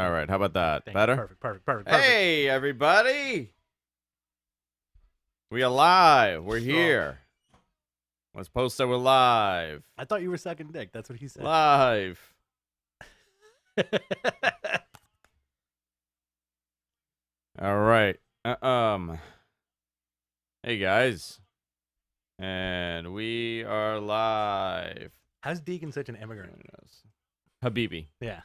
All right, how about that? Thank you. Better? Perfect. Hey, everybody. We are live. We're here. Let's post that we're live. I thought you were sucking dick. That's what he said. Live. All right. Hey, guys. And we are live. How's Deacon such an immigrant? Habibi. Yeah.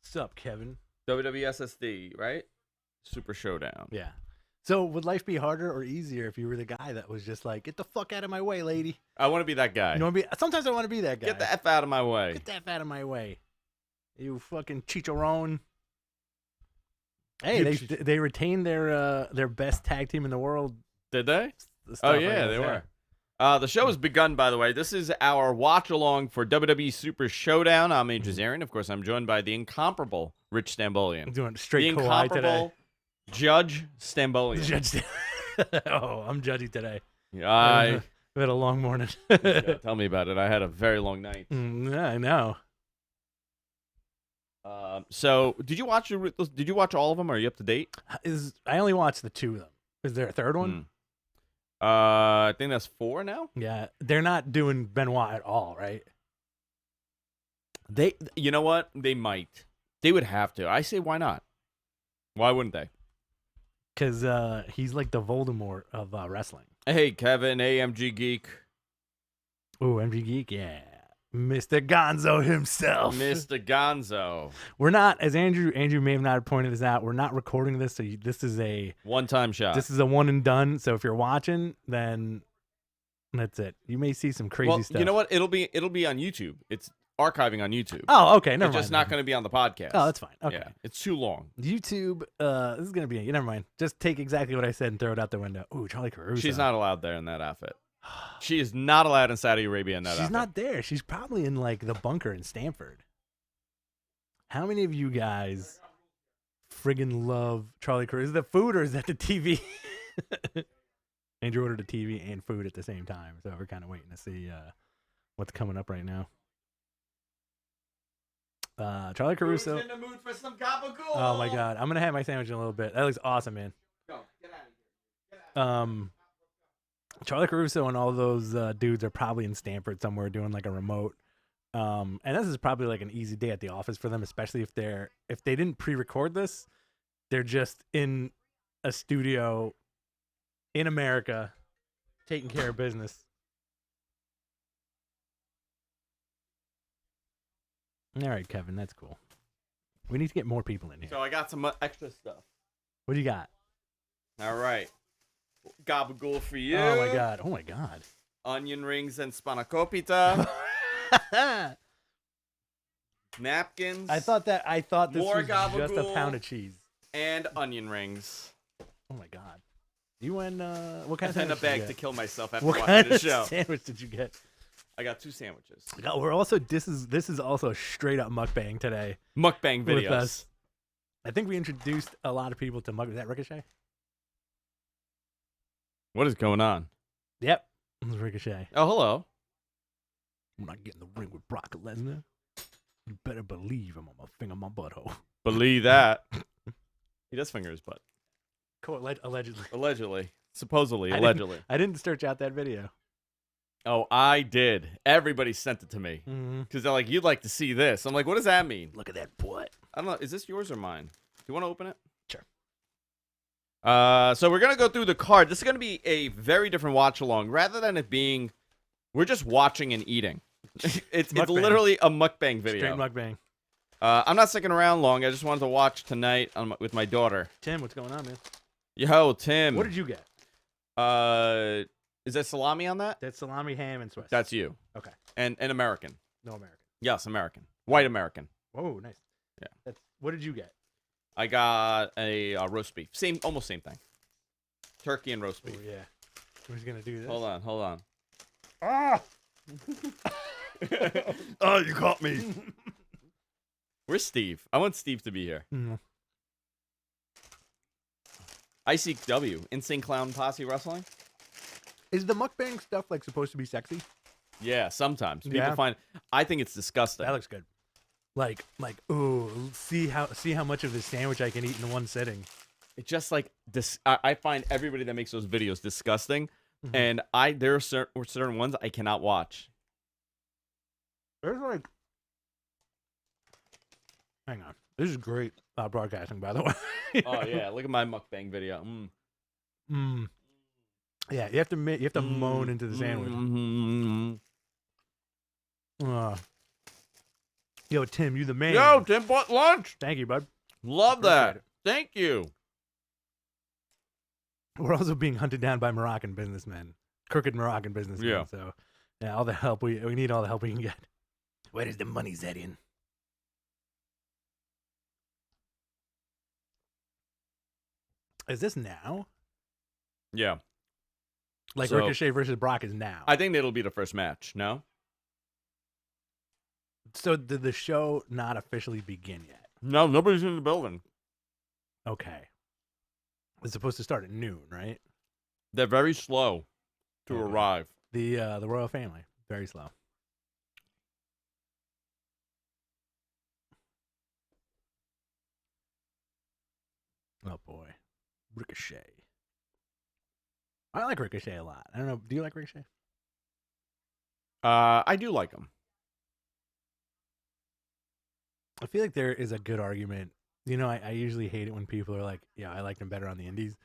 Sup, Kevin? WWE SSD, right? Super Showdown. Yeah. So would life be harder or easier if you were the guy that was just like, get the fuck out of my way, lady? I want to be that guy. You know what I mean? Sometimes I want to be that guy. Get the F out of my way. Get the F out of my way. You fucking chicharron. Hey, they retained their best tag team in the world. Did they? Oh, yeah, they were. The show has begun, by the way. This is our watch-along for WWE Super ShowDown. I'm Major Zarian. Of course, I'm joined by the incomparable Rich Stambolian. I'm doing straight the incomparable Judge Stambolian. I'm judgy today. I've had a long morning. Yeah, tell me about it. I had a very long night. Yeah, I know. So, did you watch all of them? Are you up to date? I only watched the two of them. Is there a third one? I think that's 4 now. Yeah, they're not doing Benoit at all, right? You know what? They might. They would have to. I say, why not? Why wouldn't they? Because he's like the Voldemort of wrestling. Hey, Kevin, AMG Geek. Ooh, MG Geek, yeah. Mr. Gonzo himself. Mr. Gonzo. We're not, as Andrew may have not pointed this out, we're not recording this, so this is a one-time shot. This is a one and done, so if you're watching, then that's it. You may see some crazy stuff. You know what? It'll be on YouTube. It's archiving on YouTube. Oh, okay, never mind. It's just not going to be on the podcast. Oh, that's fine. Okay. Yeah, it's too long. YouTube, this is going to be, never mind. Just take exactly what I said and throw it out the window. Ooh, Charlie Caruso. She's not allowed there in that outfit. She is not allowed in Saudi Arabia in that outfit. She's not there. She's probably in, like, the bunker in Stanford. How many of you guys friggin' love Charlie Caruso? Is it the food or is that the TV? Andrew ordered a TV and food at the same time, so we're kind of waiting to see what's coming up right now. Charlie Caruso. Who's in the mood for some gabagool? Oh, my God. I'm going to have my sandwich in a little bit. That looks awesome, man. Go, get out of here. Charlie Caruso and all those dudes are probably in Stanford somewhere doing like a remote. And this is probably like an easy day at the office for them, especially if they didn't pre-record this. They're just in a studio in America taking care of business. All right, Kevin, that's cool. We need to get more people in here. So I got some extra stuff. What do you got? All right. Gabagool for you. Oh, my God. Onion rings and spanakopita. Napkins. I thought this more was gabagool, just a pound of cheese. And onion rings. Oh, my God. You went, what kind of sandwich sandwich did you did you get? get? To kill myself after What watching kind the of show. sandwich did you get? I got 2 sandwiches. No, we're also, this is also straight up mukbang today. Mukbang videos. With us. I think we introduced a lot of people to mukbang. Is that Ricochet? What is going on? Yep. It was Ricochet. Oh, hello. When I get in the ring with Brock Lesnar, you better believe I'm on my finger, my butthole. Believe that. He does finger his butt. Allegedly. Allegedly. Supposedly. Allegedly. I didn't search out that video. Oh, I did. Everybody sent it to me. Because they're like, you'd like to see this. I'm like, what does that mean? Look at that butt. I don't know. Is this yours or mine? Do you want to open it? Sure. So we're going to go through the card. This is going to be a very different watch-along. Rather than it being, we're just watching and eating. It's literally a mukbang video. Straight mukbang. I'm not sticking around long. I just wanted to watch tonight with my daughter. Tim, what's going on, man? Yo, Tim. What did you get? Is that salami on that? That's salami, ham, and Swiss. That's you. Okay. And American. No American. Yes, American. White American. Whoa, nice. Yeah. What did you get? I got a roast beef. Almost same thing. Turkey and roast beef. Oh, yeah. Who's going to do this? Hold on. Ah! Oh, you caught me. Where's Steve? I want Steve to be here. ICW, Insane Clown Posse Wrestling. Is the mukbang stuff like supposed to be sexy? Yeah, sometimes. People Yeah. find. I think it's disgusting. That looks good. ooh, see how much of this sandwich I can eat in one sitting. It's just like this. I find everybody that makes those videos disgusting, and there are certain ones I cannot watch. There's like, hang on, this is great broadcasting, by the way. Oh yeah, look at my mukbang video. Yeah, you have to moan into the sandwich. Yo, Tim, you the man. Yo, Tim bought lunch. Thank you, bud. Love that. Thank you. We're also being hunted down by Moroccan businessmen, crooked Moroccan businessmen. Yeah. So, yeah, all the help we need, all the help we can get. Where is the money, Zedian? Is this now? Yeah. Like Ricochet versus Brock is now. I think it'll be the first match. No. So did the show not officially begin yet? No, nobody's in the building. Okay. It's supposed to start at noon, right? They're very slow to arrive. The royal family, very slow. Oh boy, Ricochet. I like Ricochet a lot. I don't know. Do you like Ricochet? I do like him. I feel like there is a good argument. You know, I usually hate it when people are like, "Yeah, I liked him better on the Indies,"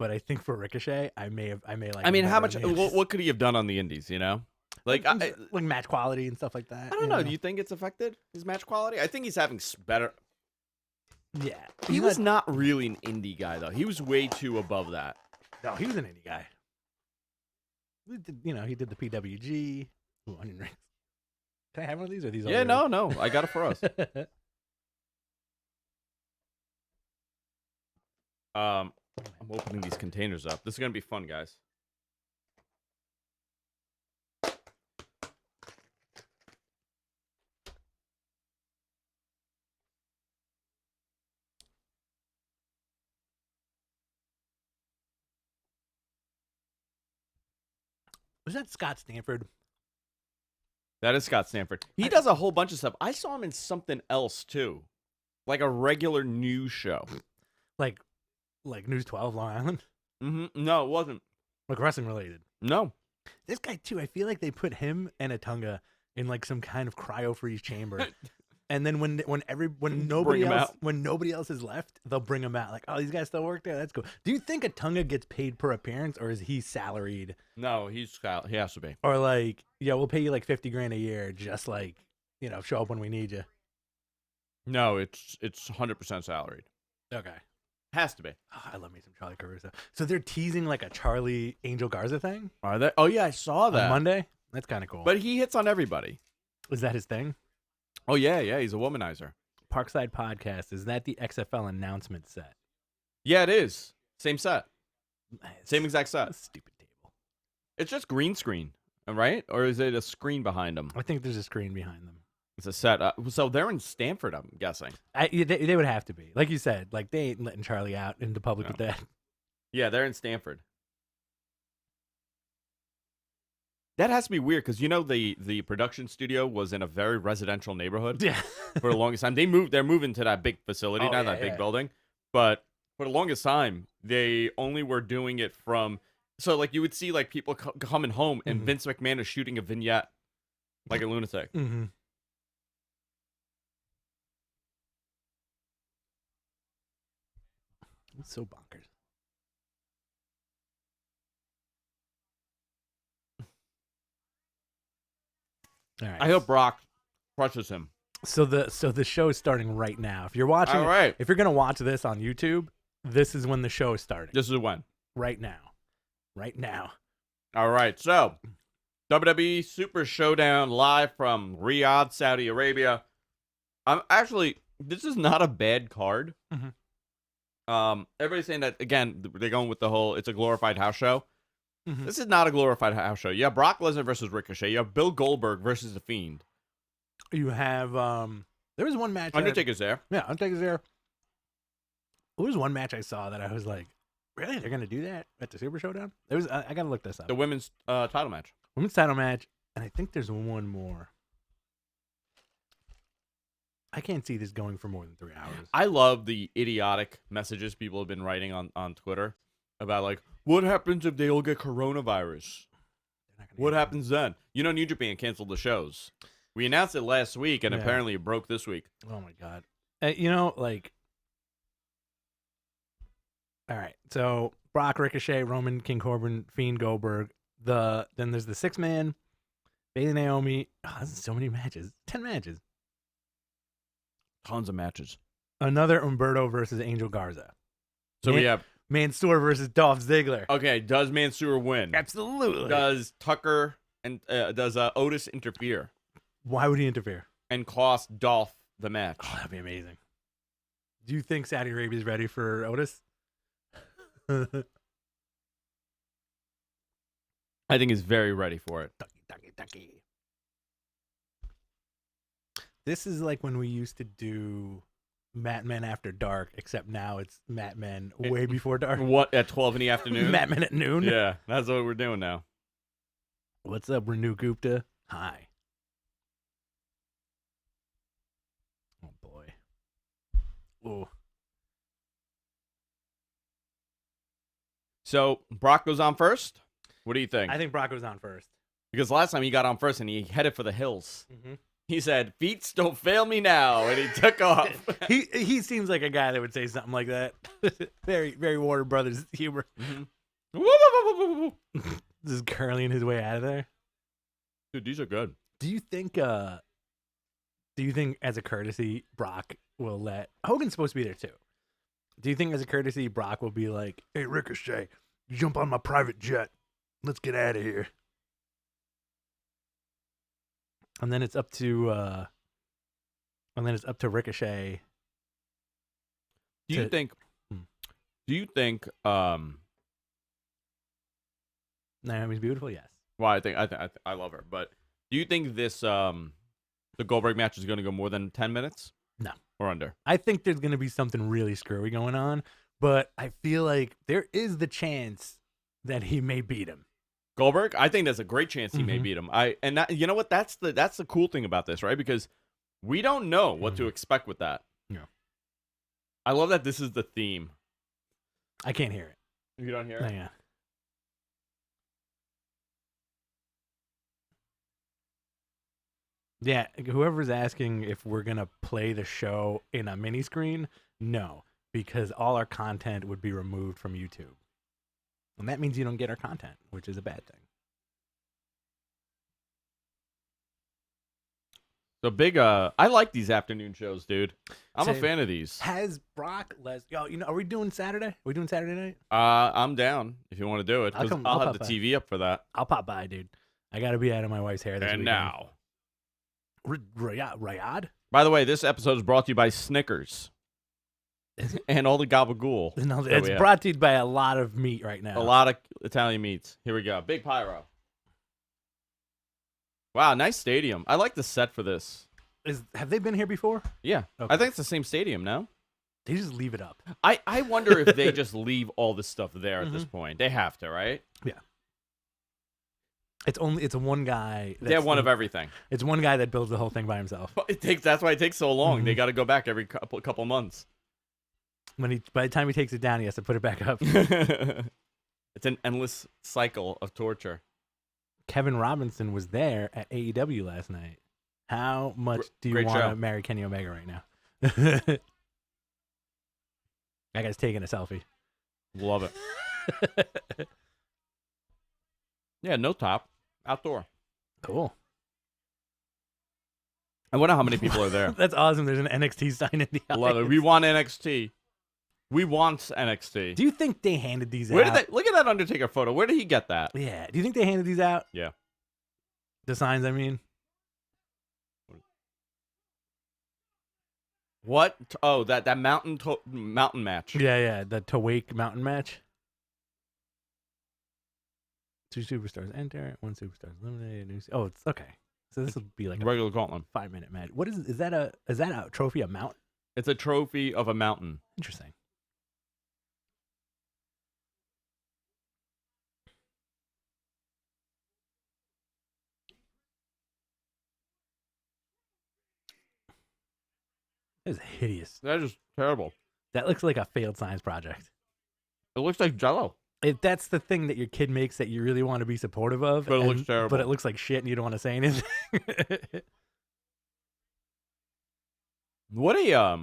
but I think for Ricochet, I may like. I mean, how much? What could he have done on the Indies? You know, like match quality and stuff like that. I don't know. Do you think it's affected his match quality? I think he's having better. Yeah, he was not really an indie guy though. He was way too above that. No, he was an indie guy. He did the PWG. Ooh, onion rings. Can I have one of these? Or these? Yeah, no. I got it for us. I'm opening these containers up. This is gonna be fun, guys. Was that Scott Stanford? That is Scott Stanford. He does a whole bunch of stuff. I saw him in something else too, like a regular news show, like News 12 Long Island. No, it wasn't. Like wrestling related. No. This guy too. I feel like they put him and Atunga in like some kind of cryo freeze chamber, and then when nobody else is left, they'll bring him out. Like, oh, these guys still work there. That's cool. Do you think Atunga gets paid per appearance, or is he salaried? No, he has to be. Or like, yeah, we'll pay you like $50,000 a year, just like, show up when we need you. No, it's 100% salaried. Okay. Has to be. Oh, I love me some Charlie Caruso. So they're teasing like a Charlie Angel Garza thing? Are they? Oh, yeah, I saw that. On Monday? That's kind of cool. But he hits on everybody. Is that his thing? Oh, yeah, he's a womanizer. Parkside Podcast, is that the XFL announcement set? Yeah, it is. Same set. Same exact set. Stupid table. It's just green screen, right? Or is it a screen behind them? I think there's a screen behind them. It's a set. So they're in Stanford, I'm guessing. They would have to be. Like you said, like they ain't letting Charlie out into public with that. Yeah, they're in Stanford. That has to be weird because the production studio was in a very residential neighborhood. Yeah. For the longest time. They're moving to that big facility now, that big building. But for the longest time, they only were doing it from. So like you would see like people coming home and Vince McMahon is shooting a vignette like a lunatic. Mm-hmm. It's so bonkers. All right. I hope Brock crushes him. So the show is starting right now. If you're watching, all right. If you're gonna watch this on YouTube, this is when the show is starting. This is when. Right now. Right now. All right. So WWE Super ShowDown live from Riyadh, Saudi Arabia. This is not a bad card. Everybody's saying that again. They're going with the whole. It's a glorified house show. This is not a glorified house show. You have Brock Lesnar versus Ricochet. You have Bill Goldberg versus the Fiend. You have there was one match. Undertaker's there. Yeah, Undertaker's there. There was one match I saw that I was like, really? They're gonna do that at the Super ShowDown? There was. I gotta look this up. The women's title match. Women's title match, and I think there's one more. I can't see this going for more than 3 hours. I love the idiotic messages people have been writing on Twitter about, like, what happens if they all get coronavirus? What happens then? You know, New Japan canceled the shows. We announced it last week, and apparently it broke this week. Oh, my God. You know, like, all right. So, Brock, Ricochet, Roman, King Corbin, Fiend, Goldberg. Then there's the 6-man, Bayley, Naomi. Oh, this is so many matches. 10 matches. Tons of matches. Another Humberto versus Angel Garza. So we have Mansoor versus Dolph Ziggler. Okay, does Mansoor win? Absolutely. Does Tucker and does Otis interfere? Why would he interfere? And cost Dolph the match. Oh, that'd be amazing. Do you think Saudi Arabia is ready for Otis? I think he's very ready for it. Ducky. This is like when we used to do Mat Men After Dark, except now it's Mat Men way before dark. What, at 12 in the afternoon? Mat Men at noon? Yeah, that's what we're doing now. What's up, Renu Gupta? Hi. Oh, boy. Ooh. So, Brock goes on first? What do you think? I think Brock goes on first. Because last time he got on first and he headed for the hills. Mm-hmm. He said, "Feet don't fail me now," and he took off. He seems like a guy that would say something like that. Very, very Warner Brothers humor. Mm-hmm. This is curling his way out of there. Dude, these are good. Do you think as a courtesy, Brock will let Hogan's supposed to be there too? Do you think as a courtesy, Brock will be like, "Hey, Ricochet, jump on my private jet. Let's get out of here." And then it's up to Ricochet. Do you think Naomi's beautiful? Yes. Well, I love her, but do you think this the Goldberg match is going to go more than 10 minutes? No. Or under? I think there's going to be something really screwy going on, but I feel like there is the chance that he may beat him. Goldberg? I think there's a great chance he may beat him. You know what? That's the cool thing about this, right? Because we don't know what to expect with that. Yeah. I love that this is the theme. I can't hear it. You don't hear it? Yeah. Yeah, whoever's asking if we're going to play the show in a mini screen, no, because all our content would be removed from YouTube. And that means you don't get our content, which is a bad thing. So big, I like these afternoon shows, dude. I'm a Same. fan of these. Has Brock Lesnar, are we doing Saturday? Are we doing Saturday night? I'm down if you want to do it. I'll I'll have the pop by. TV up for that. I'll pop by, dude. I got to be out of my wife's hair this And weekend. now. Riyadh? By the way, this episode is brought to you by Snickers. And all the gabagool. No, it's brought to you by a lot of meat right now. A lot of Italian meats. Here we go. Big pyro. Wow, nice stadium. I like the set for this. Have they been here before? Yeah. Okay. I think it's the same stadium, no? They just leave it up. I wonder if they just leave all this stuff there at this point. They have to, right? Yeah. It's one guy. They have one of everything. It's one guy that builds the whole thing by himself. That's why it takes so long. They got to go back every couple months. By the time he takes it down, he has to put it back up. It's an endless cycle of torture. Kevin Robinson was there at AEW last night. How much do you want to marry Kenny Omega right now? That guy's taking a selfie. Love it. Yeah, no top. Outdoor. Cool. I wonder how many people are there. That's awesome. There's an NXT sign in the audience. Love it. We want NXT. We want NXT. Do you think they handed these Where out? did look at that Undertaker photo? Where did he get that? Yeah. Do you think they handed these out? Yeah. The signs, I mean. What? Oh, that mountain match. Yeah. The Tuwaiq mountain match. 2 superstars enter. 1 superstar is eliminated. Oh, it's okay. So this will be like a regular gauntlet. 5-minute match. What is that a trophy, a mount? It's a trophy of a mountain. Interesting. That is hideous. That is terrible. That looks like a failed science project. It looks like Jello. If that's the thing that your kid makes that you really want to be supportive of, But it looks terrible. But it looks like shit and you don't want to say anything. What a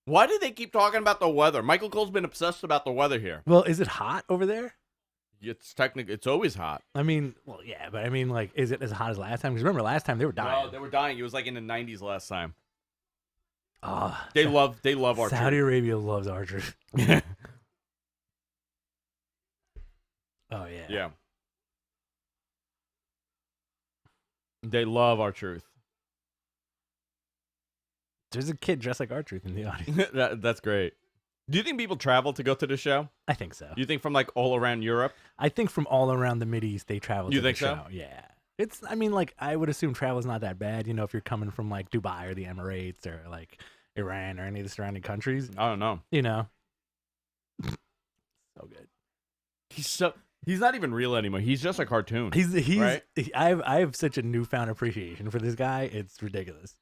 Why do they keep talking about the weather? Michael Cole's been obsessed about the weather here. Well, is it hot over there? It's always hot. I mean, well, yeah, but I mean, like, is it as hot as last time? Because remember, last time they were dying. No, they were dying. It was like in the 90s last time. Oh, They love Archer. Saudi Arabia loves Archer. Yeah. Oh yeah. Yeah. They love our truth. There's a kid dressed like R-Truth in the audience. That's great. Do you think people travel to go to the show? I think so. You think from like all around Europe? I think from all around the Mideast they travel to the show. So? Yeah. I mean, like, I would assume travel's not that bad, you know, if you're coming from like Dubai or the Emirates or like Iran or any of the surrounding countries. I don't know. You know. So good. He's not even real anymore. He's just a cartoon. He's right? I have such a newfound appreciation for this guy. It's ridiculous.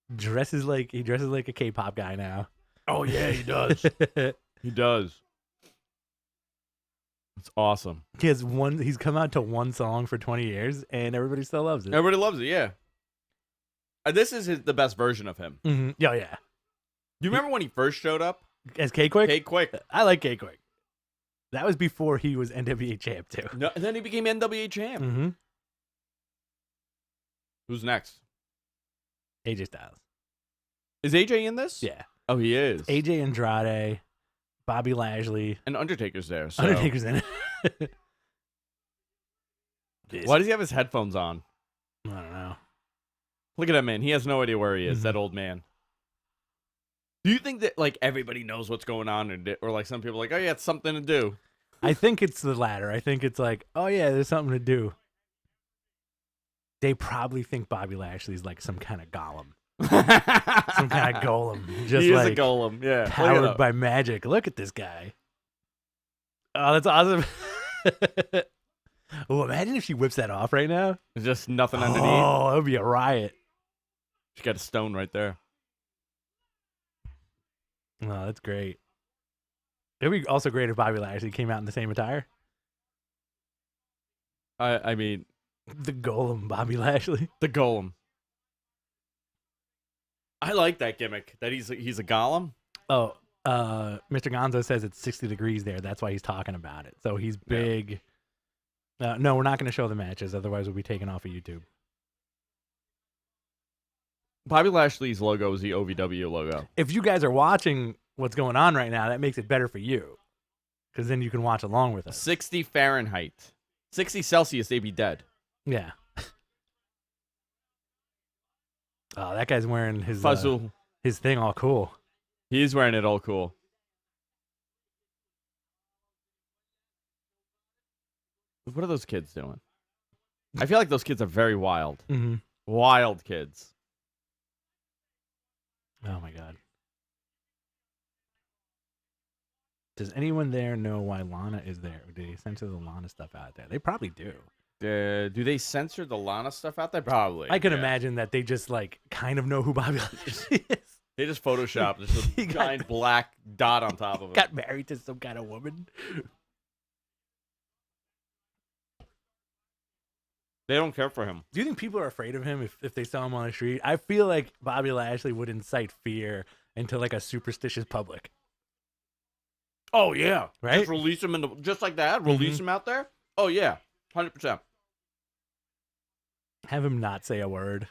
He dresses like a K-pop guy now. Oh yeah, he does. He does. It's awesome. He's come out to one song for 20 years and everybody still loves it. Everybody loves it, yeah. This is the best version of him. Mm-hmm. Yeah, yeah. Do you remember when he first showed up? As K-Quick? K-Quick. I like K-Quick. That was before he was NWA champ too. No, and then he became NWA champ. Mm-hmm. Who's next? AJ Styles. Is AJ in this? Yeah. Oh, he is. AJ Andrade, Bobby Lashley. And Undertaker's there. So. Undertaker's in it. Why does he have his headphones on? I don't know. Look at that man. He has no idea where he is, Mm-hmm. that old man. Do you think that like everybody knows what's going on, or like some people are like, oh yeah, it's something to do? I think it's the latter. I think it's like, oh yeah, there's something to do. They probably think Bobby Lashley's like some kind of golem. Some kind of golem. Just he like is a golem, yeah. Powered by magic. Look at this guy. Oh, that's awesome. Oh, imagine if she whips that off right now. There's just nothing underneath. Oh, that would be a riot. She got a stone right there. Oh, that's great. It would be also great if Bobby Lashley came out in the same attire. I mean, The golem, Bobby Lashley. the golem. I like that gimmick. That he's a golem. Oh, Mr. Gonzo says it's 60 degrees there. That's why he's talking about it. So he's big. No, we're not going to show the matches. Otherwise, we'll be taken off of YouTube. Bobby Lashley's logo is the OVW logo. If you guys are watching what's going on right now, that makes it better for you. Because then you can watch along with us. 60 Fahrenheit. 60 Celsius, they'd be dead. Yeah. Oh, that guy's wearing his thing all cool. He's wearing it all cool. What are those kids doing? I feel like those kids are very wild. Mm-hmm. Wild kids. Oh, my God. Does anyone there know why Lana is there? Do they censor the Lana stuff out there? They probably do. Do they censor the Lana stuff out there? Probably. I can imagine that they just, like, kind of know who Bobby Lashley is. They just photoshopped just a giant black dot on top of it. Got married to some kind of woman. They don't care for him. Do you think people are afraid of him if they saw him on the street? I feel like Bobby Lashley would incite fear into, like, a superstitious public. Oh, yeah. Right? Just release him just like that. Release him out there. Oh, yeah. 100%. Have him not say a word.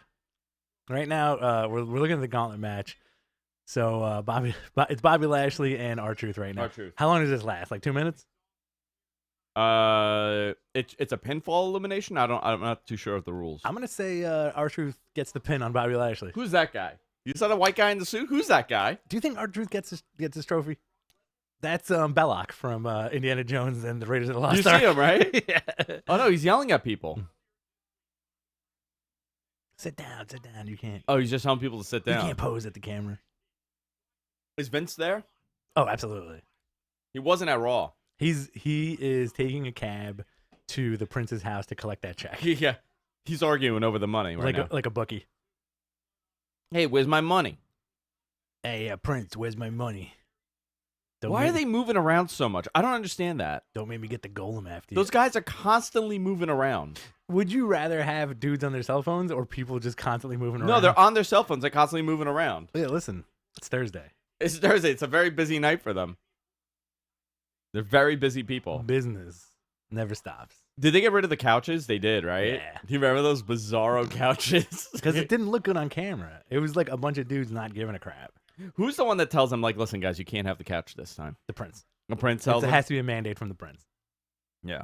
Right now, we're looking at the Gauntlet match. So it's Bobby Lashley and R-Truth right now. R-Truth. How long does this last? Like 2 minutes? It's a pinfall elimination. I'm not too sure of the rules. I'm gonna say R-Truth gets the pin on Bobby Lashley. Who's that guy? You saw the white guy in the suit? Who's that guy? Do you think R-Truth gets his trophy? That's Belloc from Indiana Jones and the Raiders of the Lost Ark. You see him, right? Yeah. Oh no, he's yelling at people. Sit down. You can't. Oh, he's just telling people to sit down. You can't pose at the camera. Is Vince there? Oh, absolutely. He wasn't at Raw. He is taking a cab to the Prince's house to collect that check. Yeah, he's arguing over the money right now. Like a bookie. Hey, where's my money? Hey, Prince, where's my money? Why are they moving around so much? I don't understand that. Don't make me get the golem after you. Those guys are constantly moving around. Would you rather have dudes on their cell phones or people just constantly moving around? No, they're on their cell phones. They're constantly moving around. Yeah, listen, it's Thursday. It's Thursday. It's a very busy night for them. They're very busy people. Business never stops. Did they get rid of the couches? They did, right? Yeah. Do you remember those bizarro couches? Because it didn't look good on camera. It was like a bunch of dudes not giving a crap. Who's the one that tells them, like, listen, guys, you can't have the couch this time? The Prince. The Prince tells It them? has to be a mandate from the Prince. Yeah.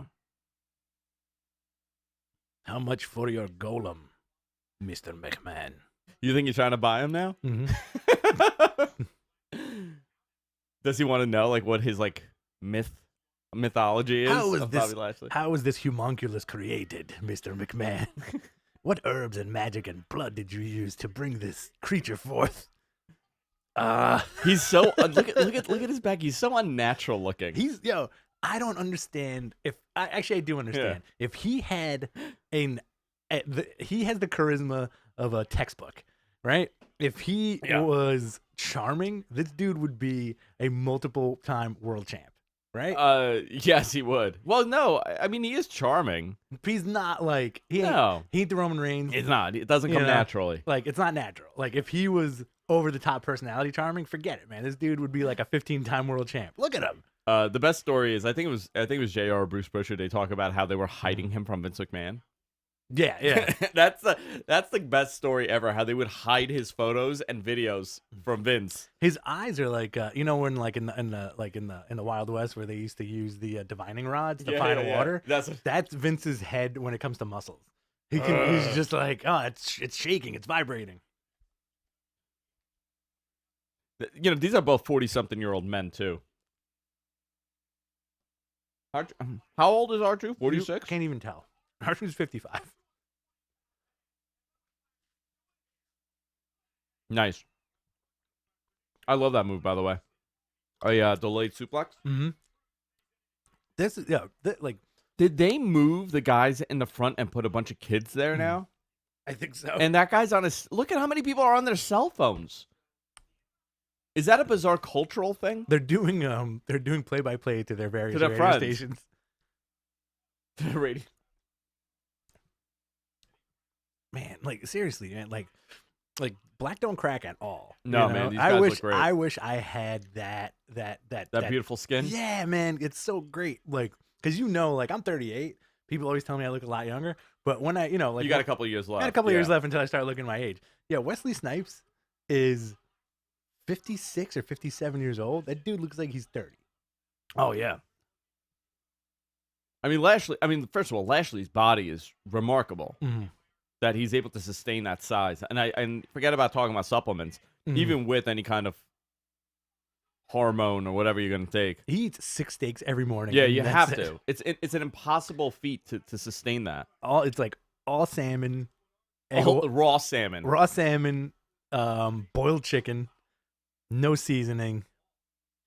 How much for your golem, Mr. McMahon? You think you're trying to buy him now? Mm-hmm. Does he want to know, like, what his, like, mythology is? How of Bobby Lashley? How was this homunculus created, Mr. McMahon? What herbs and magic and blood did you use to bring this creature forth? He's so look at his back. He's so unnatural looking. I don't understand I do understand. Yeah. If he had he has the charisma of a textbook, right? If he was charming, this dude would be a multiple time world champ, right? Yes, he would. Well, no, I mean, he is charming. He's not like he ain't the Roman Reigns. It's not. It doesn't come naturally. Like, it's not natural. Like, if he was over the top personality charming, forget it, man. This dude would be like a 15-time world champ. Look at him. The best story is I think it was JR or Bruce Butcher. They talk about how they were hiding him from Vince McMahon. Yeah. that's the best story ever. How they would hide his photos and videos from Vince. His eyes are like when like in the Wild West where they used to use the divining rods to find water. That's Vince's head when it comes to muscles. He's just like, oh, it's shaking, it's vibrating. These are both 40-something-year-old men too. How old is R2? 46? I can't even tell. R2's 55. Nice. I love that move, by the way. A delayed suplex. Mm-hmm. Did they move the guys in the front and put a bunch of kids there now? I think so. And that guy's on his. Look at how many people are on their cell phones. Is that a bizarre cultural thing? They're doing play-by-play to their various radio stations. To the radio. Man, like seriously, man, like black don't crack at all. No, man, these guys look great. I wish I had that beautiful skin. Yeah, man, it's so great. Like, cause like I'm 38. People always tell me I look a lot younger, but when I, you got a couple of years left. I got a couple of years left until I start looking my age. Yeah, Wesley Snipes is 56 or 57 years old. That dude looks like he's 30. Oh yeah. First of all, Lashley's body is remarkable. Mm-hmm. That he's able to sustain that size. And forget about talking about supplements. Mm-hmm. Even with any kind of hormone or whatever you're going to take. He eats 6 steaks every morning. Yeah, you have to. It's an impossible feat to sustain that. It's like all salmon. Raw salmon. Raw salmon, boiled chicken, no seasoning,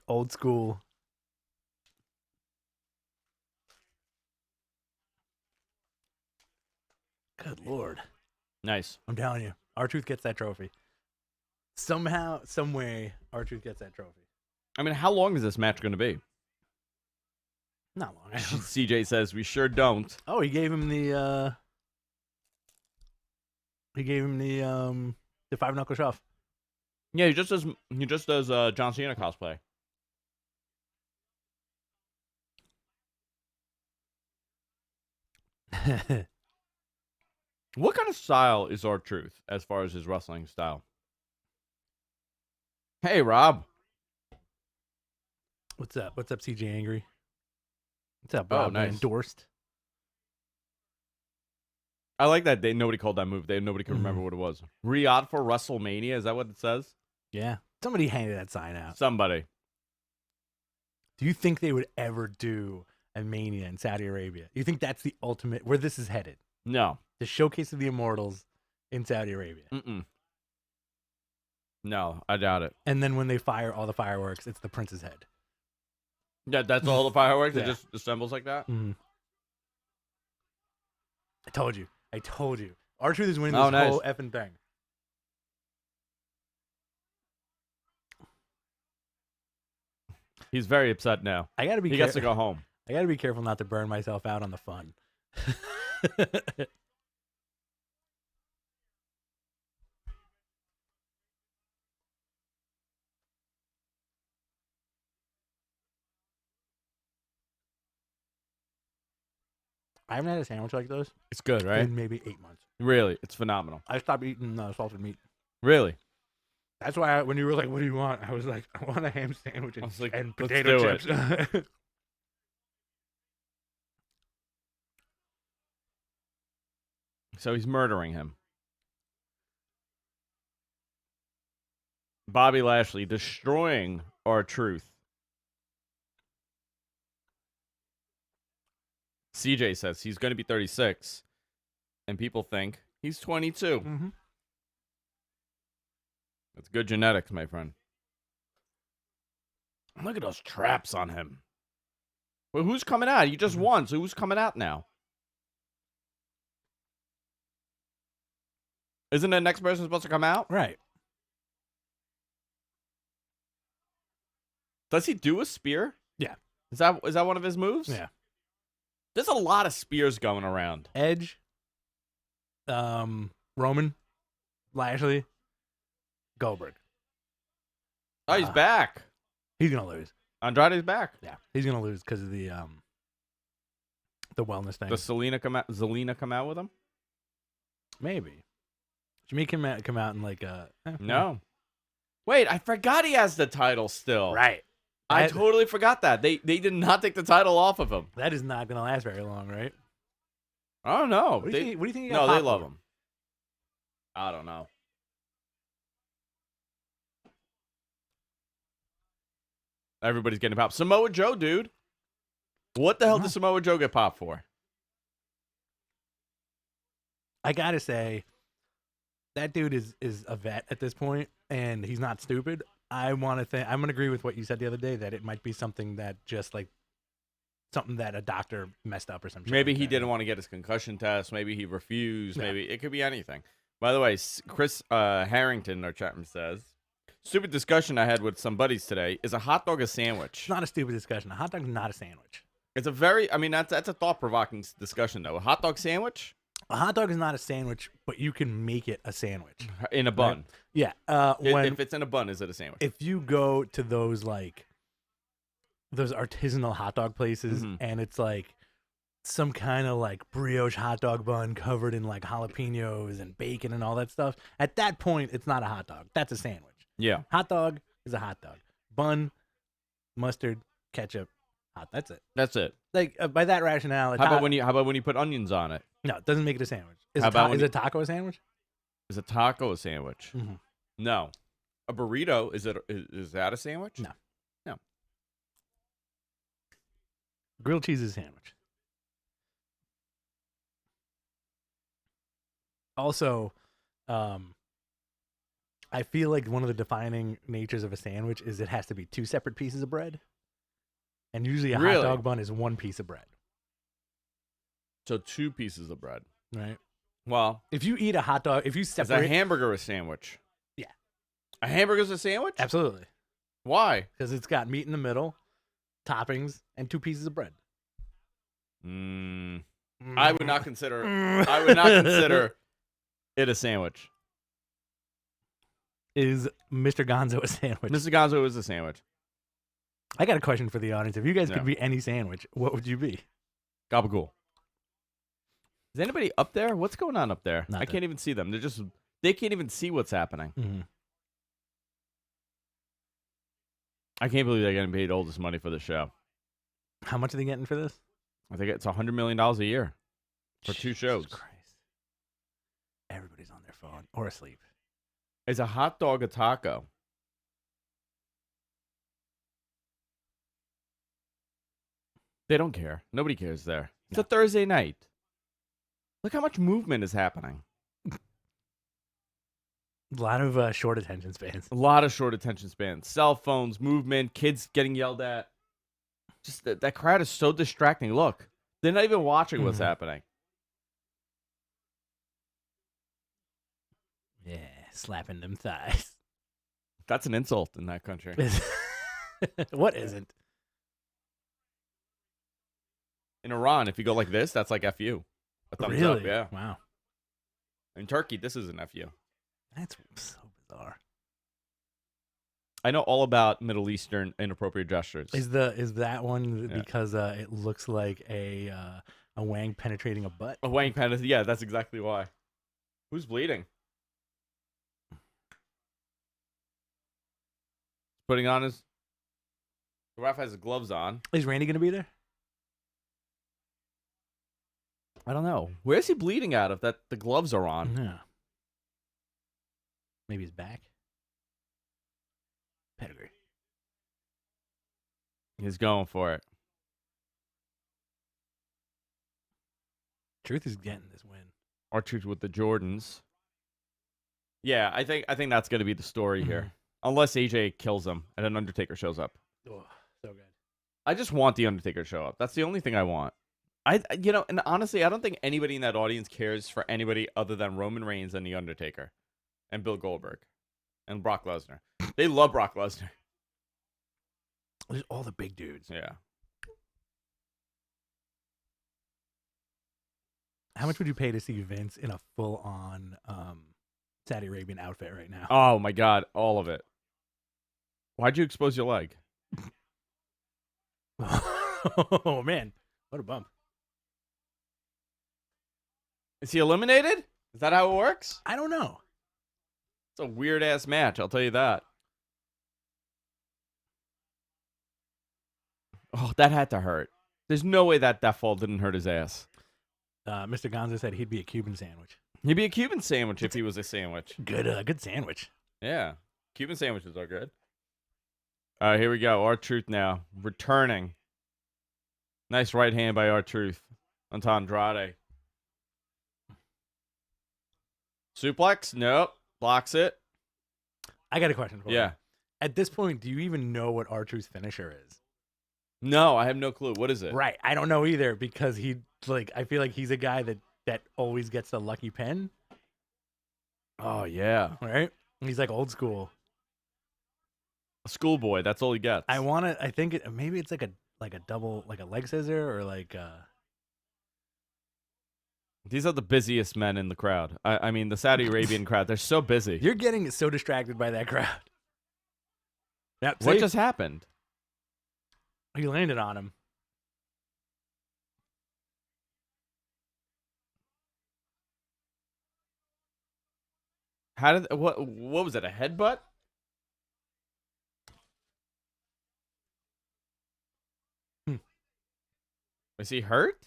old school. Good Lord. Nice. I'm telling you, R-Truth gets that trophy. Somehow, someway, R-Truth gets that trophy. I mean, how long is this match going to be? Not long. CJ says we sure don't. Oh, he gave him the 5-knuckle shove. Yeah, he just does John Cena cosplay. What kind of style is R-Truth as far as his wrestling style? Hey, Rob. What's up? What's up, CJ Angry? What's up, Rob? Nice. Endorsed. I like that nobody called that move. Nobody can remember what it was. Riyadh for WrestleMania. Is that what it says? Yeah. Somebody handed that sign out. Somebody. Do you think they would ever do a Mania in Saudi Arabia? You think that's the ultimate, where this is headed? No. The showcase of the Immortals in Saudi Arabia. Mm-mm. No, I doubt it. And then when they fire all the fireworks, it's the Prince's head. Yeah, that's all the fireworks? Yeah. It just assembles like that? Mm-hmm. I told you. R-Truth is winning this whole effing thing. He's very upset now. I gotta be. He gets to go home. I gotta be careful not to burn myself out on the fun. I haven't had a sandwich like this It's good, right? in maybe 8 months. Really, it's phenomenal. I stopped eating salted meat. Really? That's why when you were like, "What do you want?" I was like, "I want a ham sandwich and, Let's potato do chips." So he's murdering him. Bobby Lashley destroying R-Truth. CJ says he's going to be 36, and people think he's 22. Mm-hmm. That's good genetics, my friend. Look at those traps on him. Well, who's coming out? He just won, so who's coming out now? Isn't the next person supposed to come out? Right. Does he do a spear? Yeah. Is that one of his moves? Yeah. There's a lot of spears going around. Edge, Roman, Lashley, Goldberg. Oh, he's back. He's gonna lose. Andrade's back. Yeah, he's gonna lose because of the wellness thing. Does Zelina come out with him? Maybe. Jimmy come out and like No. Wait, I forgot he has the title still. Right. I totally forgot that. They did not take the title off of him. That is not gonna last very long, right? I don't know. What do you think? He No, got they love him. I don't know. Everybody's getting popped. Samoa Joe, dude. What the hell did Samoa Joe get popped for? I gotta say, that dude is a vet at this point, and he's not stupid. I'm gonna agree with what you said the other day, that it might be something that just like something that a doctor messed up or something. Maybe like he that. didn't want to get his concussion test. Maybe he refused. Yeah. Maybe it could be anything. By the way, Chris Harrington, our chat room, says, stupid discussion I had with some buddies today. Is a hot dog a sandwich? It's not a stupid discussion. A hot dog is not a sandwich. It's a very, that's a thought-provoking discussion, though. A hot dog sandwich? A hot dog is not a sandwich, but you can make it a sandwich. In a bun. Right? Yeah. If it's in a bun, is it a sandwich? If you go to those artisanal hot dog places, and it's like some kind of like brioche hot dog bun covered in like jalapenos and bacon and all that stuff, at that point, it's not a hot dog. That's a sandwich. Yeah. Hot dog is a hot dog. Bun, mustard, ketchup, hot. That's it. That's it. Like by that rationale. How about when you put onions on it? No, it doesn't make it a sandwich. Is How about is a taco a sandwich? Is a taco a sandwich? Mm-hmm. No. A burrito, is that a sandwich? No. No. Grilled cheese is a sandwich. Also, I feel like one of the defining natures of a sandwich is it has to be two separate pieces of bread. And usually a hot dog bun is one piece of bread. So 2 pieces of bread. Right. Well, if you eat a hot dog, if you separate... Is a hamburger a sandwich? Yeah. A hamburger's a sandwich? Absolutely. Why? Because it's got meat in the middle, toppings, and 2 pieces of bread. I would not consider it a sandwich. Is Mr. Gonzo a sandwich? Mr. Gonzo is a sandwich. I got a question for the audience. If you guys could be any sandwich, what would you be? Gabagool. Is anybody up there? What's going on up there? Nothing. I can't even see them. They can't even see what's happening. Mm-hmm. I can't believe they're getting paid all this money for the show. How much are they getting for this? I think it's $100 million a year for 2 shows. Jesus Christ. Everybody's on their phone or asleep. Is a hot dog a taco? They don't care. Nobody cares there. It's a Thursday night. Look how much movement is happening. A lot of short attention spans. A lot of short attention spans. Cell phones, movement, kids getting yelled at. Just that crowd is so distracting. Look, they're not even watching what's happening. Yeah, slapping them thighs. That's an insult in that country. What isn't? In Iran, if you go like this, that's like FU. A thumbs up, yeah. Wow. In Turkey, this is an FU. That's so bizarre. I know all about Middle Eastern inappropriate gestures. Is that one because it looks like a wang penetrating a butt? A wang penetrating, yeah, that's exactly why. Who's bleeding? Putting on his... The ref has his gloves on. Is Randy going to be there? I don't know. Where's he bleeding out of that the gloves are on? Yeah. Maybe his back. Pedigree. He's going for it. Truth is getting this win. R-Truth with the Jordans. Yeah, I think that's going to be the story here. Unless AJ kills him and an Undertaker shows up. Oh, so good. I just want the Undertaker to show up. That's the only thing I want. And honestly, I don't think anybody in that audience cares for anybody other than Roman Reigns and the Undertaker and Bill Goldberg and Brock Lesnar. They love Brock Lesnar. There's all the big dudes. Yeah. How much would you pay to see Vince in a full-on Saudi Arabian outfit right now? Oh, my God. All of it. Why'd you expose your leg? Oh, man. What a bump. Is he eliminated? Is that how it works? I don't know. It's a weird-ass match, I'll tell you that. Oh, that had to hurt. There's no way that fall didn't hurt his ass. Mr. Gonzo said he'd be a Cuban sandwich. He'd be a Cuban sandwich if he was a sandwich. Good sandwich. Yeah. Cuban sandwiches are good. All right, here we go. R-Truth now. Returning. Nice right hand by R-Truth onto Andrade. Suplex? Nope. Blocks it. I got a question for you. Yeah. At this point, do you even know what R-Truth's finisher is? No, I have no clue. What is it? Right. I don't know either because I feel like he's a guy that always gets the lucky pen. Oh, yeah. Right? He's like old school. A schoolboy. That's all he gets. I think maybe it's like a double, like a leg scissor or like These are the busiest men in the crowd. I mean, the Saudi Arabian crowd, they're so busy. You're getting so distracted by that crowd. Yep. What just happened? He landed on him. What was it, a headbutt? Is he hurt?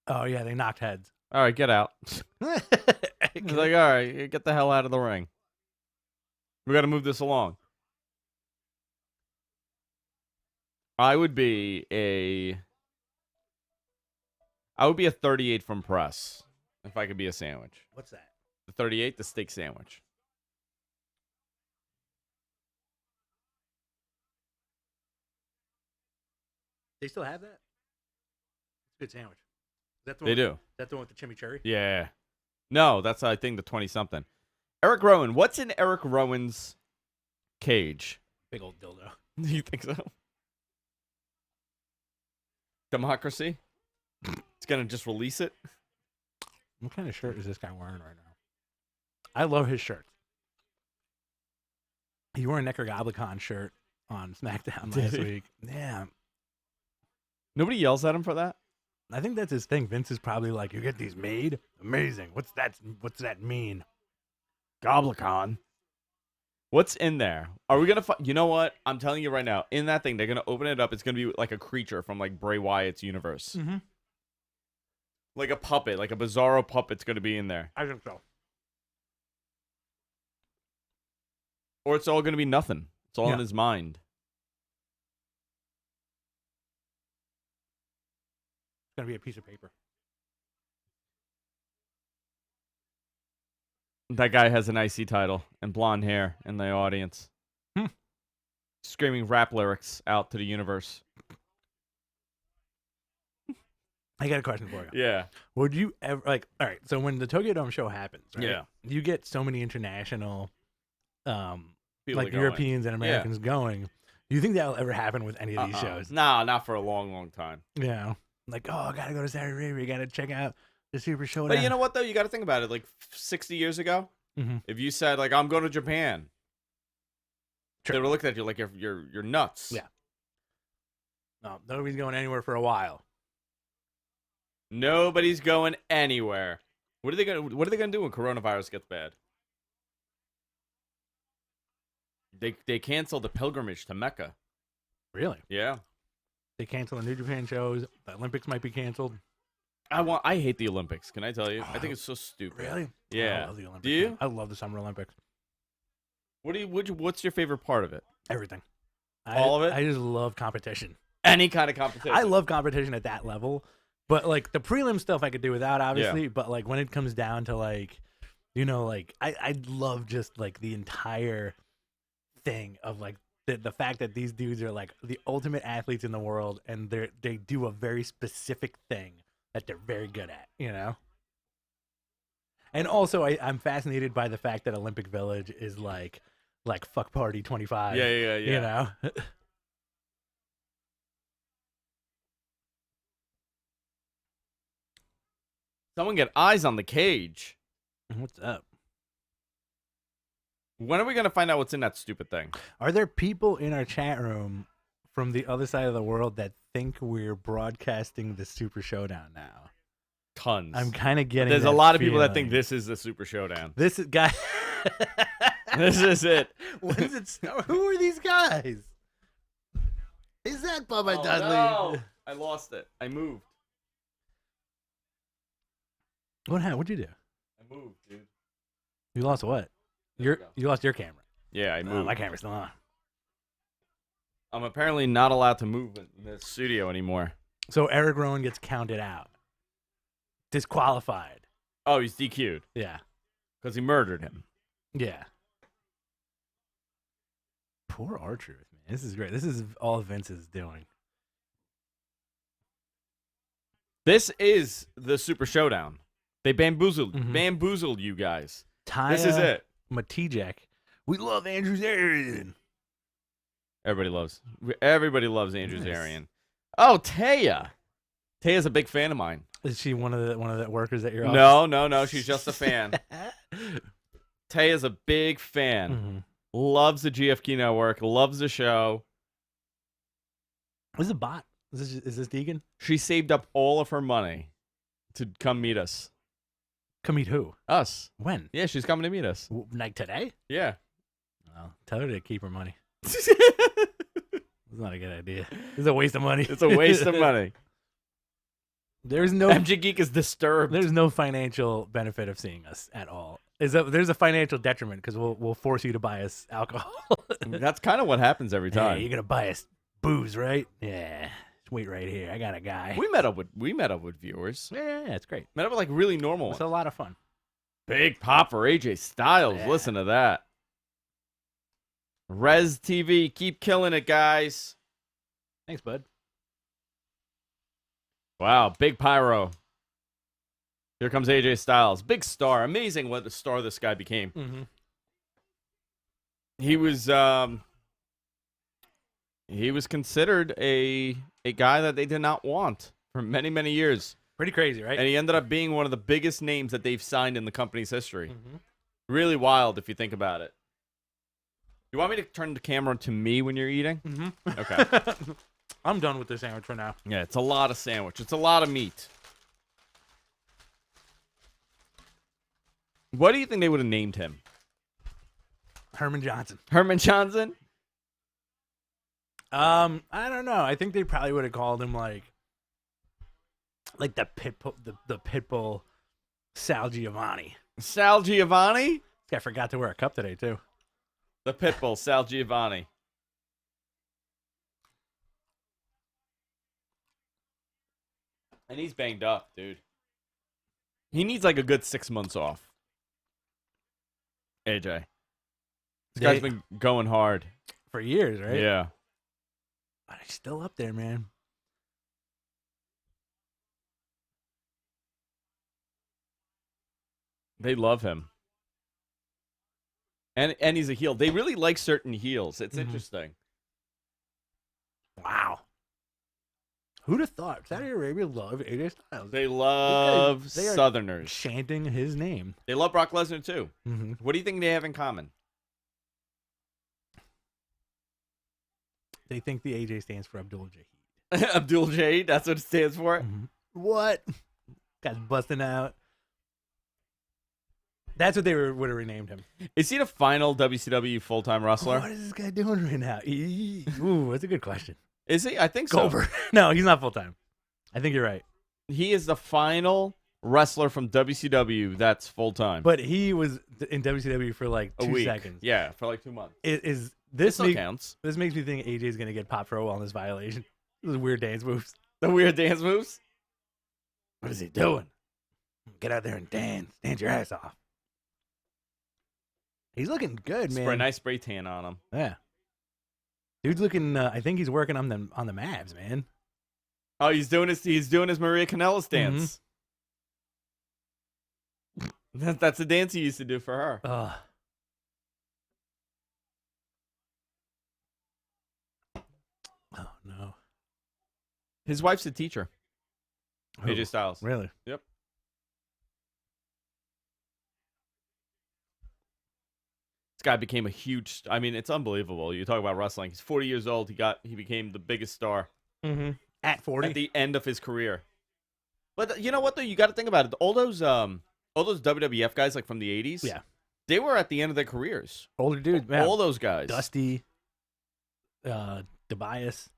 Oh, yeah, they knocked heads. All right, get out. He's like, all right, get the hell out of the ring. We got to move this along. I would be a 38 from press if I could be a sandwich. What's that? The 38, the steak sandwich. They still have that? It's a good sandwich. Is that the They one, do. Is that the one with the chimichurri? Yeah. No, that's, I think, the 20-something. Erick Rowan. What's in Erick Rowan's cage? Big old dildo. Do you think so? Democracy? It's going to just release it? What kind of shirt is this guy wearing right now? I love his shirts. He wore a Necrogoblicon shirt on SmackDown last week. Yeah. Nobody yells at him for that? I think that's his thing. Vince is probably like, you get these made? Amazing. What's that mean? Goblicon. What's in there? Are we going to you know what? I'm telling you right now, in that thing, they're going to open it up. It's going to be like a creature from like Bray Wyatt's universe. Mm-hmm. Like a puppet, like a Bizarro puppet's going to be in there. I think so. Or it's all going to be nothing. It's all in his mind. It's going to be a piece of paper. That guy has an IC title and blonde hair in the audience. Screaming rap lyrics out to the universe. I got a question for you. Yeah. Would you ever, all right, so when the Tokyo Dome show happens, right? Yeah. You get so many international, People like Europeans and Americans going. Do you think that'll ever happen with any of these shows? Nah, not for a long, long time. Yeah. Like, oh, I gotta go to Saudi Arabia. Gotta check out the Super Showdown. But you know what, though? You got to think about it. Like 60 years ago, if you said, like, I'm going to Japan, they would look at you like you're nuts. Yeah. No, nobody's going anywhere for a while. Nobody's going anywhere. What are they gonna do when coronavirus gets bad? They cancel the pilgrimage to Mecca. Really? Yeah. They cancel the New Japan shows. The Olympics might be canceled. I hate the Olympics. Can I tell you? I think it's so stupid. Really? Yeah. I love the Olympics. Do you? I love the Summer Olympics. What's your favorite part of it? Everything. All of it? I just love competition. Any kind of competition. I love competition at that level. But like the prelim stuff I could do without, obviously. Yeah. But like when it comes down to like, you know, like I love just like the entire thing of like the fact that these dudes are like the ultimate athletes in the world, and they do a very specific thing that they're very good at, you know. And also, I'm fascinated by the fact that Olympic Village is like fuck party 25. Yeah. You know. Someone get eyes on the cage. What's up? When are we going to find out what's in that stupid thing? Are there people in our chat room from the other side of the world that think we're broadcasting the Super Showdown now? Tons. I'm kind of getting There's a lot of people that think this is the Super Showdown. This is guy. This is it. When does it start? Who are these guys? Is that Bubba Dudley? No. I lost it. I moved. What happened? What'd you do? I moved, dude. You lost what? You lost your camera. Yeah, I moved. My camera's still on. I'm apparently not allowed to move in the studio anymore. So Erick Rowan gets counted out. Disqualified. Oh, he's DQ'd. Yeah. Because he murdered him. Yeah. Poor R-Truth, man. This is great. This is all Vince is doing. This is the Super Showdown. They bamboozled you guys. This is it. Matijek. We love Andrew Zarian. Everybody loves Andrew Zarian. Oh, Taya. Taya's a big fan of mine. Is she one of the workers at your office? No. She's just a fan. Taya's a big fan. Mm-hmm. Loves the GFQ network. Loves the show. Is this a bot? Is this Deegan? She saved up all of her money to come meet us. Come meet who? Us. When? Yeah, she's coming to meet us. Like today? Yeah. Well, tell her to keep her money. It's not a good idea. It's a waste of money. It's a waste of money. There's no MG Geek is disturbed. There's no financial benefit of seeing us at all. There's a financial detriment because we'll force you to buy us alcohol. That's kind of what happens every time. Hey, you're gonna buy us booze, right? Yeah. Wait right here. I got a guy. We met up with viewers. Yeah, it's great. Met up with like really normal ones. It's a lot of fun. Big pop for AJ Styles. Yeah. Listen to that. Rez TV, keep killing it, guys. Thanks, bud. Wow, big pyro. Here comes AJ Styles. Big star. Amazing what a star this guy became. Mm-hmm. He was considered a guy that they did not want for many, many years. Pretty crazy, right? And he ended up being one of the biggest names that they've signed in the company's history. Mm-hmm. Really wild if you think about it. You want me to turn the camera to me when you're eating? Mm-hmm. Okay. I'm done with this sandwich for now. Yeah, it's a lot of sandwich. It's a lot of meat. What do you think they would have named him? Herman Johnson. Herman Johnson? I don't know. I think they probably would have called him like the Pitbull Sal Giovanni. Sal Giovanni? This guy forgot to wear a cup today too. The Pitbull Sal Giovanni. And he's banged up, dude. He needs like a good 6 months off. AJ. This guy's been going hard. For years, right? Yeah. But he's still up there, man. They love him. And he's a heel. They really like certain heels. It's interesting. Wow. Who'd have thought Saudi Arabia loved AJ Styles? They love They are Southerners. chanting his name. They love Brock Lesnar too. Mm-hmm. What do you think they have in common? They think the AJ stands for Abdul Jahid. Abdul Jahid, that's what it stands for? Mm-hmm. What? Guys busting out. That's what they would have renamed him. Is he the final WCW full-time wrestler? What is this guy doing right now? Ooh, that's a good question. Is he? I think so. Goldberg. No, he's not full-time. I think you're right. He is the final wrestler from WCW that's full-time. But he was in WCW for like a 2 week. seconds. Yeah, for like 2 months. This still counts. This makes me think AJ's going to get popped for a wellness violation. Those weird dance moves. The weird dance moves? What is he doing? Get out there and dance. Dance your ass off. He's looking good, man. Nice spray tan on him. Yeah. Dude's looking. I think he's working on the Mavs, man. Oh, he's doing his Maria Kanellis dance. Mm-hmm. That's a dance he used to do for her. Oh no. His wife's a teacher. Who? AJ Styles. Really? Yep. This guy became a huge. I mean, it's unbelievable. You talk about wrestling. He's 40 years old. He became the biggest star. Mm-hmm. At 40, at the end of his career. But you know what though? You got to think about it. All those WWF guys like from the 80s. Yeah. They were at the end of their careers. Older dudes, man. All those guys. Dusty, DeBias.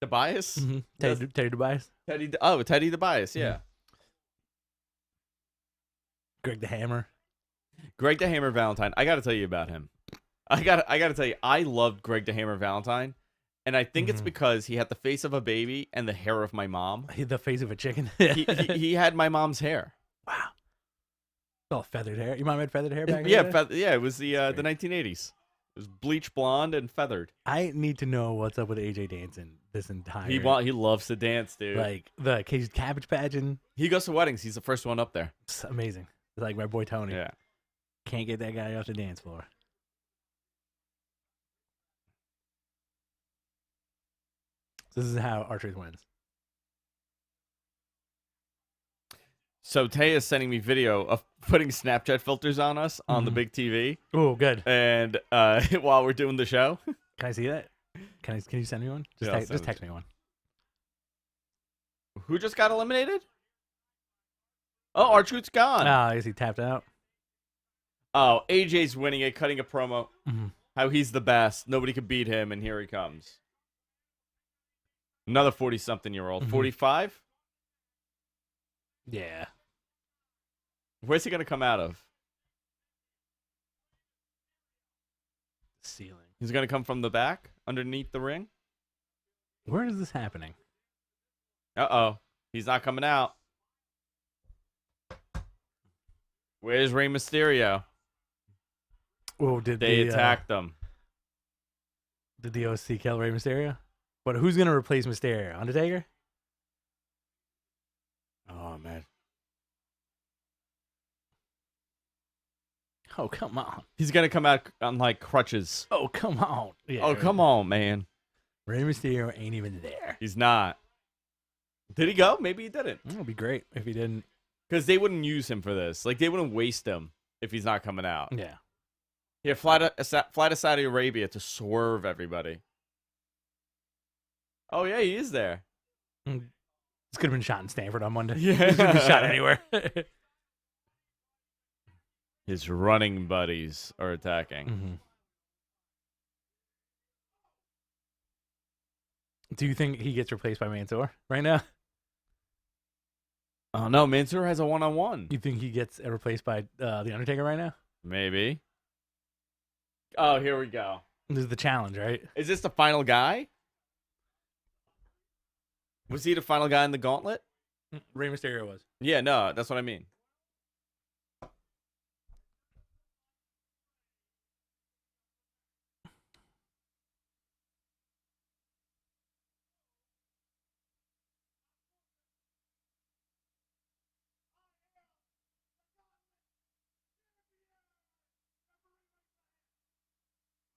DeBias? Mm-hmm. Teddy DeBias. Teddy DeBias, yeah. Mm-hmm. Greg the Hammer. Greg the Hammer Valentine. I got to tell you about him. I got to tell you, I loved Greg the Hammer Valentine, and I think it's because he had the face of a baby and the hair of my mom. The face of a chicken. he had my mom's hair. Wow. It's all feathered hair. Your mom had feathered hair back then? Yeah, it was the 1980s. It was bleach blonde and feathered. I need to know what's up with AJ dancing this entire. He loves to dance, dude. Like the Cabbage Pageant. He goes to weddings. He's the first one up there. It's amazing. It's like my boy Tony. Yeah. Can't get that guy off the dance floor. So this is how R-Truth wins. So Tay is sending me video of putting Snapchat filters on us on the big TV. Oh, good. And while we're doing the show. Can I see that? Can you send me one? Just text me one. Who just got eliminated? Oh, R-Truth's gone. Oh, I guess he tapped out. Oh, AJ's winning it, cutting a promo. Mm-hmm. How he's the best. Nobody could beat him, and here he comes. Another 40-something-year-old. Mm-hmm. 45? Yeah. Where's he going to come out of? Ceiling. He's going to come from the back, underneath the ring? Where is this happening? Uh-oh. He's not coming out. Where's Rey Mysterio? Oh, they attacked them? Did the OC kill Rey Mysterio? But who's going to replace Mysterio? Undertaker? Oh, man. Oh, come on. He's going to come out on, like, crutches. Oh, come on. Yeah, oh, come on, man. Rey Mysterio ain't even there. He's not. Did he go? Maybe he didn't. It would be great if he didn't. Because they wouldn't use him for this. Like, they wouldn't waste him if he's not coming out. Yeah. Yeah, fly to Saudi Arabia to swerve everybody. Oh, yeah, he is there. This could have been shot in Stanford on Monday. Yeah. This could be shot anywhere. His running buddies are attacking. Mm-hmm. Do you think he gets replaced by Mansoor right now? Oh, no, Mansoor has a one-on-one. You think he gets replaced by The Undertaker right now? Maybe. Oh, here we go. This is the challenge, right? Is this the final guy? Was he the final guy in the Gauntlet? Rey Mysterio was. Yeah, no, that's what I mean.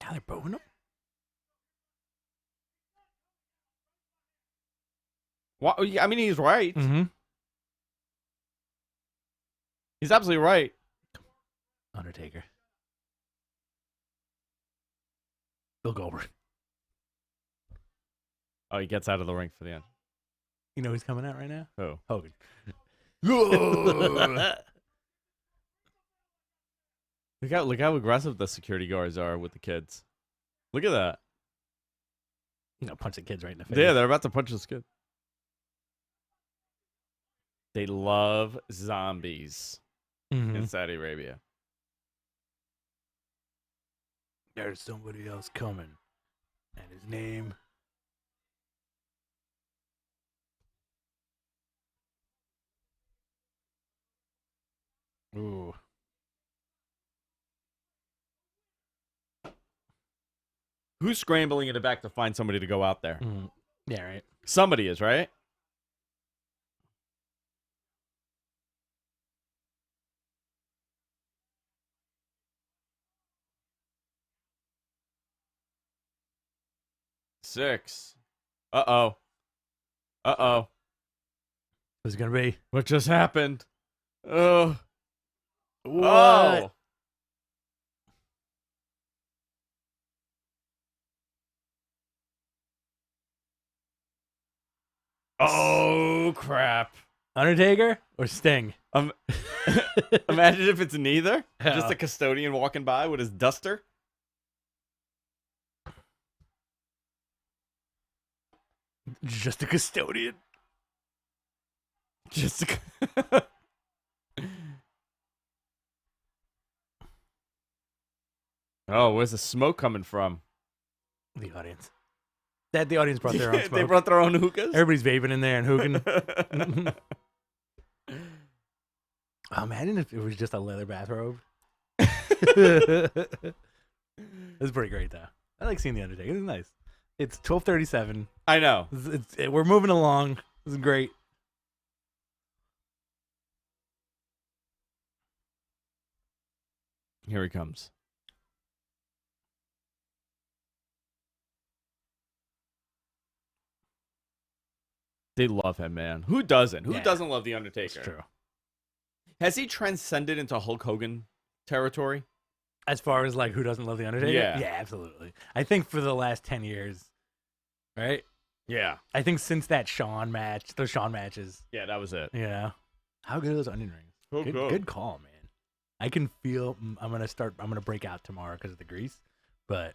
Now they're booing him? Well, I mean, he's right. Mm-hmm. He's absolutely right. Undertaker. Bill Goldberg. Oh, he gets out of the ring for the end. You know who's coming out right now? Who? Hogan. Look how aggressive the security guards are with the kids. Look at that. You know, punch the kids right in the face. Yeah, they're about to punch this kid. They love zombies in Saudi Arabia. There's somebody else coming. And his name... Ooh. Who's scrambling in the back to find somebody to go out there? Yeah, right. Somebody is, right? Six. Uh-oh. Uh-oh. Who's it going to be? What just happened? Oh. What? Oh. Oh, crap. Undertaker or Sting? Imagine if it's neither. Yeah. Just a custodian walking by with his duster. Just a custodian. Just a... Oh, where's the smoke coming from? The audience. The audience brought their own smoke. They brought their own hookahs? Everybody's vaping in there and hooking. Oh, imagine if it was just a leather bathrobe. It's pretty great, though. I like seeing The Undertaker. It's nice. It's 12:37. I know. We're moving along. This is great. Here he comes. They love him, man. Who doesn't? Who doesn't love The Undertaker? That's true. Has he transcended into Hulk Hogan territory? As far as, like, who doesn't love The Undertaker? Yeah. Yeah, absolutely. I think for the last 10 years, right? Yeah. I think since that Shawn match, those Shawn matches. Yeah, that was it. Yeah. How good are those onion rings? Good call, man. I can feel I'm going to break out tomorrow because of the grease, but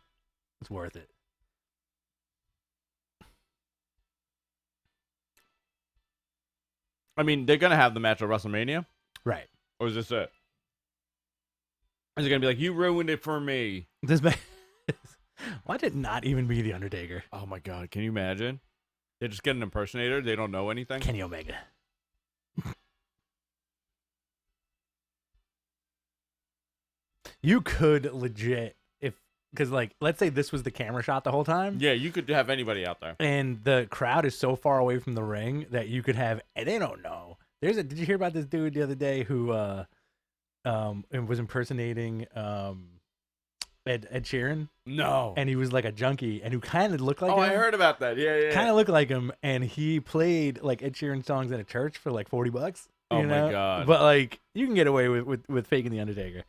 it's worth it. I mean, they're going to have the match at WrestleMania? Right. Or is this it? Is it going to be like, you ruined it for me? This match. Why did it not even be The Undertaker? Oh, my God. Can you imagine? They just get an impersonator. They don't know anything. Kenny Omega. You could legit, because, like, let's say this was the camera shot the whole time. Yeah, you could have anybody out there. And the crowd is so far away from the ring that you could have, and they don't know. Did you hear about this dude the other day who was impersonating Ed Sheeran? No. And he was like a junkie, and who kind of looked like him. him. I heard about that. Yeah. Kind of looked like him, and he played like Ed Sheeran songs at a church for like $40. Oh my God. But like, you can get away with faking The Undertaker.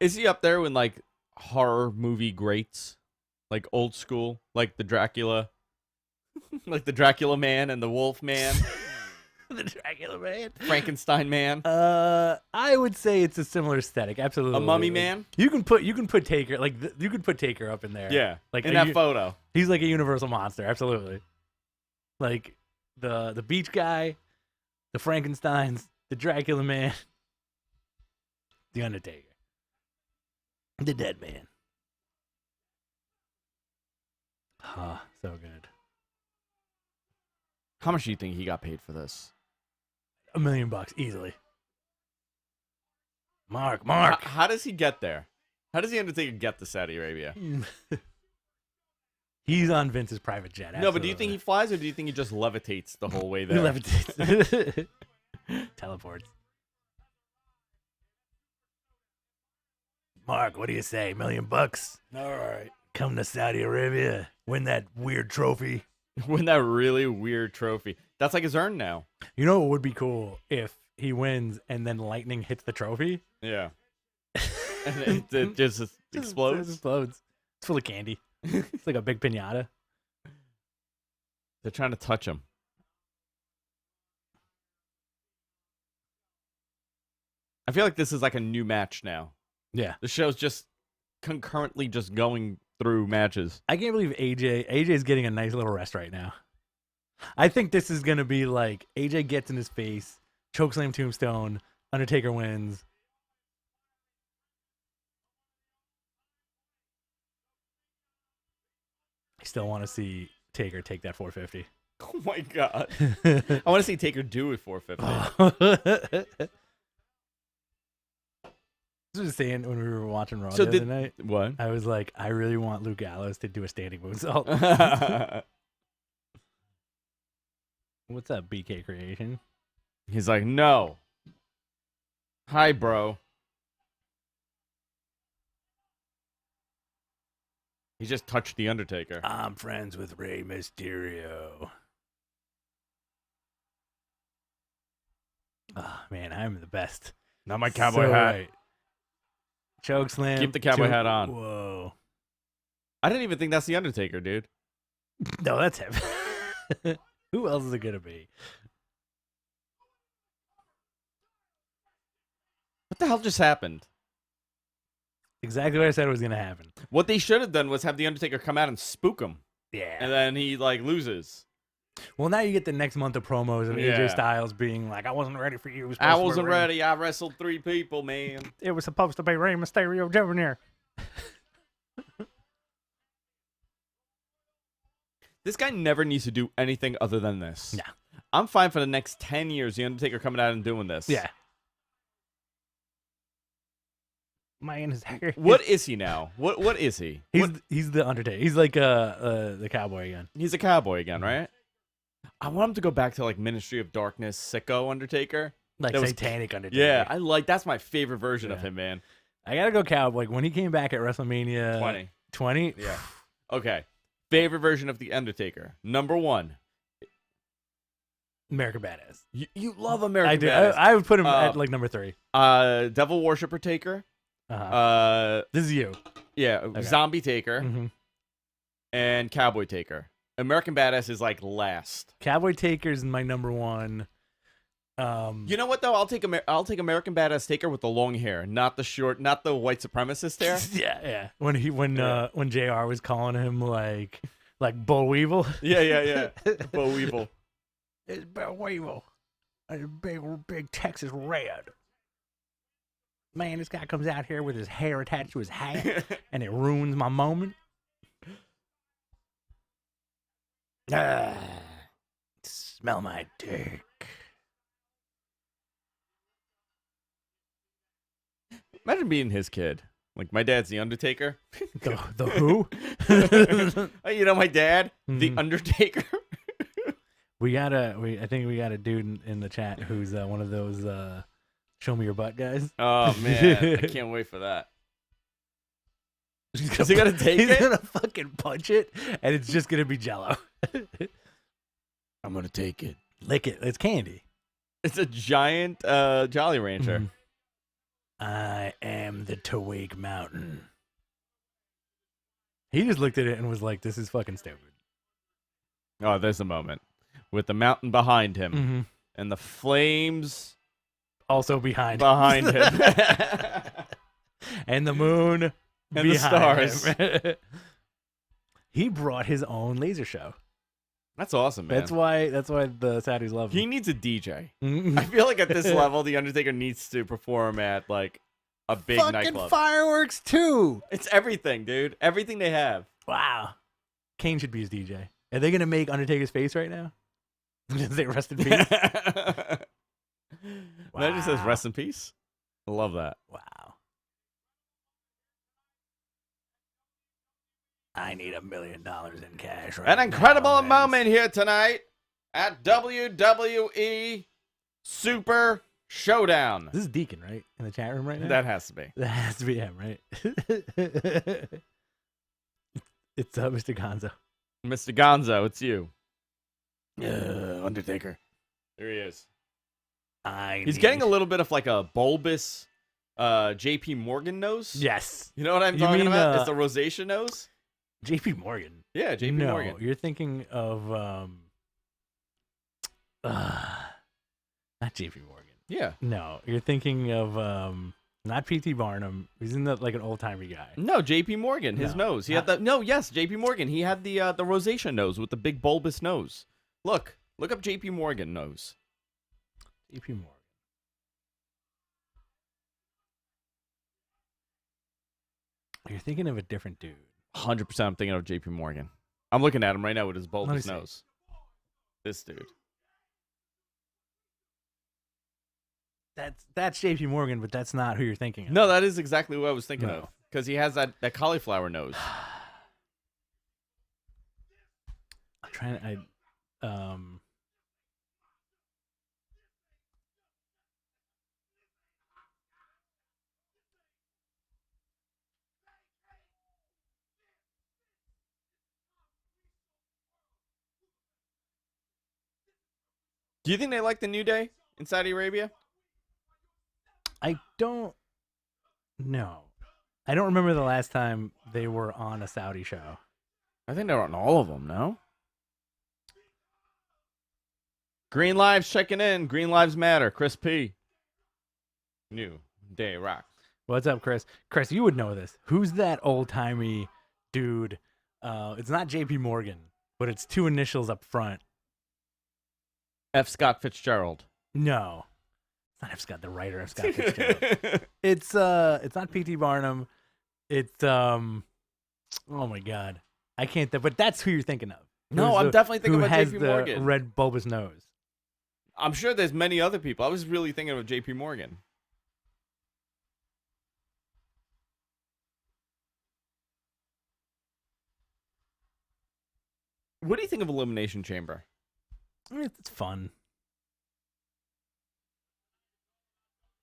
Is he up there with like horror movie greats? Like old school? Like the Dracula? Like the Dracula man and the Wolf man? The Dracula man? Frankenstein man? I would say it's a similar aesthetic. Absolutely. A mummy man? You can put Taker, like, you could put Taker up in there. Yeah. Like in that photo. He's like a universal monster. Absolutely. Like the beach guy, the Frankensteins, the Dracula man, the Undertaker. The Dead Man. So good. How much do you think he got paid for this? $1 million easily. Mark. How does he get there? How does the Undertaker get to Saudi Arabia? He's on Vince's private jet. Absolutely. No, but do you think he flies or do you think he just levitates the whole way there? He levitates. Teleports. Mark, what do you say? $1 million? All right. Come to Saudi Arabia, win that weird trophy. Win that really weird trophy. That's like his earn now. You know what would be cool if he wins and then lightning hits the trophy? Yeah. And it just explodes. It explodes. It's full of candy. It's like a big piñata. They're trying to touch him. I feel like this is like a new match now. Yeah. The show's just concurrently just going through matches. I can't believe AJ's getting a nice little rest right now. I think this is going to be like AJ gets in his face, chokeslam tombstone, Undertaker wins. I still want to see Taker take that 450. Oh my God. I want to see Taker do it 450. I was just saying when we were watching Raw the other night. What? I was like, I really want Luke Gallows to do a standing moonsault. What's up, BK Creation? He's like, no. Hi, bro. He just touched the Undertaker. I'm friends with Rey Mysterio. Oh, man, I'm the best. Not my cowboy hat. Right. Choke slam. Keep the cowboy hat on. Whoa. I didn't even think that's the Undertaker, dude. No, that's him. Who else is it going to be? What the hell just happened? Exactly what I said was going to happen. What they should have done was have the Undertaker come out and spook him. Yeah. And then he, like, loses. Well, now you get the next month of promos of AJ Styles being like, I wasn't ready for you. I wasn't ready. I wrestled 3 people, man. It was supposed to be Rey Mysterio Jr. This guy never needs to do anything other than this. Yeah. I'm fine for the next 10 years, the Undertaker coming out and doing this. Yeah. Man, his hair. What is he now? What is he? He's the Undertaker. He's like the cowboy again. He's a cowboy again, right? I want him to go back to like Ministry of Darkness, sicko Undertaker. Like that satanic Undertaker. Yeah, that's my favorite version of him, man. I gotta go cowboy. When he came back at WrestleMania 20? Yeah. Okay. Favorite version of the Undertaker. Number 1. American Badass. You love American I do. Badass. I would put him at like number 3. Devil Worshipper Taker. This is you. Yeah. Okay. Zombie Taker. Mm-hmm. And Cowboy Taker. American Badass is like last. Cowboy Taker's my number 1. You know what though? I'll take American Badass Taker with the long hair, not the short, not the white supremacist hair. Yeah. When JR was calling him like Bull Weevil. Yeah. Bull Weevil. It's Bull Weevil. A big Texas red. Man, this guy comes out here with his hair attached to his hat, and it ruins my moment. Smell my dick. Imagine being his kid. Like, my dad's the Undertaker. The who? You know my dad? The Undertaker? I think we got a dude in the chat who's one of those show me your butt guys. Oh, man. I can't wait for that. Is he going to take it? He's going to fucking punch it, and it's just going to be Jello. I'm going to take it. Lick it. It's candy. It's a giant Jolly Rancher. Mm-hmm. I am the Tuwaiq Mountain. He just looked at it and was like, this is fucking stupid. Oh, there's a moment. With the mountain behind him. Mm-hmm. And the flames... also behind him. And the moon and the stars. Him. He brought his own laser show. That's awesome, man. That's why the Saudis love him. He needs a DJ. I feel like at this level, the Undertaker needs to perform at like a big nightclub. Fucking fireworks too. It's everything, dude. Everything they have. Wow. Kane should be his DJ. Are they gonna make Undertaker's face right now? Say rest in peace. That just says rest in peace. I love that. Wow. I need $1 million in cash right now. An incredible moment here tonight at WWE Super ShowDown. This is Deacon, right? In the chat room right now? That has to be. That has to be him, right? It's Mr. Gonzo. Mr. Gonzo, it's you. Undertaker. There he is. He's He's getting a little bit of like a bulbous JP Morgan nose. Yes. You know what I'm talking about? It's the rosacea nose. JP Morgan. Yeah, JP Morgan. No, you're thinking of not JP Morgan. Yeah. No, you're thinking of not P.T. Barnum. He's in like an old timey guy. No, JP Morgan. His nose. He had the yes, JP Morgan. He had the rosacea nose with the big bulbous nose. Look up JP Morgan nose. JP Morgan. You're thinking of a different dude. 100% I'm thinking of JP Morgan. I'm looking at him right now with his bulbous nose. This dude. That's JP Morgan, but that's not who you're thinking of. No, that is exactly what I was thinking of. Because he has that cauliflower nose. I'm trying to Do you think they like the New Day in Saudi Arabia? I don't know. I don't remember the last time they were on a Saudi show. I think they're on all of them, no? Green Lives checking in. Green Lives Matter. Chris P. New Day Rock. What's up, Chris? Chris, you would know this. Who's that old-timey dude? It's not JP Morgan, but it's two initials up front. F. Scott Fitzgerald. No. It's not F. Scott, the writer of Scott Fitzgerald. It's not P.T. Barnum. It's oh my god. I can't but that's who you're thinking of. No, I'm definitely thinking about JP Morgan. The red bulbous nose. I'm sure there's many other people. I was really thinking of JP Morgan. What do you think of Elimination Chamber? I mean, it's fun.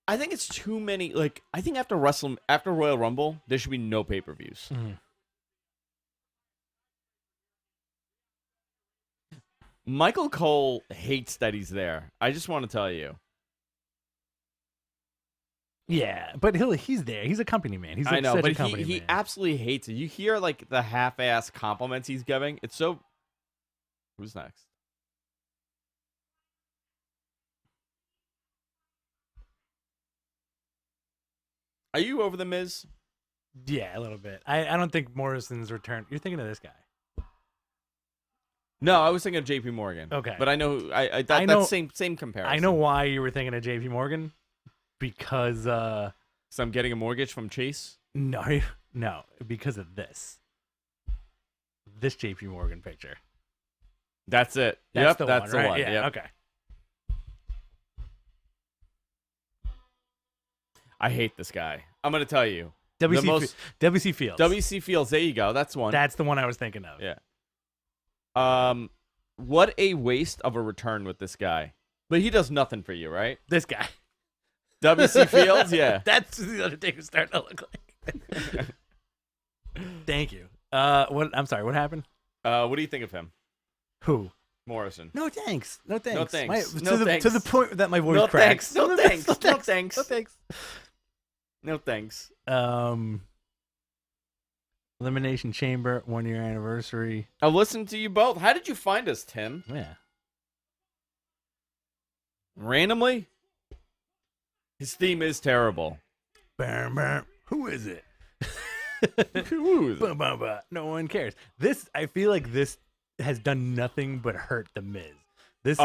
I think it's too many. Like, I think after Royal Rumble, there should be no pay-per-views. Mm-hmm. Michael Cole hates that he's there. I just want to tell you. Yeah, but he's there. He's a company man. He's like, I know, such but a company he man. absolutely hates it. You hear like the half-ass compliments he's giving. It's so. Who's next? Are you over the Miz? Yeah, a little bit. I don't think Morrison's return. You're thinking of this guy. No, I was thinking of JP Morgan. Okay. But I know that's same comparison. I know why you were thinking of JP Morgan. Because so I'm getting a mortgage from Chase? No, because of this. This JP Morgan picture. That's it. That's the one. one. Yeah, yep. okay. I hate this guy. I'm going to tell you. WC Fields. WC Fields. There you go. That's one. That's the one I was thinking of. Yeah. What a waste of a return with this guy. But he does nothing for you, right? This guy. WC Fields, yeah. That's the Undertaker's starting to look like. Thank you. I'm sorry, what happened? What do you think of him? Who? Morrison. No thanks. No thanks. No thanks. To the point that my voice no cracks. Thanks. No thanks. No thanks. No thanks. No thanks. Elimination Chamber 1 year anniversary. I'll listen to you both. How did you find us, Tim? Yeah. Randomly? His theme is terrible. Who is it? Who is it? No one cares. I feel like this has done nothing but hurt the Miz. This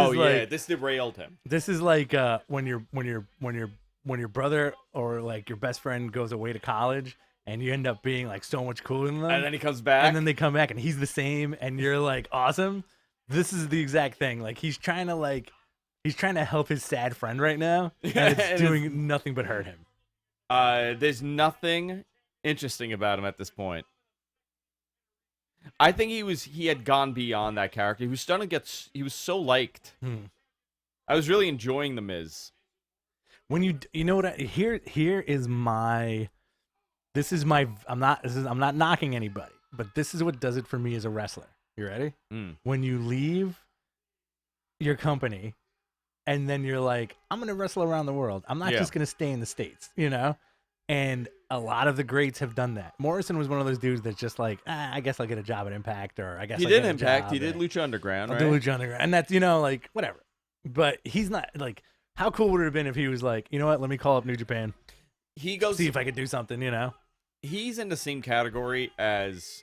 derailed him. This is like when your brother or like your best friend goes away to college and you end up being like so much cooler than them. And then he comes back. And then they come back and he's the same and you're like awesome. This is the exact thing. Like he's trying to help his sad friend right now, and it's doing nothing but hurt him. There's nothing interesting about him at this point. I think he had gone beyond that character. He was starting to he was so liked. I was really enjoying the Miz. When you know what here is my, I'm not knocking anybody. but this is what does it for me as a wrestler. You ready? When you leave your company and then you're like, I'm going to wrestle around the world. I'm not just going to stay in the States, you know? And a lot of the greats have done that. Morrison was one of those dudes that's just like, I guess I'll get a job at Impact, or I guess he did Impact. He did Lucha Underground, right? Lucha Underground. And that's, you know, like, whatever. But he's not, like, how cool would it have been if he was like, you know what, let me call up New Japan. He goes see if I could do something, you know? He's in the same category as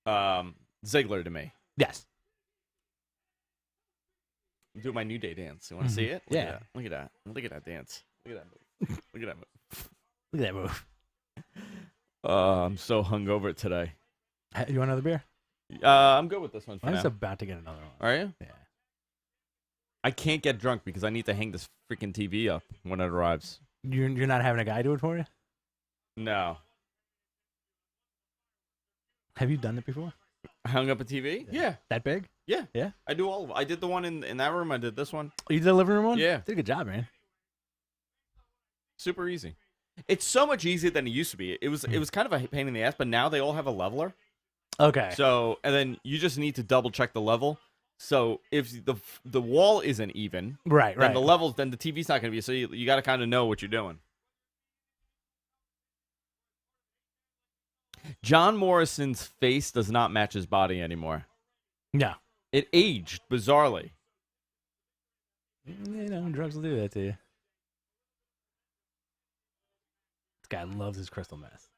Ziggler to me. Yes. I'm doing my New Day dance. You want to see it? Look at that. Look at that dance. Look at that move. Look at that move. Look at that move. I'm so hungover today. You want another beer? I'm good with this one for I'm now. just about to get another one. Are you? Yeah. I can't get drunk because I need to hang this freaking TV up when it arrives. You're not having a guy do it for you? No. Have you done it before? Hung up a TV? Yeah. That big? Yeah. Yeah. I do all of it. I did the one in that room. I did this one. Oh, you did the living room one? Yeah. Did a good job, man. Super easy. It's so much easier than it used to be. It was kind of a pain in the ass, but now they all have a leveler. Okay. So, and then you just need to double check the level. So if the wall isn't even, then the levels, then the TV's not going to be. So you got to kind of know what you're doing. John Morrison's face does not match his body anymore. Yeah. It aged bizarrely. You know, drugs will do that to you. This guy loves his crystal meth.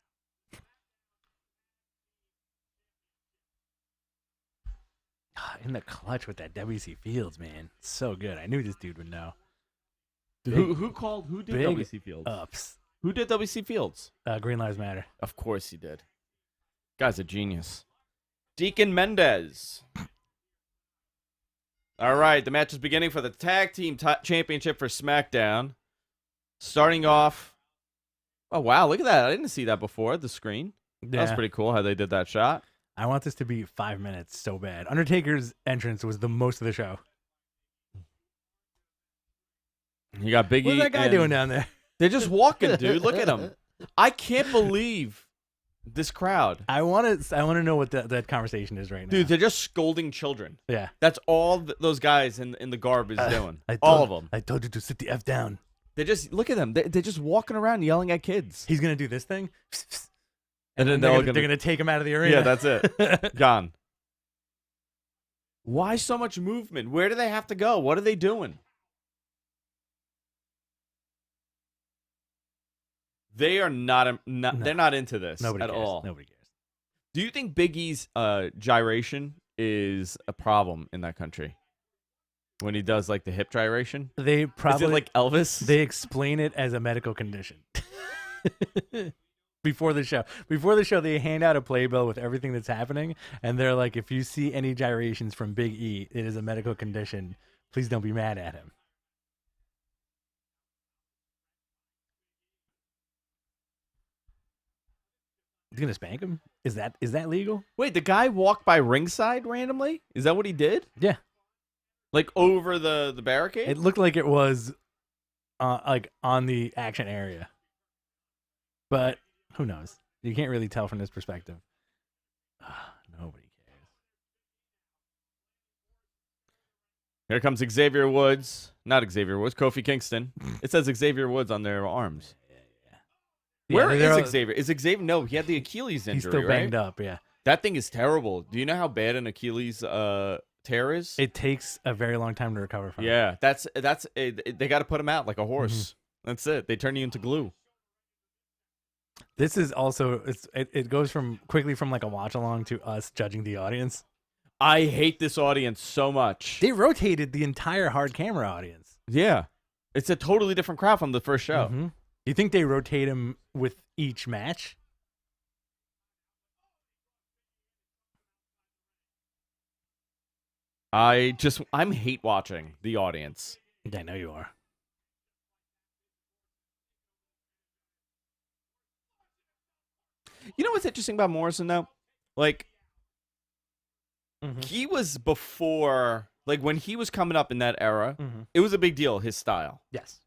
In the clutch with that WC Fields, man. So good. I knew this dude would know. Who did WC Fields? Ups. Who did WC Fields? Green Lives Matter. Of course he did. Guy's a genius. Deacon Mendez. All right, the match is beginning for the Tag Team Championship for SmackDown. Starting off. Oh, wow, look at that. I didn't see that before, the screen. Yeah. That was pretty cool how they did that shot. I want this to be 5 minutes so bad. Undertaker's entrance was the most of the show. You got Big E. What's that guy doing down there? They're just walking, dude. Look at him. I can't believe this crowd. I want to know what that conversation is right now. Dude, they're just scolding children. Yeah. That's all those guys in the garb is doing. All of them. I told you to sit the F down. They just, look at them. They're just walking around yelling at kids. He's going to do this thing. And then they're going to take him out of the arena. Yeah, that's it. Gone. Why so much movement? Where do they have to go? What are they doing? They are not they're not into this at all. Nobody cares. Do you think Big E's gyration is a problem in that country? When he does like the hip gyration? They probably is it like Elvis? They explain it as a medical condition. Before the show, they hand out a playbill with everything that's happening, and they're like, if you see any gyrations from Big E, it is a medical condition. Please don't be mad at him. He's gonna spank him? Is that legal? Wait, the guy walked by ringside randomly? Is that what he did? Yeah. Like over the barricade? It looked like it was like on the action area. But who knows? You can't really tell from this perspective. Nobody cares. Here comes Xavier Woods. Not Xavier Woods, Kofi Kingston. It says Xavier Woods on their arms. Where is Xavier? Is Xavier? No, he had the Achilles injury. He's still banged up, yeah. That thing is terrible. Do you know how bad an Achilles tear is? It takes a very long time to recover from. Yeah, they got to put him out like a horse. That's it. They turn you into glue. This is also it goes quickly from like a watch along to us judging the audience. I hate this audience so much. They rotated the entire hard camera audience. Yeah, it's a totally different crowd from the first show. Mm-hmm. You think they rotate him with each match? I'm hate watching the audience. I know you are. You know what's interesting about Morrison though? Like, he was before, like when he was coming up in that era, it was a big deal, his style. Yes.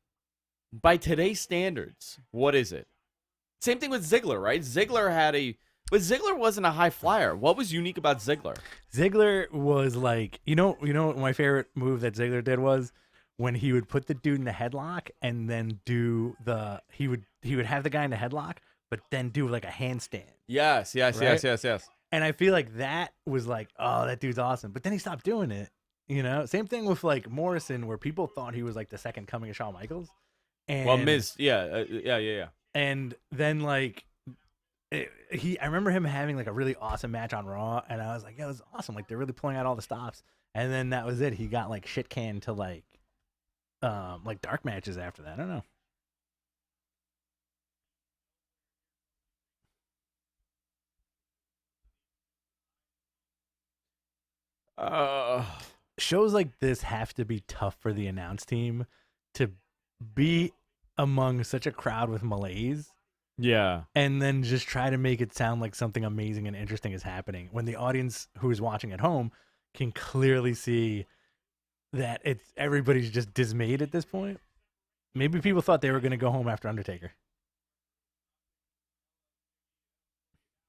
By today's standards, what is it? Same thing with Ziggler, right? Ziggler had a But Ziggler wasn't a high flyer. What was unique about Ziggler? Ziggler was like, you know what my favorite move that Ziggler did was when he would put the dude in the headlock and then he would have the guy in the headlock, but then do like a handstand. Yes. Right? And I feel like that was like, oh, that dude's awesome. But then he stopped doing it. You know, same thing with like Morrison, where people thought he was like the second coming of Shawn Michaels. And Miz, yeah. And then like I remember him having like a really awesome match on Raw, and I was like, yeah, it was awesome. Like they're really pulling out all the stops. And then that was it. He got like shit canned to like dark matches after that. I don't know. Shows like this have to be tough for the announce team to be among such a crowd with malaise. Yeah. And then just try to make it sound like something amazing and interesting is happening when the audience who is watching at home can clearly see that everybody's just dismayed at this point. Maybe people thought they were going to go home after Undertaker.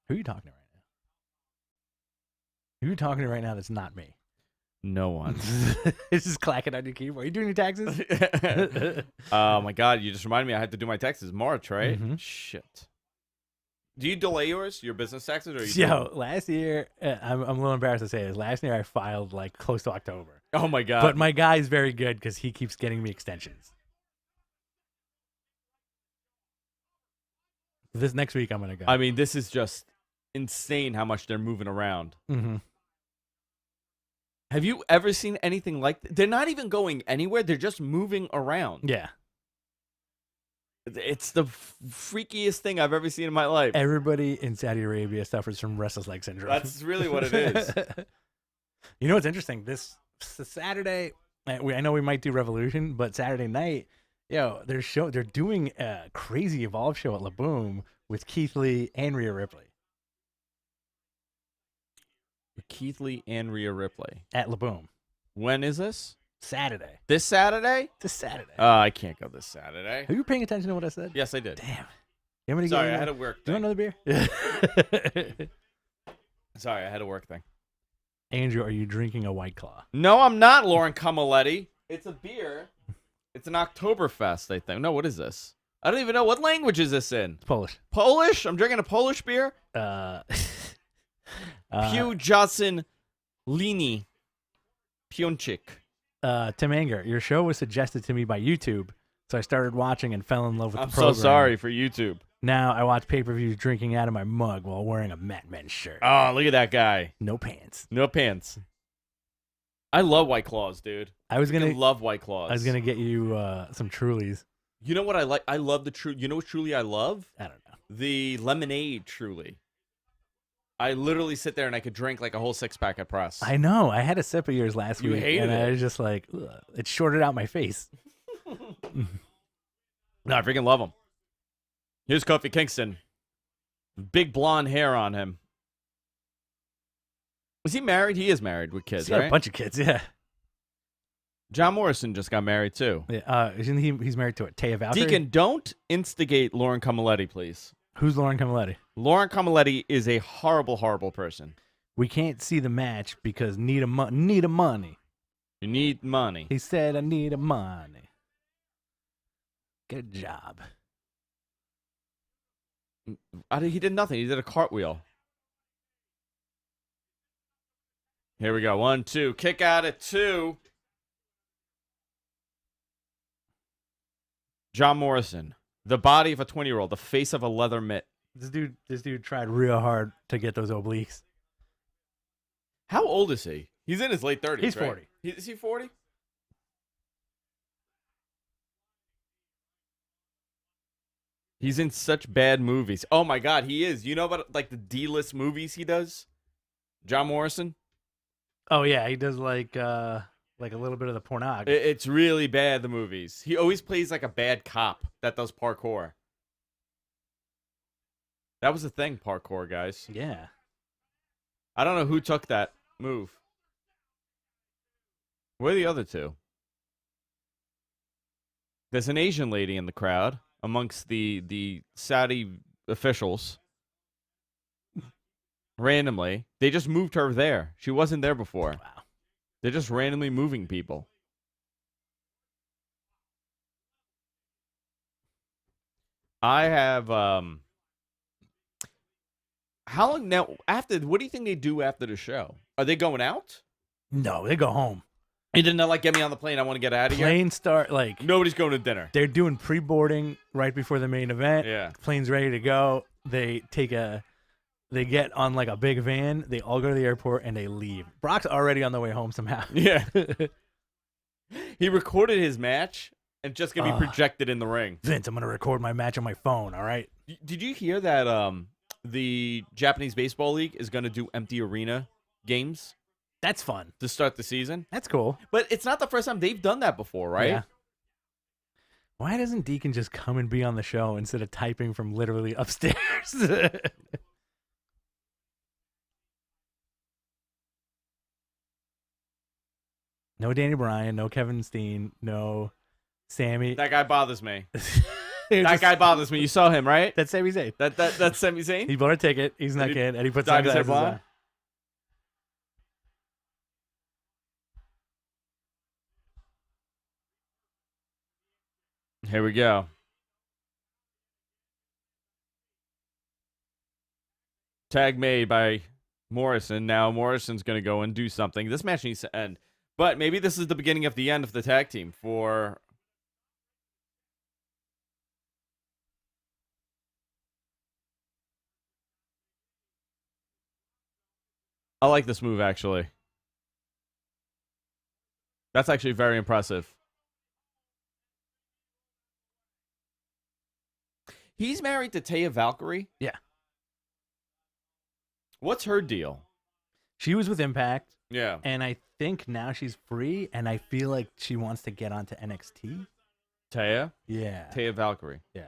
Who are you talking to right now? Who are you talking to right now that's not me? No one. It's just clacking on your keyboard. Are you doing your taxes? Oh my God! You just reminded me. I had to do my taxes March, right? Mm-hmm. Shit. Do you delay your business taxes, or last year? I'm a little embarrassed to say this. Last year I filed like close to October. Oh my God! But my guy's very good because he keeps getting me extensions. This next week I'm gonna go. I mean, this is just insane how much they're moving around. Mm-hmm. Have you ever seen anything like that? They're not even going anywhere. They're just moving around. Yeah. It's the freakiest thing I've ever seen in my life. Everybody in Saudi Arabia suffers from restless leg syndrome. That's really what it is. You know what's interesting? This Saturday, I know we might do Revolution, but Saturday night, they're doing a crazy Evolve show at La Boom with Keith Lee and Rhea Ripley. Keith Lee and Rhea Ripley. At La Boom. When is this? Saturday. This Saturday? This Saturday. I can't go this Saturday. Are you paying attention to what I said? Yes, I did. Damn. Sorry, I had a work thing. Do you want another beer? Sorry, I had a work thing. Andrew, are you drinking a White Claw? No, I'm not, Lauren Camaletti. It's a beer. It's an Oktoberfest, I think. No, what is this? I don't even know. What language is this in? It's Polish. Polish? I'm drinking a Polish beer? Piu Lini Pionchik. Tim Anger, your show was suggested to me by YouTube, so I started watching and fell in love with the program. I'm so sorry for YouTube. Now I watch pay-per-views drinking out of my mug while wearing a Mad Men shirt. Oh, look at that guy. No pants. No pants. I love White Claws, dude. I love White Claws. I was gonna get you some Trulies. You know what I like? I love the Truly. You know what Truly I love? I don't know. The lemonade Truly. I literally sit there and I could drink like a whole 6-pack at press. I know. I had a sip of yours last week, hated and it. I was just like, ugh, it shorted out my face. No, I freaking love him. Here's Kofi Kingston. Big blonde hair on him. Was he married? He is married with kids, He's got right? a bunch of kids, yeah. John Morrison just got married too. Yeah, isn't he's married to Taya Valkyrie? Deacon, don't instigate Lauren Camaletti, please. Who's Lauren Camaletti? Lauren Camaletti is a horrible, horrible person. We can't see the match because need a money. You need money. He said, I need a money. Get a job. He did nothing. He did a cartwheel. Here we go. 1, 2. Kick out at 2. John Morrison. The body of a 20-year-old. The face of a leather mitt. This dude tried real hard to get those obliques. How old is he? He's in his late 30s, He's right? 40. Is he 40? He's in such bad movies. Oh my God, he is. You know about like the D-list movies he does? John Morrison? Oh yeah, he does like a little bit of the pornog. It's really bad, the movies. He always plays like a bad cop that does parkour. That was the thing, parkour, guys. Yeah. I don't know who took that move. Where are the other two? There's an Asian lady in the crowd amongst the Saudi officials. randomly. They just moved her there. She wasn't there before. Wow. They're just randomly moving people. I have how long now after what do you think they do after the show? Are they going out? No, they go home. And then they're like, get me on the plane, I want to get out of here. Plane start like Nobody's going to dinner. they're doing pre-boarding right before the main event. Yeah. Plane's ready to go. They get on like a big van, they all go to the airport and they leave. Brock's already on the way home somehow. Yeah. He recorded his match and it's just gonna be projected in the ring. Vince, I'm gonna record my match on my phone, all right? Did you hear that the Japanese Baseball League is gonna do empty arena games That's fun. to start the season? That's cool. But it's not the first time they've done that before, right? Yeah. Why doesn't Deacon just come and be on the show instead of typing from literally upstairs? No Danny Bryan, no Kevin Steen, no Sammy. That guy bothers me. That guy bothers me. You saw him, right? That's Sami Zayn. That's Sami Zayn? He bought a ticket. He's not in, and he puts dyed his hair sunglasses on. Here we go. Tag made by Morrison. Now Morrison's going to go and do something. This match needs to end. But maybe this is the beginning of the end of the tag team for... I like this move, actually. That's actually very impressive. He's married to Taya Valkyrie? Yeah. What's her deal? She was with Impact. Yeah. And I think now she's free, and I feel like she wants to get onto NXT. Taya? Yeah. Taya Valkyrie. Yeah.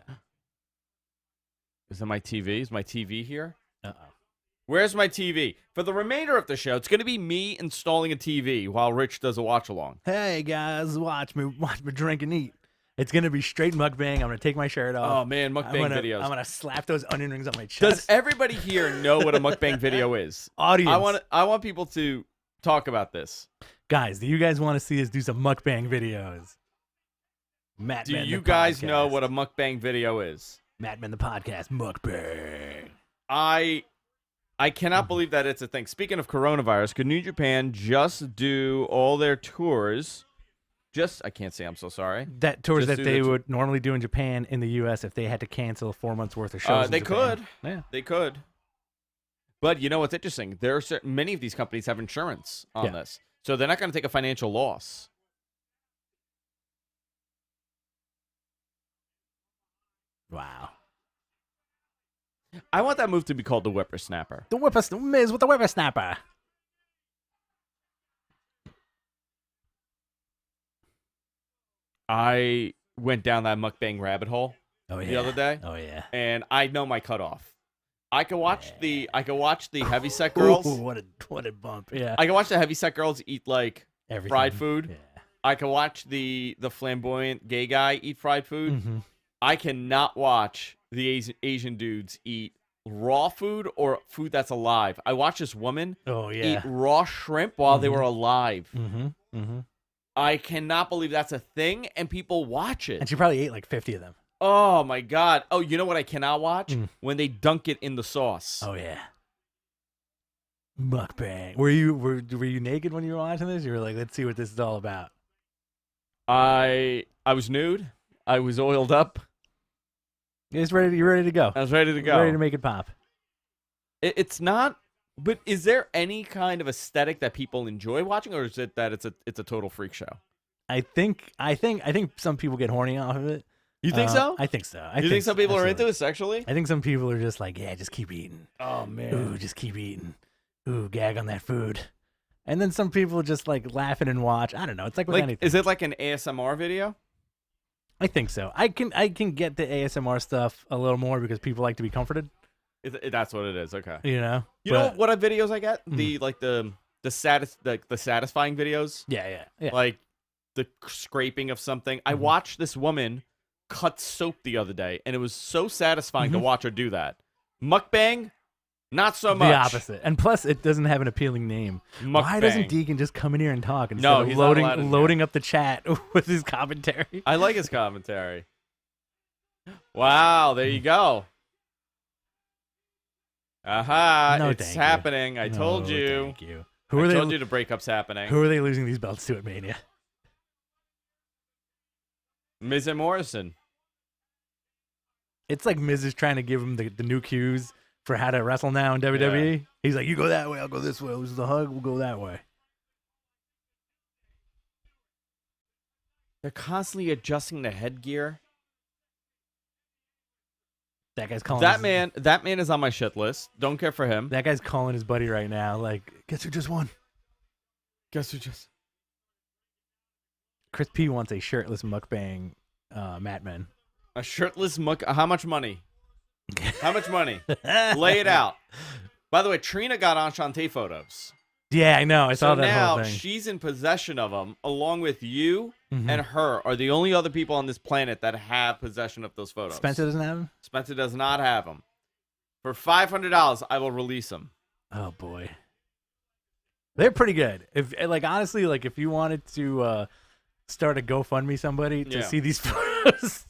Is that my TV? Is my TV here? Uh-oh. Where's my TV? For the remainder of the show, it's going to be me installing a TV while Rich does a watch-along. Hey, guys, watch me drink and eat. It's going to be straight mukbang. I'm going to take my shirt off. Oh, man, mukbang videos. I'm going to slap those onion rings on my chest. Does everybody here know what a mukbang video is? Audience. I want people to talk about this. Guys, do you guys want to see us do some mukbang videos? Do you guys know what a mukbang video is? Mattman the podcast, mukbang. I cannot believe that it's a thing. Speaking of coronavirus, could New Japan just do all their tours? I can't say I'm so sorry. That tours that they would normally do in Japan in the U.S. if they had to cancel 4 months worth of shows. They could. Yeah. They could. But you know what's interesting? There are many of these companies have insurance on this. So they're not going to take a financial loss. Wow. I want that move to be called the whippersnapper. The Miz with the whippersnapper. I went down that mukbang rabbit hole the other day. Oh yeah. And I know my cutoff. I could watch the heavyset girls. Ooh, what a bump. Yeah. I can watch the heavyset girls eat like everything. Fried food. Yeah. I can watch the flamboyant gay guy eat fried food. Mm-hmm. I cannot watch the Asian dudes eat raw food or food that's alive. I watched this woman eat raw shrimp while they were alive. Mm-hmm. Mm-hmm. I cannot believe that's a thing, and people watch it. And she probably ate like 50 of them. Oh, my God. Oh, you know what I cannot watch? When they dunk it in the sauce. Oh, yeah. Mukbang. Were you naked when you were watching this? You were like, let's see what this is all about. I was nude. I was oiled up. You're ready to go. I was ready to go. Ready to make it pop. It's not... But is there any kind of aesthetic that people enjoy watching, or is it that it's a total freak show? I think some people get horny off of it. You think so? I think so. You think some people are into it sexually? I think some people are just like, yeah, just keep eating. Oh man. Ooh, just keep eating. Ooh, gag on that food. And then some people just like laugh and watch. I don't know. It's like with anything. Is it like an ASMR video? I think so. I can get the ASMR stuff a little more because people like to be comforted. That's what it is. Okay. You know what videos I get? The satisfying videos. Yeah. Like the scraping of something. I watched this woman cut soap the other day, and it was so satisfying to watch her do that. Mukbang, Not so much. The opposite. And plus, it doesn't have an appealing name. Mukbang. Why doesn't Deacon just come in here and talk instead of loading up the chat with his commentary? I like his commentary. Wow, there you go. Aha, No, it's happening. I told you. Thank you. I told you the breakup's happening. Who are they losing these belts to at Mania? Miz and Morrison. It's like Miz is trying to give him the new cues for how to wrestle now in WWE. Yeah. He's like, you go that way, I'll go this way. This is the hug, we'll go that way. They're constantly adjusting the headgear. That guy's calling that man is on my shit list. Don't care for him. That guy's calling his buddy right now. Like, guess who just won? Guess who just? Chris P wants a shirtless mukbang, Matman. A shirtless How much money? How much money? Lay it out. By the way, Trina got Enchante photos. Yeah, I know. I saw that whole thing. Now she's in possession of them, along with you and her are the only other people on this planet that have possession of those photos. Spencer doesn't have them? Spencer does not have them. For $500, I will release them. Oh, boy. They're pretty good. Honestly, if you wanted to start a GoFundMe somebody to see these photos,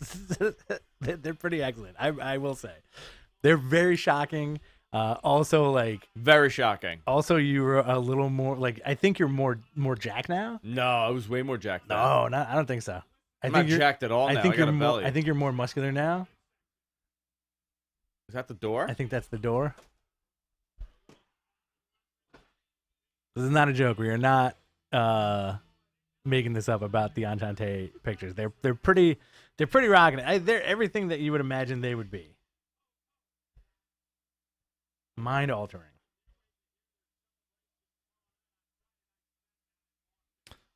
they're pretty excellent. I will say. They're very shocking. Very shocking. Also, you were a little more I think you're more jacked now. No, I was way more jacked. No, I don't think so. I'm not jacked at all now. I got a belly. I think you're more muscular now. Is that the door? I think that's the door. This is not a joke. We are not making this up about the Enchante pictures. They're pretty rocking it. They're everything that you would imagine they would be. Mind altering.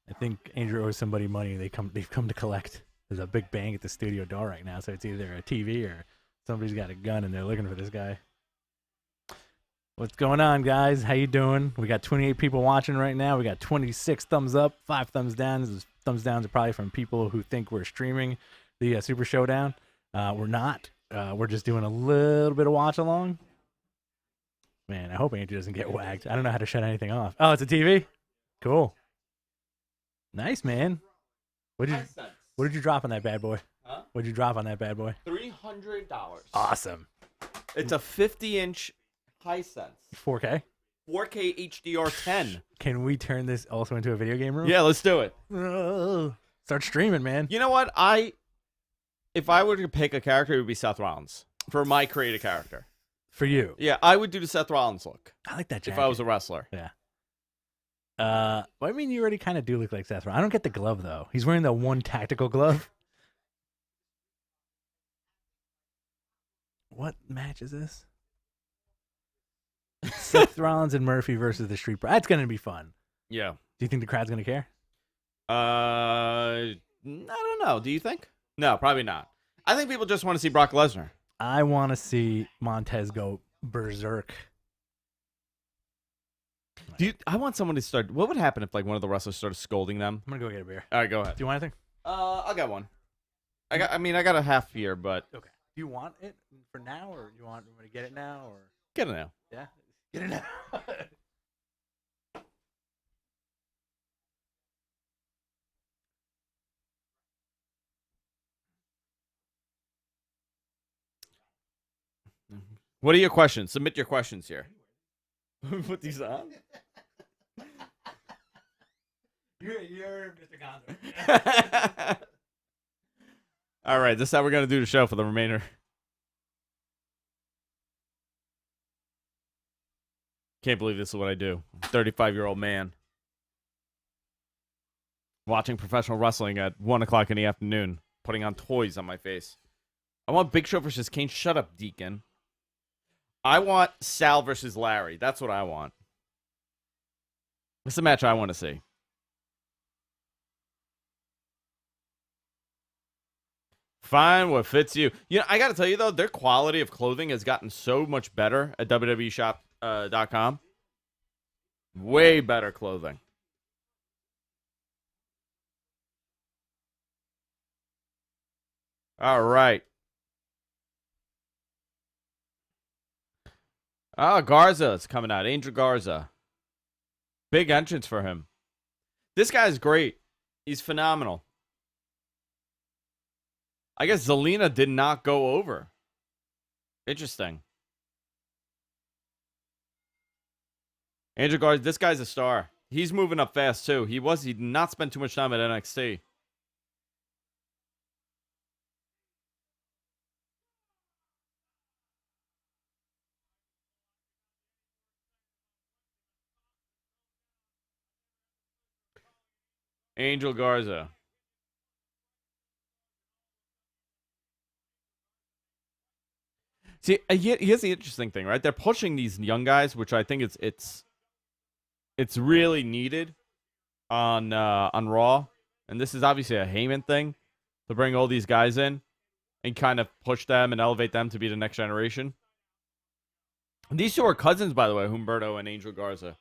I think Andrew owes somebody money. They've come to collect. There's a big bang at the studio door right now, so it's either a TV or somebody's got a gun and they're looking for this guy. What's going on, guys? How you doing? We got 28 people watching right now. We got 26 thumbs up, 5 thumbs down. These thumbs downs are probably from people who think we're streaming the Super Showdown. We're not. We're just doing a little bit of watch along. Man, I hope Andrew doesn't get whacked. I don't know how to shut anything off. Oh, it's a TV? Cool. Nice, man. What did you drop on that bad boy? Huh? What did you drop on that bad boy? $300. Awesome. It's a 50-inch Hisense. 4K? 4K HDR 10. Can we turn this also into a video game room? Yeah, let's do it. Start streaming, man. You know what? If I were to pick a character, it would be Seth Rollins for my creative character. For you? Yeah, I would do the Seth Rollins look. I like that jacket. If I was a wrestler. Yeah. I mean, you already kind of do look like Seth Rollins. I don't get the glove, though. He's wearing the one tactical glove. What match is this? Seth Rollins and Murphy versus the Street Profits. That's going to be fun. Yeah. Do you think the crowd's going to care? I don't know. Do you think? No, probably not. I think people just want to see Brock Lesnar. I want to see Montez go berserk. I want someone to start. What would happen if one of the wrestlers started scolding them? I'm gonna go get a beer. All right, go ahead. Do you want anything? I'll get one. I got a half beer, but okay. Do you want it for now, or you want to get it now, or get it now? Yeah, get it now. What are your questions? Submit your questions here. Put these on. You're Mr. Gonzo. All right, this is how we're going to do the show for the remainder. Can't believe this is what I do. 35-year-old man. Watching professional wrestling at 1 o'clock in the afternoon. Putting on toys on my face. I want Big Show versus Kane. Shut up, Deacon. I want Sal versus Larry. That's what I want. That's the match I want to see. Find what fits you. You know, I got to tell you, though, their quality of clothing has gotten so much better at WWE Shop.com. Way better clothing. All right. Oh, Garza is coming out. Angel Garza. Big entrance for him. This guy's great. He's phenomenal. I guess Zelina did not go over. Interesting. Angel Garza, this guy's a star. He's moving up fast, too. He did not spend too much time at NXT. Angel Garza. See, here's the interesting thing, right? They're pushing these young guys, which I think it's really needed on Raw, and this is obviously a Heyman thing to bring all these guys in and kind of push them and elevate them to be the next generation. And these two are cousins, by the way, Humberto and Angel Garza.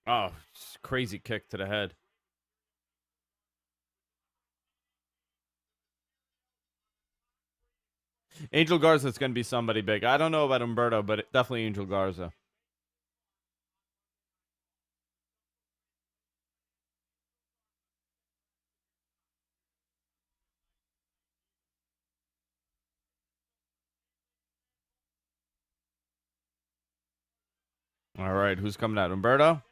Oh, crazy kick to the head. Angel Garza is going to be somebody big. I don't know about Humberto, but definitely Angel Garza. All right, who's coming out? Humberto?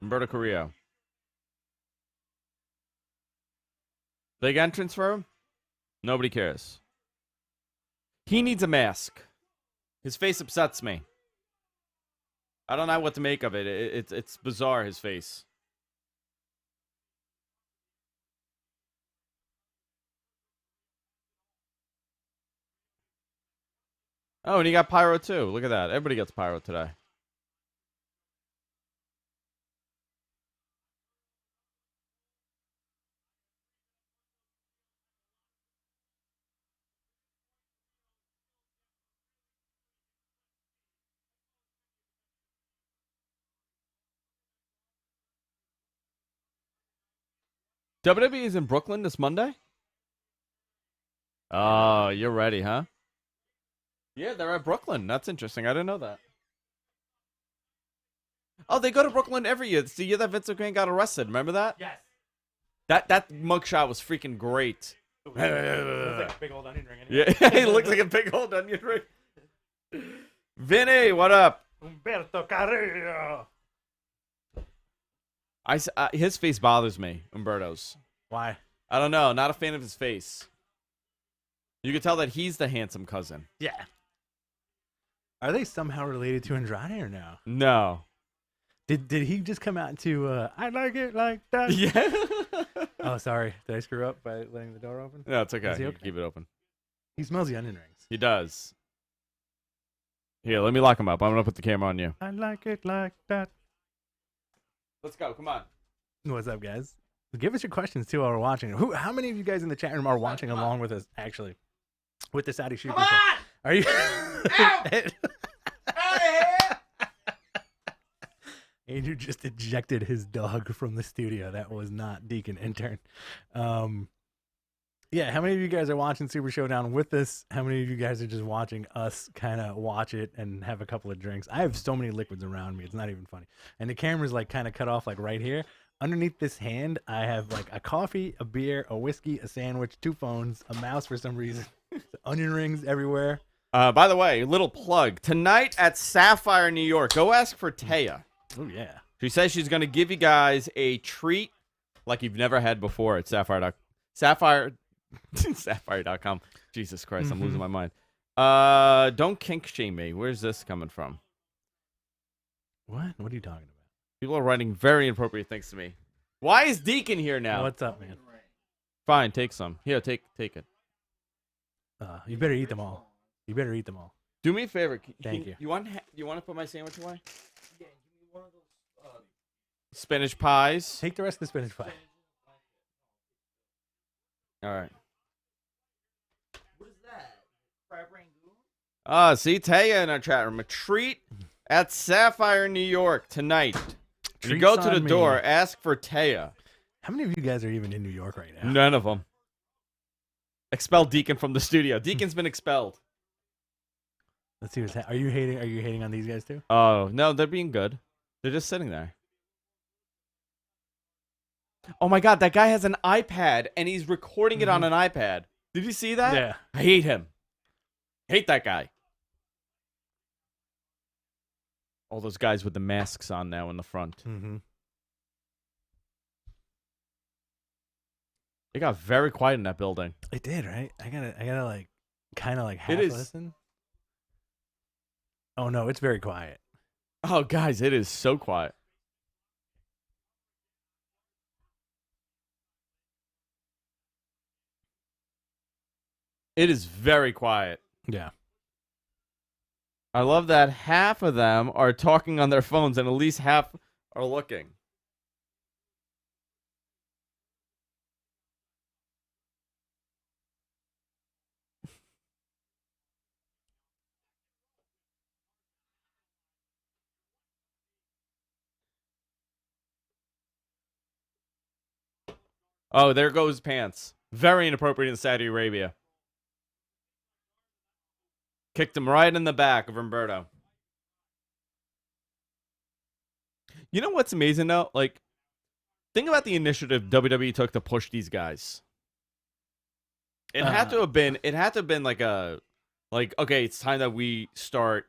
Humberto Carrillo. Big entrance for him? Nobody cares. He needs a mask. His face upsets me. I don't know what to make of it. It's bizarre, his face. Oh, and he got pyro too. Look at that. Everybody gets pyro today. WWE is in Brooklyn this Monday? Oh, you're ready, huh? Yeah, they're at Brooklyn. That's interesting. I didn't know that. Oh, they go to Brooklyn every year. It's the year that Vince McMahon got arrested. Remember that? Yes. That mugshot was freaking great. Looks like a big old onion ring. Anyway. Yeah, he looks like a big old onion ring. Vinny, what up? Humberto Carrillo. His face bothers me, Humberto's. Why? I don't know. Not a fan of his face. You can tell that he's the handsome cousin. Yeah. Are they somehow related to Andrade or no? No. Did he just come out to I like it like that? Yeah. Oh, sorry. Did I screw up by letting the door open? No, it's okay. Is he You okay? can keep it open. He smells the onion rings. He does. Here, let me lock him up. I'm going to put the camera on you. I like it like that. Let's go. Come on. What's up, guys? Give us your questions, too, while we're watching. How many of you guys in the chat room are watching along with us, actually? With the Saudi Super Show? Are you? Out of here! Andrew just ejected his dog from the studio. That was not Deacon Intern. Yeah, how many of you guys are watching Super Showdown with us? How many of you guys are just watching us kind of watch it and have a couple of drinks? I have so many liquids around me. It's not even funny. And the camera's like kind of cut off like right here. Underneath this hand, I have like a coffee, a beer, a whiskey, a sandwich, 2 phones, a mouse for some reason, onion rings everywhere. By the way, little plug. Tonight at Sapphire, New York, go ask for Taya. Oh, yeah. She says she's going to give you guys a treat like you've never had before at Sapphire.com. Jesus Christ, I'm losing my mind. Don't kink shame me. Where's this coming from? What? What are you talking about? People are writing very inappropriate things to me. Why is Deacon here now? What's up, man? Fine, take some. Here, take it. You better eat them all. You better eat them all. Do me a favor. Thank you. You want to put my sandwich away? Yeah, give me one of those spinach pies. Take the rest of the spinach pie. All right. What is that? Crab rangoon? See Taya in our chat room. A treat at Sapphire, New York tonight. You go to the door, ask for Taya. How many of you guys are even in New York right now? None of them. Expel Deacon from the studio. Deacon's been expelled. Let's see what's Are you hating on these guys too? Oh, no, they're being good. They're just sitting there. Oh my God, that guy has an iPad and he's recording it on an iPad. Did you see that? Yeah. I hate him. Hate that guy. All those guys with the masks on now in the front. Mm-hmm. It got very quiet in that building. It did, right? I gotta like kind of like half It is. listen. Oh no, it's very quiet. Oh, guys, it is so quiet. It is very quiet. Yeah. I love that half of them are talking on their phones and at least half are looking. Oh, there goes pants. Very inappropriate in Saudi Arabia. Kicked him right in the back of Humberto. You know what's amazing though? Like, think about the initiative WWE took to push these guys. It had to have been like okay, it's time that we start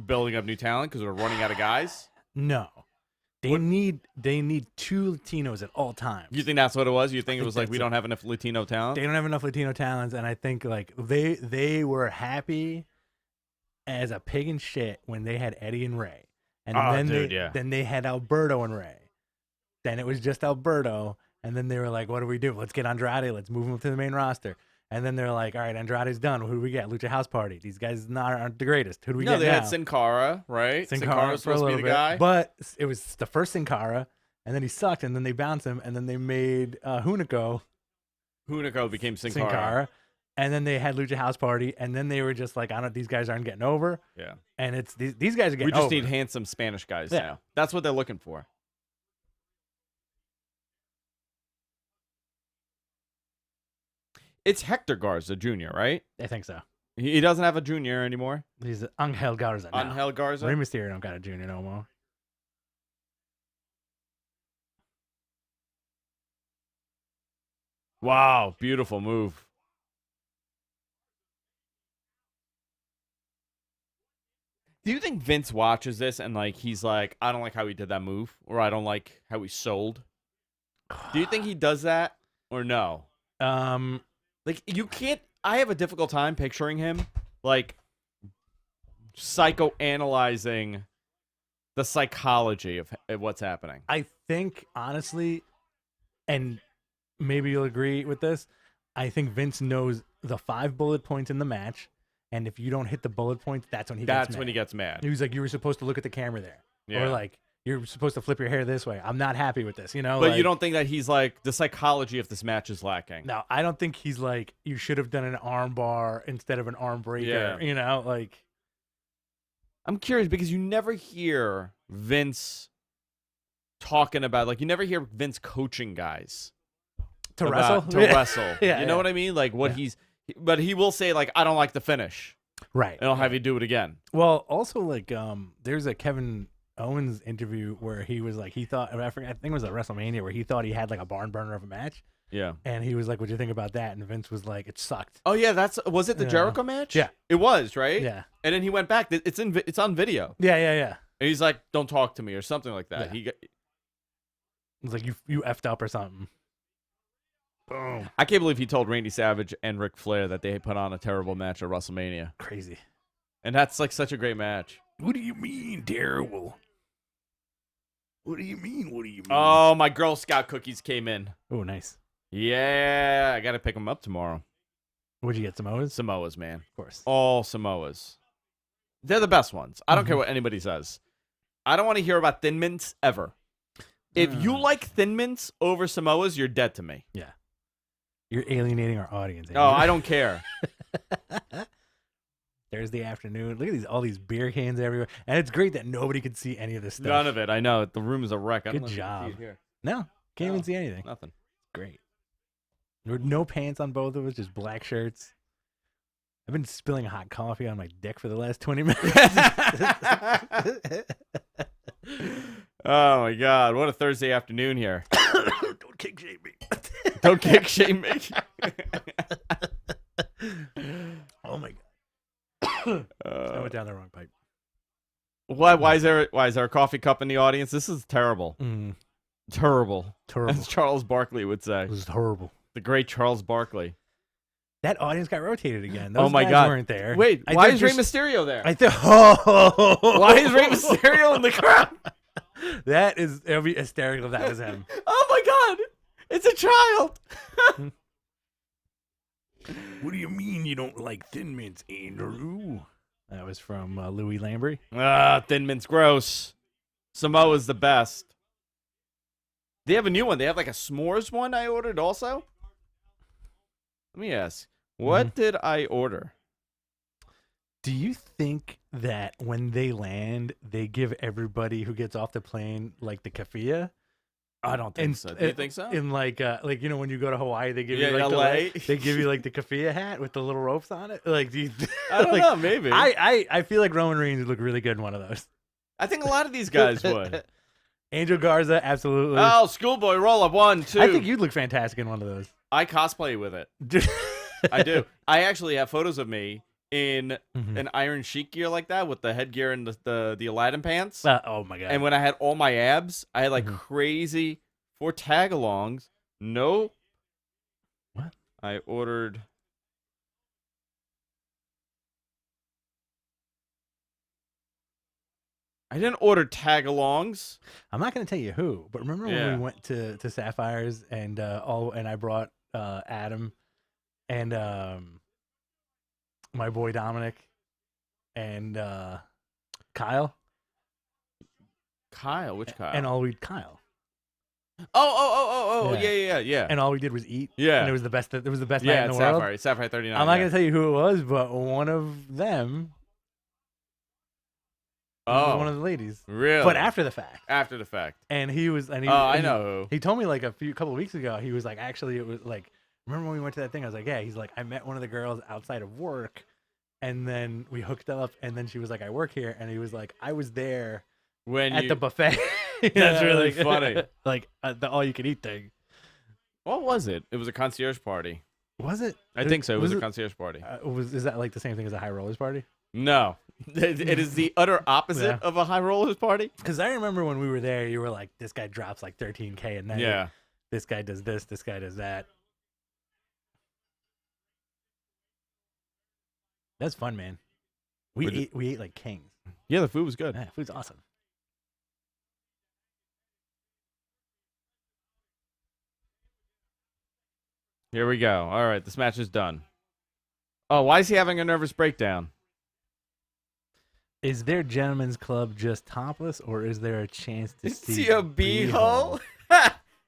building up new talent because we're running out of guys. No. They need two Latinos at all times. You think that's what it was? You think it was like we don't have enough Latino talent? They don't have enough Latino talents, and I think like they were happy as a pig in shit when they had Eddie and Ray, and then they had Alberto and Ray. Then it was just Alberto, and then they were like, "What do we do? Let's get Andrade. Let's move him up to the main roster." And then they're like, "All right, Andrade's done. Who do we get? Lucha House Party. These guys aren't the greatest. Who do we get?" No, they now? had Sin Cara, right? Sin Cara Cara was for a supposed to little be the bit, guy, but it was the first Sin Cara, and then he sucked, and then they bounced him, and then they made Hunico. Hunico became Sin Sin Cara. Cara, and then they had Lucha House Party, and then they were just like, "I don't. These guys aren't getting over." Yeah, and it's these guys are getting. We just over. need handsome Spanish guys Yeah. now. That's what they're looking for. It's Hector Garza Jr., right? I think so. He doesn't have a junior anymore. He's Angel Garza. now. Angel Garza. Rey Mysterio don't got a junior no more. Wow, beautiful move. Do you think Vince watches this and like he's like, I don't like how he did that move, or I don't like how he sold? Do you think he does that or no? Like you can't. I have a difficult time picturing him like psychoanalyzing the psychology of what's happening. I think honestly, and maybe you'll agree with this, I think Vince knows the 5 bullet points in the match, and if you don't hit the bullet points, that's when he gets mad. When he gets mad. He was like, "You were supposed to look at the camera there," or like, "You're supposed to flip your hair this way. I'm not happy with this," you know. But like, you don't think that he's like the psychology of this match is lacking? No, I don't think he's like, "You should have done an arm bar instead of an arm breaker." Yeah. You know, like. I'm curious because you never hear Vince talking about, like, you never hear Vince coaching guys To wrestle. Yeah, You know what I mean? Like what but he will say like, I don't like the finish. Right. And I'll have you do it again. Well, also like there's a Kevin Owens interview where he was like, he thought, I think it was at WrestleMania where he thought he had like a barn burner of a match. Yeah. And he was like, "What'd you think about that?" And Vince was like, "It sucked." Oh yeah, was it the Jericho match? Yeah. It was, right? Yeah. And then he went back. It's on video. Yeah. And he's like, "Don't talk to me" or something like that. Yeah. It was like, you effed up or something. Boom. I can't believe he told Randy Savage and Ric Flair that they put on a terrible match at WrestleMania. Crazy. And that's like such a great match. What do you mean, terrible? What do you mean? What do you mean? Oh, my Girl Scout cookies came in. Oh, nice. Yeah, I got to pick them up tomorrow. What'd you get, Samoas? Samoas, man. Of course. All Samoas. They're the best ones. I don't care what anybody says. I don't want to hear about Thin Mints ever. If you like Thin Mints over Samoas, you're dead to me. Yeah. You're alienating our audience. Oh, I don't care. Thursday afternoon. Look at all these beer cans everywhere. And it's great that nobody can see any of this stuff. None of it. I know. The room is a wreck. I don't Good know if you can job. see it here. No, can't even see anything. Nothing. Great. There were no pants on both of us, just black shirts. I've been spilling hot coffee on my dick for the last 20 minutes. Oh my God! What a Thursday afternoon here. Don't kick shame me. Don't kick shame me. Oh my God! I went down the wrong pipe. Why is there a coffee cup in the audience? This is terrible. Terrible. Terrible. As Charles Barkley would say. This is horrible. The great Charles Barkley. That audience got rotated again. Those oh my guys God! weren't there. Wait, why is Rey Mysterio there? Why is Rey Mysterio in the crowd? It'll be hysterical if that was him. Oh my God! It's a child. What do you mean you don't like Thin Mints, Andrew? That was from Louis Lamberry. Thin Mint's gross. Samoa's the best. They have a new one. They have like a s'mores one I ordered also. Let me ask. What did I order? Do you think that when they land, they give everybody who gets off the plane like the keffiyeh? I don't think so. Do you think so? In like you know when you go to Hawaii, they give you like LA. they give you like the keffiyeh hat with the little ropes on it. Like, do you I don't know. Maybe. I feel like Roman Reigns would look really good in one of those. I think a lot of these guys would. Angel Garza, absolutely. Oh, schoolboy roll up 1, 2. I think you'd look fantastic in one of those. I cosplay with it. I do. I actually have photos of me in an Iron Sheik gear like that with the headgear and the Aladdin pants. Oh my God. And when I had all my abs, I had like crazy for tag-alongs. Nope. What? I ordered. I didn't order tag-alongs. I'm not going to tell you who, but remember when we went to Sapphires and I brought Adam and my boy Dominic and Kyle. Kyle, which Kyle? And all we Kyle. Oh, yeah. And all we did was eat. Yeah. And it was the best. It was the best Yeah, night in the world. Sapphire 39. I'm not gonna tell you who it was, but one of them. Oh, one of the ladies. Really? But after the fact. After the fact. And he was. And he, I know who. He told me like couple of weeks ago. He was like, actually, it was like. Remember when we went to that thing? I was like, yeah. He's like, I met one of the girls outside of work, and then we hooked up, and then she was like, I work here, and he was like, I was there at the buffet. That's really funny. Like the all-you-can-eat thing. What was it? It was a concierge party. Was it? I think so. It was a concierge party. Is that like the same thing as a high rollers party? No. It is the utter opposite of a high rollers party. Because I remember when we were there, you were like, this guy drops like 13K a night. Yeah. This guy does this. This guy does that. That's fun, man. We ate like kings. Yeah, the food was good. Yeah, food's awesome. Here we go. All right, this match is done. Oh, why is he having a nervous breakdown? Is their gentleman's club just topless, or is there a chance to see a b-hole?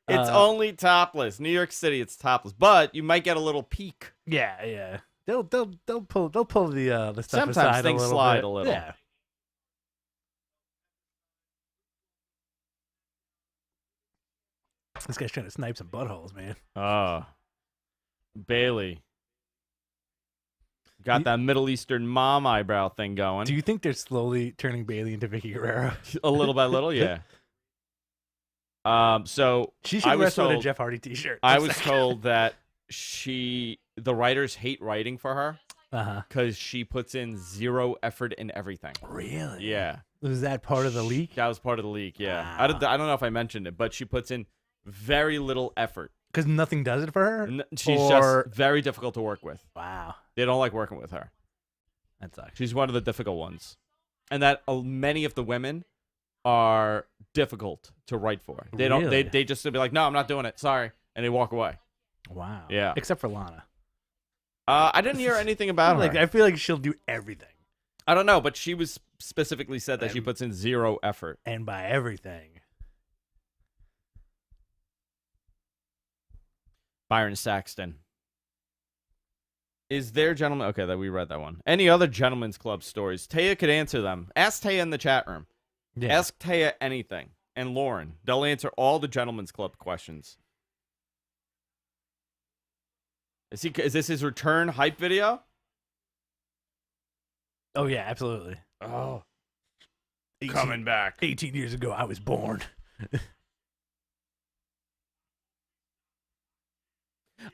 It's only topless. New York City, it's topless, but you might get a little peek. Yeah. They'll pull the stuff Sometimes aside things a little slide bit. a little. Yeah. This guy's trying to snipe some buttholes, man. Bayley. Got that Middle Eastern mom eyebrow thing going. Do you think they're slowly turning Bayley into Vicky Guerrero? A little by little, yeah. So she should wrestle with a Jeff Hardy t-shirt. I was told that the writers hate writing for her because she puts in zero effort in everything. Really? Yeah. Was that part of the leak? That was part of the leak, yeah. Wow. I don't know if I mentioned it, but she puts in very little effort. Because nothing does it for her? She's just very difficult to work with. Wow. They don't like working with her. That sucks. She's one of the difficult ones. And that many of the women are difficult to write for. They don't. Really? They just be like, no, I'm not doing it. Sorry, and they walk away. Wow. Yeah. Except for Lana. I didn't hear anything about her. I feel like she'll do everything. I don't know, but she was specifically said that she puts in zero effort. And by everything. Byron Saxton. Is there gentlemen? Okay, that we read that one. Any other gentlemen's club stories? Taya could answer them. Ask Taya in the chat room. Yeah. Ask Taya anything. And Lauren. They'll answer all the gentlemen's club questions. Is this his return hype video? Oh yeah, absolutely. Oh, coming back. 18 years ago, I was born.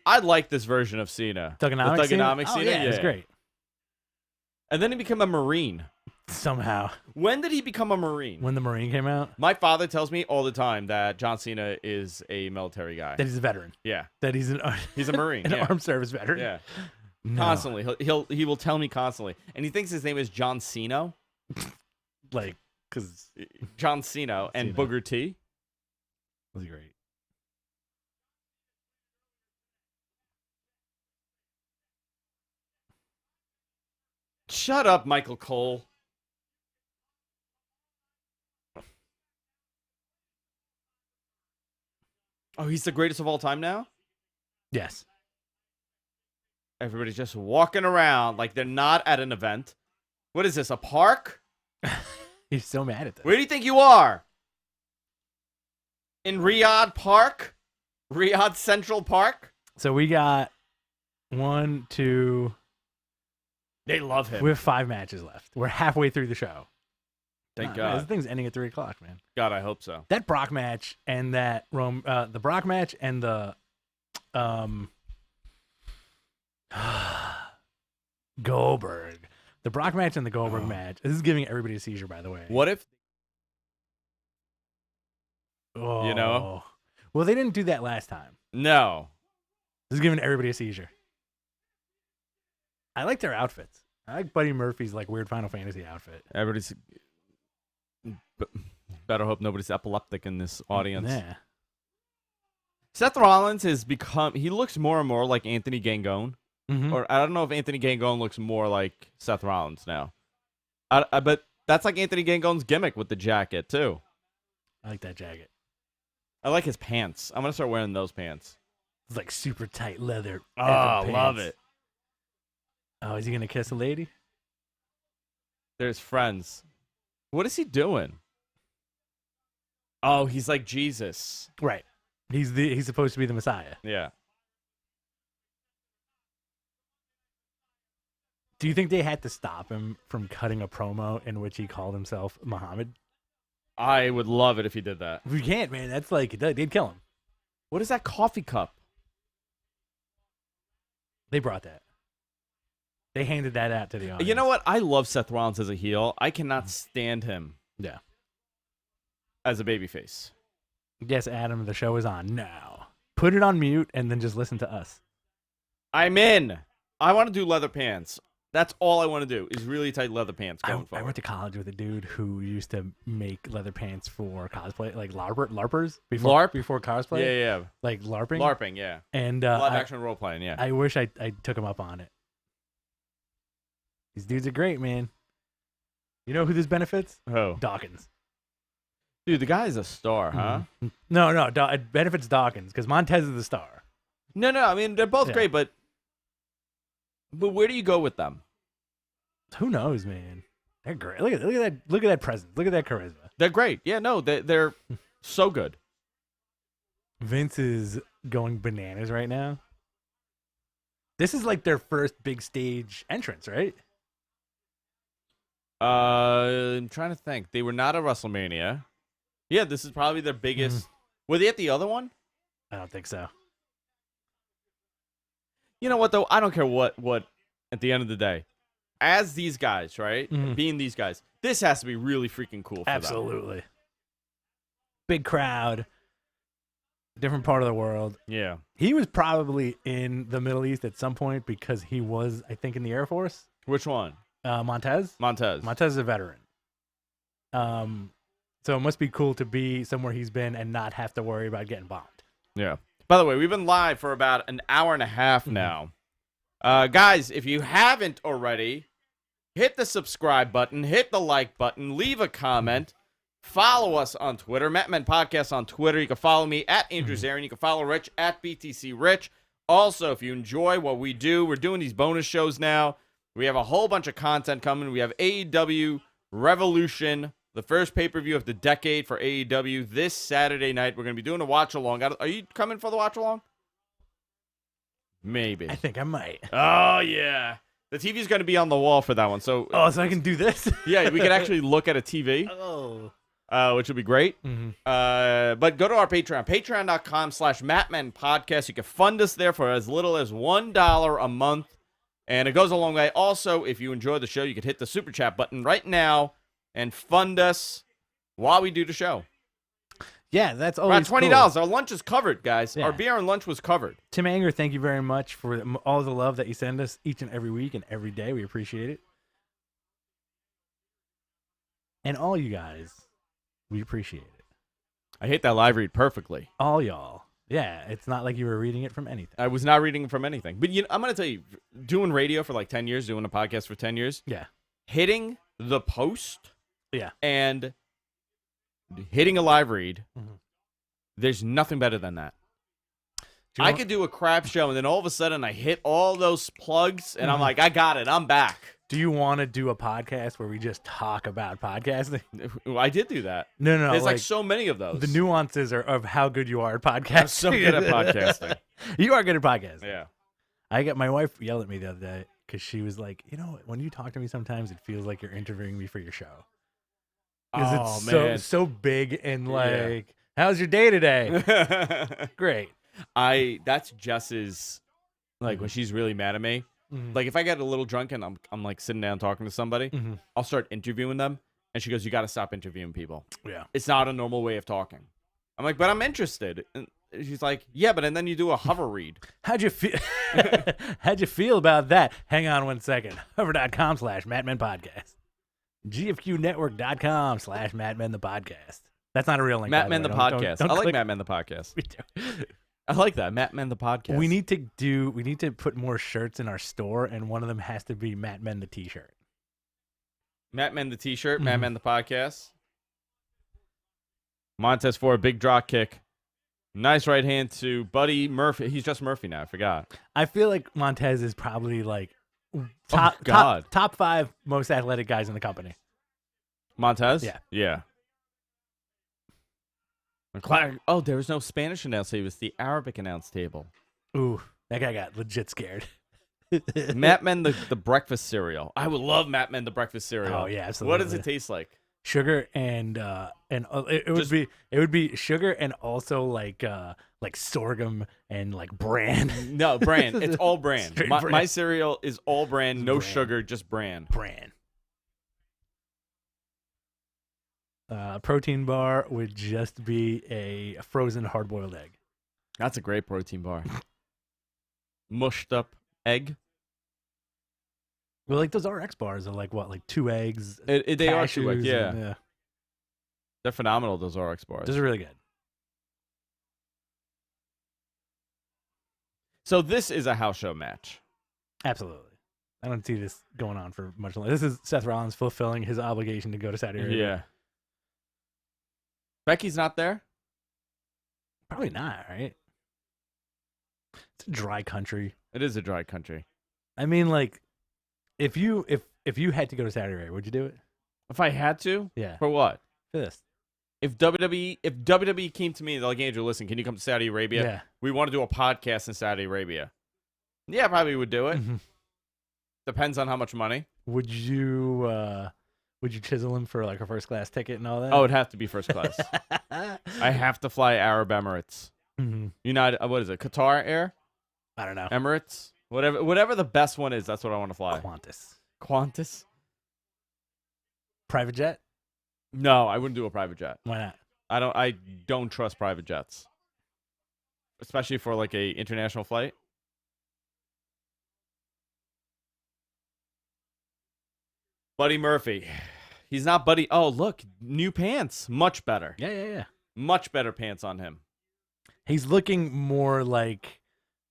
I like this version of Cena. Thuganomics Cena? Oh, yeah, it's great. And then he became a Marine. Somehow. When did he become a Marine? When the Marine came out? My father tells me all the time that John Cena is a military guy. That he's a veteran. Yeah. That he's He's a Marine. an yeah. armed service veteran. Yeah. No. Constantly. He will tell me constantly. And he thinks his name is John Cena. Like, because John Cena and Cena. Booger T. was great. Shut up, Michael Cole. Oh, he's the greatest of all time now? Yes. Everybody's just walking around like they're not at an event. What is this, a park? He's so mad at this. Where do you think you are? In Riyadh Park? Riyadh Central Park? So we got 1, 2. They love him. We have 5 matches left. We're halfway through the show. Thank Man, God. this thing's ending at 3 o'clock, man. God, I hope so. That Brock match and that the Brock match and the Goldberg. The Brock match and the Goldberg match. This is giving everybody a seizure, by the way. What if? Oh. You know? Well, they didn't do that last time. No. This is giving everybody a seizure. I like their outfits. I like Buddy Murphy's like weird Final Fantasy outfit. Everybody's. Better hope nobody's epileptic in this audience. Yeah. Seth Rollins has become. He looks more and more like Anthony Gangone. Mm-hmm. Or I don't know if Anthony Gangone looks more like Seth Rollins now. But that's like Anthony Gangone's gimmick with the jacket, too. I like that jacket. I like his pants. I'm going to start wearing those pants. It's like super tight leather. Oh, love it. Oh, is he going to kiss a lady? There's friends. What is he doing? Oh, he's like Jesus. Right. He's supposed to be the Messiah. Yeah. Do you think they had to stop him from cutting a promo in which he called himself Muhammad? I would love it if he did that. If we can't, man, that's like, they'd kill him. What is that coffee cup? They brought that. They handed that out to the audience. You know what? I love Seth Rollins as a heel. I cannot stand him. Yeah. As a babyface. Yes, Adam, the show is on now. Put it on mute and then just listen to us. I'm in. I want to do leather pants. That's all I want to do is really tight leather pants going forward. I went to college with a dude who used to make leather pants for cosplay, like LARPers before cosplay. Yeah. Like LARPing. LARPing, yeah. And live action role playing, yeah. I wish I took him up on it. These dudes are great, man. You know who this benefits? Who? Dawkins. Dude, the guy is a star, huh? Mm-hmm. No, it benefits Dawkins because Montez is the star. No, I mean they're both great, but where do you go with them? Who knows, man? They're great. Look at that presence. Look at that charisma. They're great. Yeah, no, they're so good. Vince is going bananas right now. This is like their first big stage entrance, right? I'm trying to think. They were not at WrestleMania. Yeah, this is probably their biggest. Were they at the other one? I don't think so. You know what, though? I don't care what at the end of the day. As these guys, right? Being these guys, this has to be really freaking cool for them. Absolutely. Big crowd. Different part of the world. Yeah. He was probably in the Middle East at some point because he was, I think, in the Air Force. Which one? Montez. Montez is a veteran. So it must be cool to be somewhere he's been and not have to worry about getting bombed. Yeah. By the way, we've been live for about an hour and a half now. Guys, if you haven't already, hit the subscribe button, hit the like button, leave a comment, follow us on Twitter, Metmen Podcast on Twitter. You can follow me at Andrew Zarian. You can follow Rich at BTC Rich. Also, if you enjoy what we do, we're doing these bonus shows now. We have a whole bunch of content coming. We have AEW Revolution, the first pay-per-view of the decade for AEW this Saturday night. We're going to be doing a watch-along. Are you coming for the watch-along? Maybe. I think I might. Oh, yeah. The TV's going to be on the wall for that one. So I can do this? yeah, we can actually look at a TV. Which would be great. Mm-hmm. But go to our Patreon, patreon.com/MattmenPodcast. You can fund us there for as little as $1 a month. And it goes a long way. Also, if you enjoy the show, you could hit the super chat button right now and fund us while we do the show. Yeah, that's Around always $20. cool. Our lunch is covered, guys. Yeah. Our beer and lunch was covered. Tim Anger, thank you very much for all the love that you send us each and every week and every day. We appreciate it. And all you guys, we appreciate it. I hate that live read perfectly. All y'all. Yeah, it's not like you were reading it from anything. I was not reading from anything. But I'm going to tell you, doing radio for like 10 years, doing a podcast for 10 years, Yeah. hitting the post Yeah. and hitting a live read, Mhm. there's nothing better than that. Do you I want- could do a crap show, and then all of a sudden I hit all those plugs, and I'm like, I got it. I'm back. Do you want to do a podcast where we just talk about podcasting? I did do that. No. There's like so many of those. The nuances of how good you are at podcasting. I'm so good at podcasting. You are good at podcasting. Yeah. My wife yelled at me the other day because she was like, when you talk to me sometimes it feels like you're interviewing me for your show. Because it's man. so big and like, how's your day today? Great. That's Jess's, like, when she's really mad at me. Mhm. Like, if I get a little drunk and I'm like sitting down talking to somebody, Mhm. I'll start interviewing them, and she goes, "You got to stop interviewing people. Yeah. It's not a normal way of talking." I'm like, "But I'm interested." And she's like, "Yeah, but and then you do a hover read." How'd you feel? How'd you feel about that? Hang on 1 second. Hover.com/MattmenPodcast. GFQNetwork.com/Mattmen the Podcast. That's not a real link. by Mattmen the way. Don't- Podcast. don't I like click- Mattmen the Podcast. We do. I like that. Mattmen the Podcast. We need to put more shirts in our store, and one of them has to be Mattmen the T-shirt. Mattmen the T-shirt. Mhm. Mattmen the Podcast. Montez for a big drop kick. Nice right hand to Buddy Murphy. He's just Murphy now. I forgot. I feel like Montez is probably like God. top 5 most athletic guys in the company. Montez? Yeah. Yeah. Oh, there was no Spanish announce table. It was the Arabic announce table. Ooh, that guy got legit scared. Mattmen the breakfast cereal. I would love Mattmen the breakfast cereal. Oh yeah, absolutely. What does it taste like? Sugar and it would be sugar and also like sorghum and like bran. No, bran. It's all bran. Straight My, bran. my cereal is all bran, no Bran. sugar, just bran. Bran. Protein bar would just be a frozen hard-boiled egg. That's a great protein bar. Mushed up egg. Well, like those RX bars are like what, like 2 eggs. They are too, cashews, yeah. and, They're phenomenal, those RX bars. those are really good. So this is a house show match. Absolutely. I don't see this going on for much longer. This is Seth Rollins fulfilling his obligation to go to Saudi Arabia. Yeah. Becky's not there? Probably not, right? It's a dry country. It is a dry country. I mean, like, if you had to go to Saudi Arabia, would you do it? If I had to? Yeah. For what? For this. If WWE came to me and they're like, Andrew, listen, can you come to Saudi Arabia? Yeah. We want to do a podcast in Saudi Arabia. Yeah, I probably would do it. Mhm. Depends on how much money. Would you chisel him for like a first class ticket and all that? Oh, it'd have to be first class. I have to fly Arab Emirates. Mhm. United, what is it? Qatar Air? I don't know. Emirates? Whatever the best one is, that's what I want to fly. Qantas? Private jet? No, I wouldn't do a private jet. Why not? I don't trust private jets. Especially for like a international flight. Buddy Murphy. He's not Buddy. Oh, look, new pants. Much better. Yeah. Much better pants on him. He's looking more like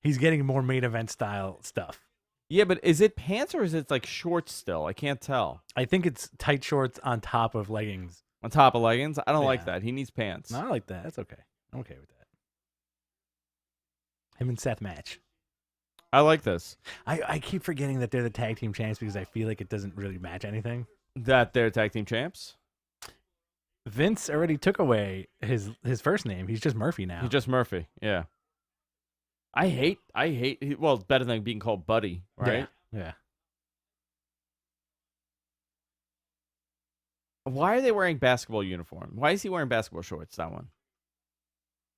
he's getting more main event style stuff. Yeah, but is it pants or is it like shorts still? I can't tell. I think it's tight shorts on top of leggings. On top of leggings? I don't like Yeah. that. He needs pants. No, I like that. That's okay. I'm okay with that. Him and Seth match. I like this. I keep forgetting that they're the tag team champs because I feel like it doesn't really match anything. That they're tag team champs? Vince already took away his first name. He's just Murphy now. He's just Murphy. Yeah. I hate. Well, it's better than being called Buddy, right? Yeah. Why are they wearing basketball uniform? Why is he wearing basketball shorts? That one.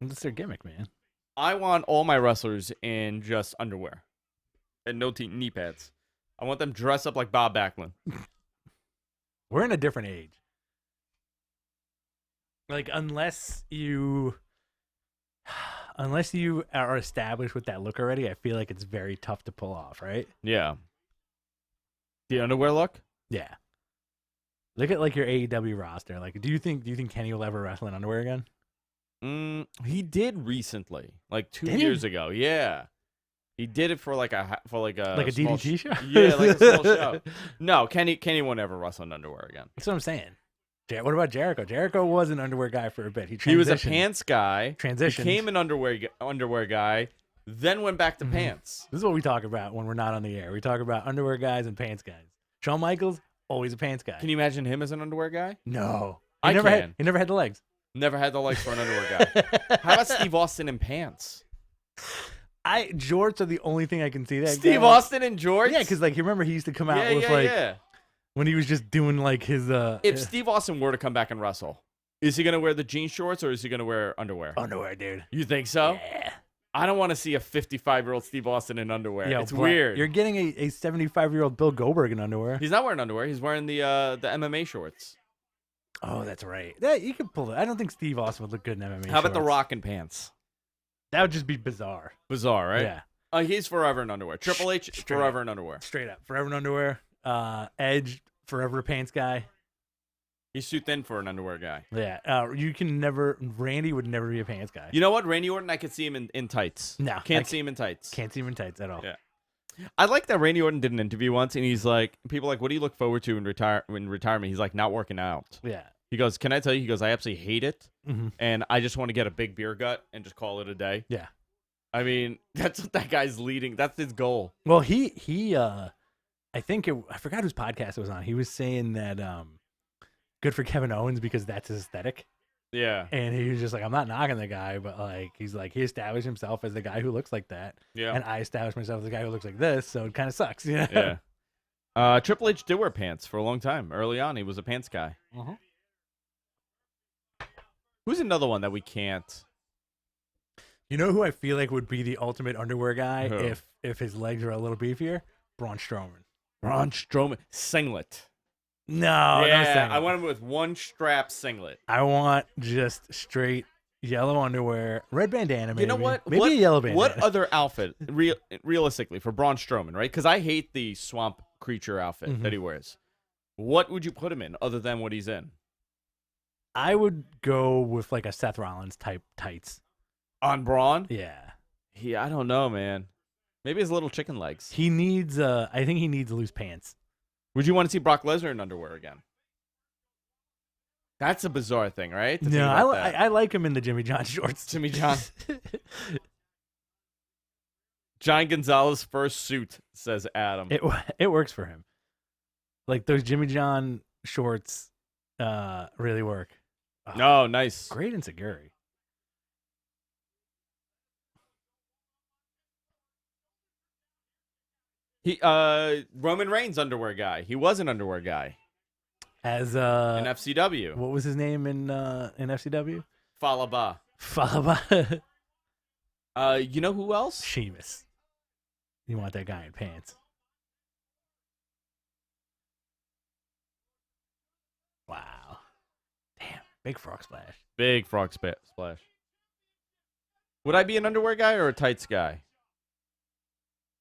That's their gimmick, man. I want all my wrestlers in just underwear and no knee pads. I want them dressed up like Bob Backlund. We're in a different age. Like, unless you are established with that look already, I feel like it's very tough to pull off, right? Yeah. The underwear look? Yeah. Look at like your AEW roster. Like, do you think Kenny will ever wrestle in underwear again? He did recently, like 2 Did years he? ago. Yeah, he did it for like a DDT show. Yeah, like a small show. No, Kenny won't ever wrestle in underwear again. That's what I'm saying. What about Jericho? Jericho was an underwear guy for a bit. He was a pants guy. Transitioned. Became an underwear guy. Then went back to pants. This is what we talk about when we're not on the air. We talk about underwear guys and pants guys. Shawn Michaels, always a pants guy. Can you imagine him as an underwear guy? No. I can. He never had the legs. Never had the legs for an underwear guy. How about Steve Austin in pants? Jorts are the only thing I can see that. Steve Austin in jorts? Yeah, because like you remember he used to come out with when he was just doing like his. If Steve Austin were to come back and wrestle, is he gonna wear the jean shorts or is he gonna wear underwear? Underwear, dude. You think so? Yeah. I don't want to see a 55-year-old Steve Austin in underwear. Yo, it's weird. You're getting a 75-year-old Bill Goldberg in underwear. He's not wearing underwear. He's wearing the MMA shorts. Oh, that's right. You could pull it. I don't think Steve Austin would look good in MMA. How about the Rock in pants? That would just be bizarre. Bizarre, right? Yeah. He's forever in underwear. Triple H, forever in underwear. Straight up. Forever in underwear. Edge, forever a pants guy. He's too thin for an underwear guy. Yeah. You can never. Randy would never be a pants guy. You know what? Randy Orton, I could see him in tights. No. Can't see him in tights. Can't see him in tights at all. Yeah. I like that Randy Orton did an interview once, and he's like, people are like, what do you look forward to in retirement? He's like, not working out. Yeah. He goes, can I tell you? He goes, I absolutely hate it, and I just want to get a big beer gut and just call it a day. Yeah. I mean, that's what that guy's leading. That's his goal. Well, I think I forgot whose podcast it was on. He was saying that good for Kevin Owens because that's his aesthetic. Yeah. And he was just like, I'm not knocking the guy, but like he's like he established himself as the guy who looks like that. Yeah. And I established myself as the guy who looks like this, so it kind of sucks. Yeah. Yeah. Triple H did wear pants for a long time. Early on, he was a pants guy. Who's another one that we can't? You know who I feel like would be the ultimate underwear guy Who? if his legs are a little beefier? Braun Strowman. Braun Strowman. Singlet. No, no singlet. I want him with one strap singlet. I want just straight yellow underwear, red bandana. Maybe. You know what? Maybe a yellow bandana. What other outfit, realistically, for Braun Strowman, right? Because I hate the swamp creature outfit that he wears. What would you put him in other than what he's in? I would go with like a Seth Rollins type tights. On Braun? Yeah. I don't know, man. Maybe his little chicken legs. He needs. I think he needs loose pants. Would you want to see Brock Lesnar in underwear again? That's a bizarre thing, right? No, I like him in the Jimmy John shorts. Jimmy John. John Gonzalez first suit, says Adam. It works for him. Like those Jimmy John shorts really work. Oh, nice. Great insecurity. Roman Reigns underwear guy. He was an underwear guy. As in FCW. What was his name in FCW? Falaba. You know who else? Sheamus. You want that guy in pants. Wow. Damn. Big frog splash. Big frog splash. Would I be an underwear guy or a tights guy?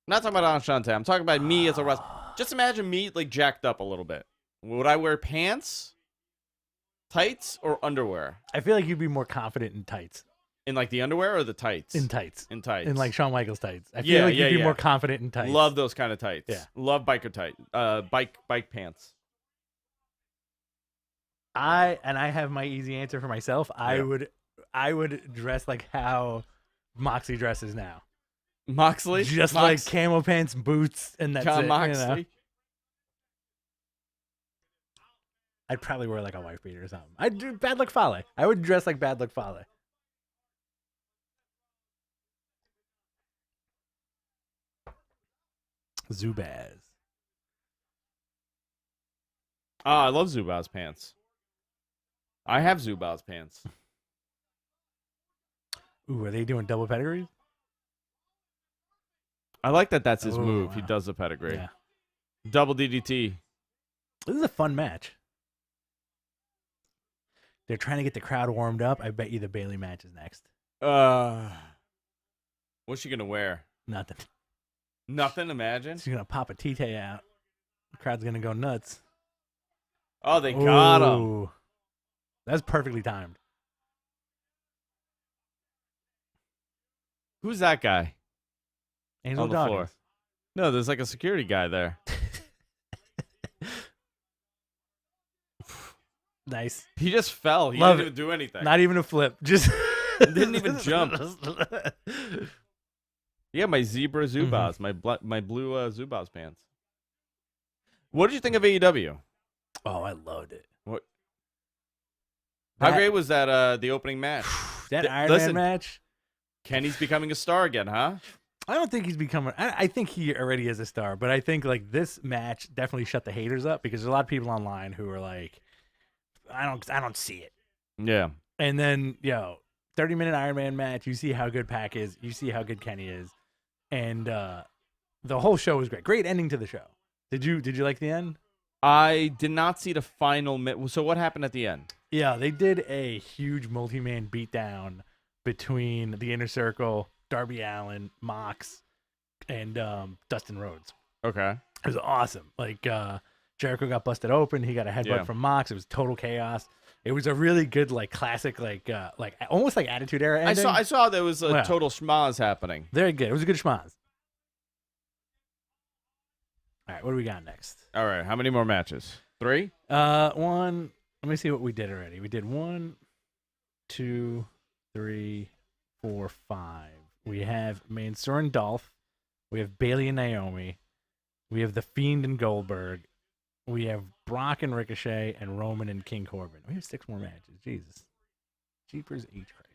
I'm not talking about Anshante. I'm talking about me as a wrestler. Just imagine me like jacked up a little bit. Would I wear pants, tights, or underwear? I feel like you'd be more confident in tights. In like the underwear or the tights? In tights. In tights. In like Shawn Michaels tights. I feel like you'd be more confident in tights. Love those kind of tights. Yeah. Love biker tights. Bike pants. I have my easy answer for myself. I would dress like how Moxley dresses now. Moxley? Just like camo pants, boots, and that's John it. Moxley. You know? I'd probably wear like a wife beater or something. I'd do Bad Luck Fale. I would dress like Bad Luck Fale. Zubaz. Oh, I love Zubaz pants. I have Zubaz pants. Ooh, are they doing double pedigrees? I like that that's his Oh, move. wow. He does the pedigree. Yeah. Double DDT. This is a fun match. They're trying to get the crowd warmed up. I bet you the Bayley match is next. What's she going to wear? Nothing. Nothing, imagine. She's going to pop a T-Tay out. The crowd's going to go nuts. Oh, they got him. Ooh. That's perfectly timed. Who's that guy? Angelo on the Dawkins. floor. No, there's like a security guy there. Nice. He just fell. He Love didn't even do anything. Not even a flip. Just Didn't even jump. Yeah, my zebra Zubaz, my blue Zubaz pants. What did you think of AEW? Oh, I loved it. What? How great was that? The opening match. That Iron Man match. Kenny's becoming a star again, huh? I don't think he's becoming. I think he already is a star, but I think like this match definitely shut the haters up because there's a lot of people online who are like, I don't see it. Yeah. And then 30-minute Iron Man match. You see how good Pac is. You see how good Kenny is, and the whole show was great. Great ending to the show. Did you like the end? I did not see the final. So what happened at the end? Yeah, they did a huge multi-man beatdown between the Inner Circle, Darby Allin, Mox, and Dustin Rhodes. Okay. It was awesome. Like Jericho got busted open. He got a headbutt from Mox. It was total chaos. It was a really good, like classic, like almost like Attitude Era ending. I saw there was a total schmaz happening. Very good. It was a good schmaz. All right, what do we got next? All right, how many more matches? 3? One. Let me see what we did already. We did 1, 2, 3, 4, 5. We have Mansoor and Dolph. We have Bayley and Naomi. We have the Fiend and Goldberg. We have Brock and Ricochet and Roman and King Corbin. We have 6 more matches. Jesus. Jeepers H. Christ.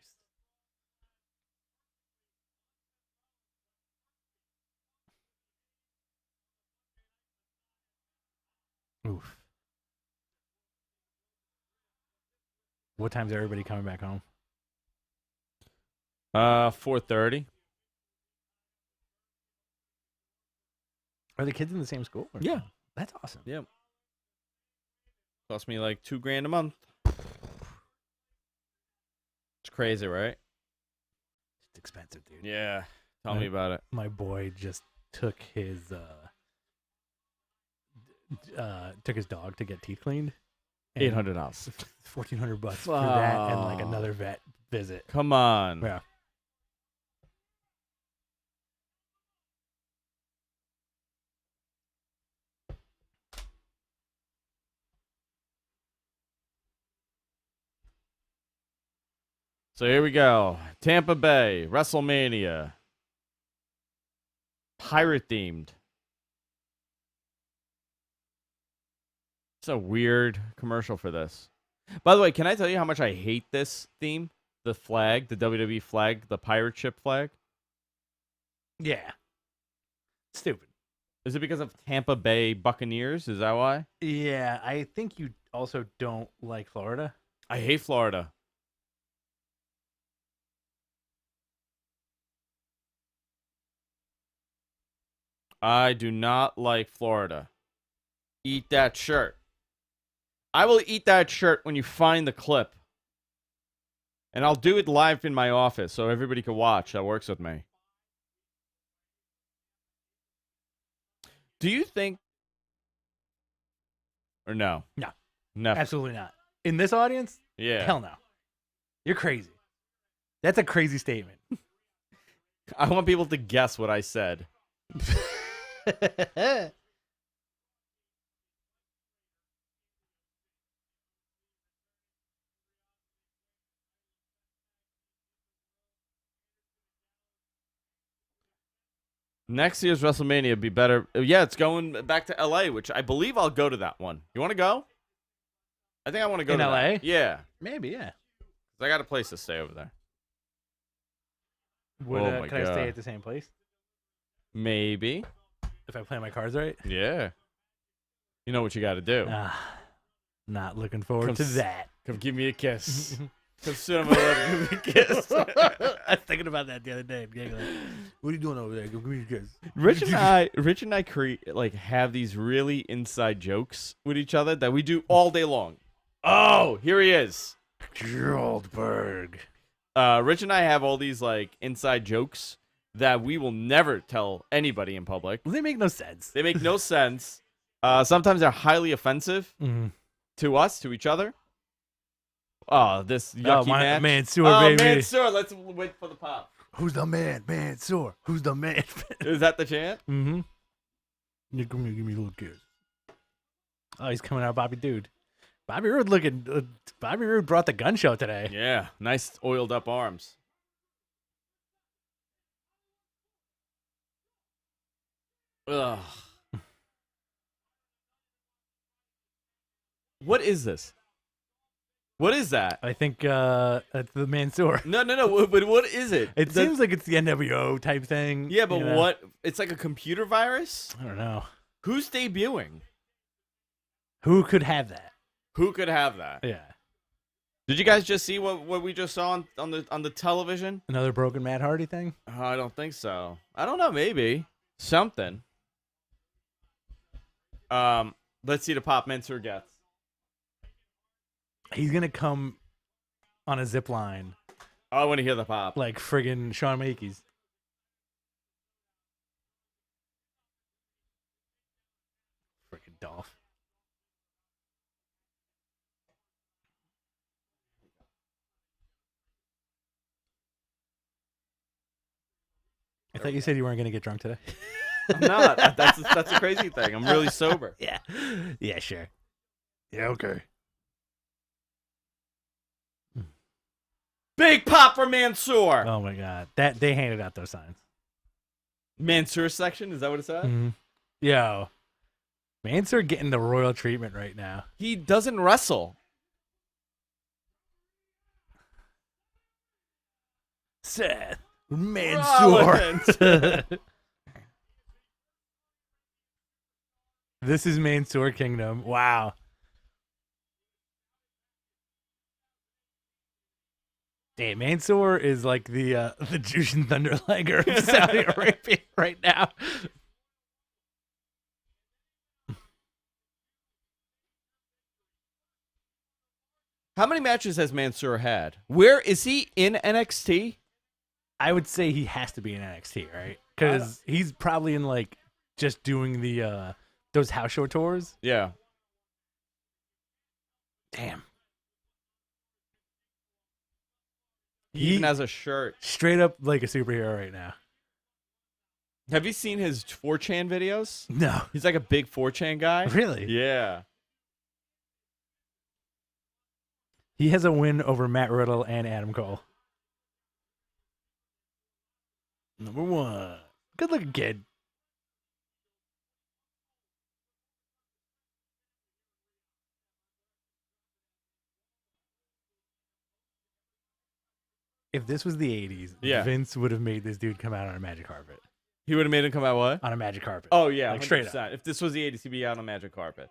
Oof. What time's everybody coming back home? 4:30. Are the kids in the same school? Yeah. That's awesome. Yep. Cost me like $2,000 a month. It's crazy, right? It's expensive, dude. Yeah. Tell me about it. My boy just took his dog to get teeth cleaned. $800. $1,400 for that and like another vet visit. Come on. Yeah. So here we go. Tampa Bay, WrestleMania. Pirate themed. It's a weird commercial for this. By the way, can I tell you how much I hate this theme? The flag, the WWE flag, the pirate ship flag. Yeah. Stupid. Is it because of Tampa Bay Buccaneers? Is that why? Yeah, I think you also don't like Florida. I hate Florida. I do not like Florida. Eat that shirt. I will eat that shirt when you find the clip. And I'll do it live in my office so everybody can watch that works with me. Do you think... Or no? No. Never. Absolutely not. In this audience? Yeah. Hell no. You're crazy. That's a crazy statement. I want people to guess what I said. Next year's WrestleMania would be better. Yeah, it's going back to LA, which I believe I'll go to that one. You want to go? I think I want to go in to LA. that. Yeah, Maybe, yeah. I got a place to stay over there. Would, Oh my can I God. stay at the same place? Maybe. If I play my cards right. Yeah. You know what you got to do. Not looking forward to that. Come give me a kiss. Come sit on my lap and give me a kiss. I was thinking about that the other day. Like, what are you doing over there? Give me a kiss. Rich and I have these really inside jokes with each other that we do all day long. Oh, here he is. Goldberg. Rich and I have all these like inside jokes that we will never tell anybody in public. Well, they make no sense. They make no sense. Sometimes they're highly offensive to us, to each other. Oh, this yucky match. Mansoor, baby. baby. Mansoor. Let's wait for the pop. Who's the man? Mansoor. Who's the man? Is that the chant? Mm-hmm. Give me a little kiss. Oh, he's coming out, Bobby Dude. Bobby Roode looking. Bobby Roode brought the gun show today. Yeah, nice oiled up arms. Ugh. What is this? What is that? I think that's the Mansoor. No. But what is it? It seems like it's the NWO type thing. Yeah, but what? It's like a computer virus? I don't know. Who's debuting? Who could have that? Who could have that? Yeah. Did you guys just see what we just saw on the television? Another broken Matt Hardy thing? I don't think so. I don't know. Maybe something. Let's see the pop Mansoor gets. He's gonna come on a zip line. Oh, I want to hear the pop. Like friggin' Shawn Michaels. Friggin' Dolph. I thought you said you weren't gonna get drunk today. I'm not. That's a crazy thing. I'm really sober. Yeah. Yeah, sure. Yeah, okay. Big pop for Mansoor. Oh my god. That they handed out those signs. Mansoor section, is that what it said? Mm-hmm. Yo. Mansoor getting the royal treatment right now. He doesn't wrestle. Seth. Mansoor. This is Mansoor Kingdom. Wow. Damn, Mansoor is like the Jushin Thunder Liger of Saudi Arabia right now. How many matches has Mansoor had? Where is he in NXT? I would say he has to be in NXT, right? Because he's probably in like just doing the those house show tours. Yeah. Damn. He even has a shirt. Straight up like a superhero right now. Have you seen his 4chan videos? No. He's like a big 4chan guy. Really? Yeah. He has a win over Matt Riddle and Adam Cole. Number 1. Good looking kid. If this was the 80s, yeah, Vince would have made this dude come out on a magic carpet. He would have made him come out what? On a magic carpet. Oh, yeah. Like straight up. If this was the 80s, he'd be out on a magic carpet.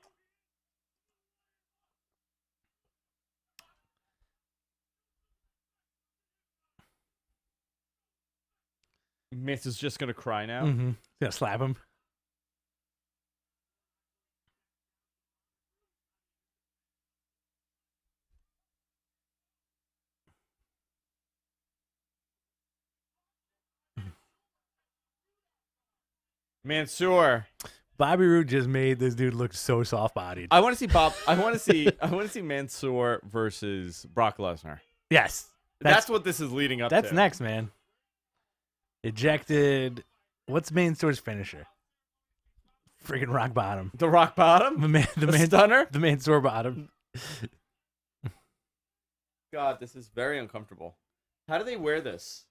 Miss is just going to cry now. Mm-hmm. He's going to slap him. Mansoor. Bobby Roode just made this dude look so soft-bodied. I want to see I want to see Mansoor versus Brock Lesnar. Yes. That's what this is leading up to. That's next, man. Ejected. What's Mansoor's finisher? Freaking rock bottom. The rock bottom? The stunner? The Mansoor bottom. God, this is very uncomfortable. How do they wear this?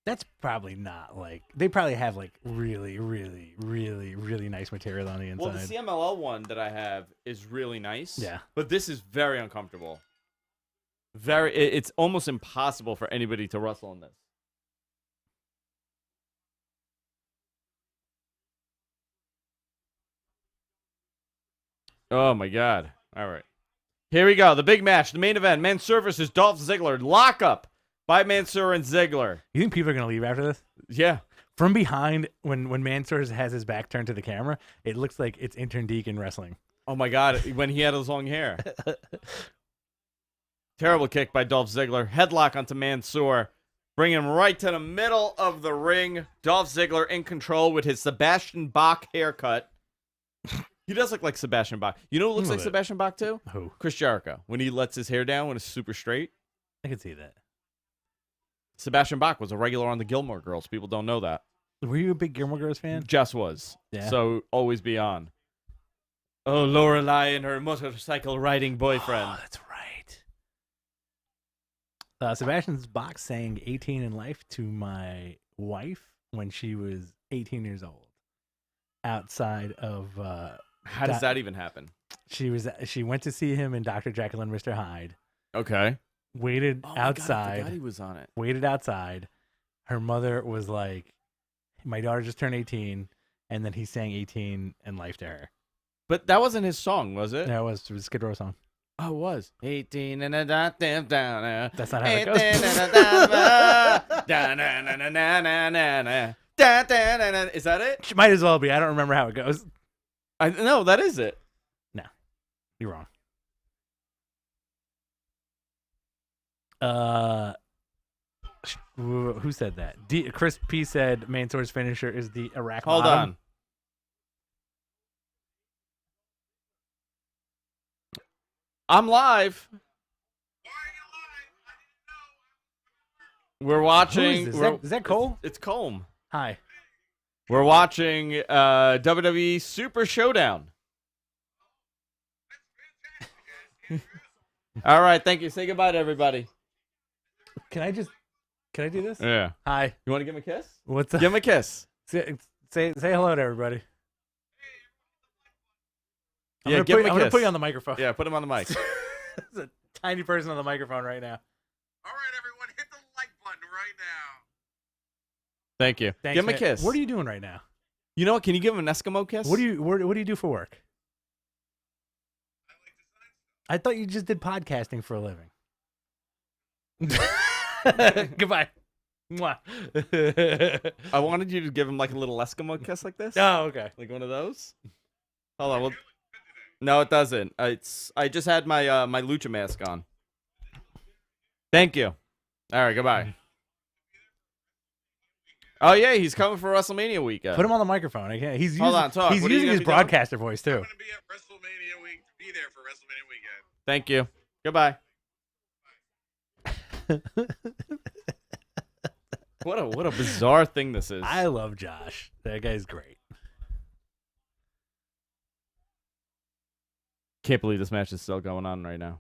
That's probably not like they probably have like really, really, really, really nice material on the inside. Well, the CMLL one that I have is really nice. Yeah. But this is very uncomfortable. It's almost impossible for anybody to wrestle in this. Oh, my God. All right. Here we go. The big match. The main event. Mansoor versus Dolph Ziggler. Lockup by Mansoor and Ziggler. You think people are going to leave after this? Yeah. From behind, when Mansoor has his back turned to the camera, it looks like it's intern Deacon wrestling. Oh, my God. When he had his long hair. Terrible kick by Dolph Ziggler. Headlock onto Mansoor. Bring him right to the middle of the ring. Dolph Ziggler in control with his Sebastian Bach haircut. He does look like Sebastian Bach. You know who looks like Sebastian Bach too? Who? Chris Jericho. When he lets his hair down when it's super straight. I can see that. Sebastian Bach was a regular on the Gilmore Girls. People don't know that. Were you a big Gilmore Girls fan? Jess was. Yeah. So always be on. Oh, Lorelai and her motorcycle riding boyfriend. Oh, that's right. Sebastian Bach sang 18 in Life to my wife when she was 18 years old. Outside of... How does that even happen? She went to see him in Dr. Jekyll and Mr. Hyde. Okay. Waited outside. God, I forgot he was on it. Waited outside. Her mother was like, my daughter just turned 18, and then he sang 18 in Life to her. But that wasn't his song, was it? No, it was a Skid Row song. Oh, it was. 18 and a da damn down. That's not how it goes. Is that it? She might as well be. I don't remember how it goes. No, that is it. No, you're wrong. Who said that? Chris P said Mansoor's finisher is the Iraq. Hold on. I'm live. We're watching. Is that Cole? It's Colm. Hi. We're watching WWE Super ShowDown. All right, thank you. Say goodbye to everybody. Can I do this? Yeah. Hi. You want to give him a kiss? What's up? Give him a kiss. Say hello to everybody. Yeah, I'm gonna put you on the microphone. Yeah, put him on the mic. There's a tiny person on the microphone right now. All right, everyone, hit the like button right now. Thank you. Thanks, give him a man. kiss. What are you doing right now? You know what? Can you give him an Eskimo kiss? What do you do for work? I thought you just did podcasting for a living. Goodbye. Mwah. I wanted you to give him like a little Eskimo kiss like this. Oh, okay. Like one of those. Hold on. No, it doesn't. I just had my my lucha mask on. Thank you. All right, goodbye. Oh yeah, he's coming for WrestleMania weekend. Put him on the microphone. Okay, he's Hold on, talk. He's What are you using gonna his be doing? broadcaster voice too. I'm going to be at WrestleMania week. Be there for WrestleMania weekend. Thank you. Goodbye. What a bizarre thing this is. I love Josh. That guy's great. Can't believe this match is still going on right now.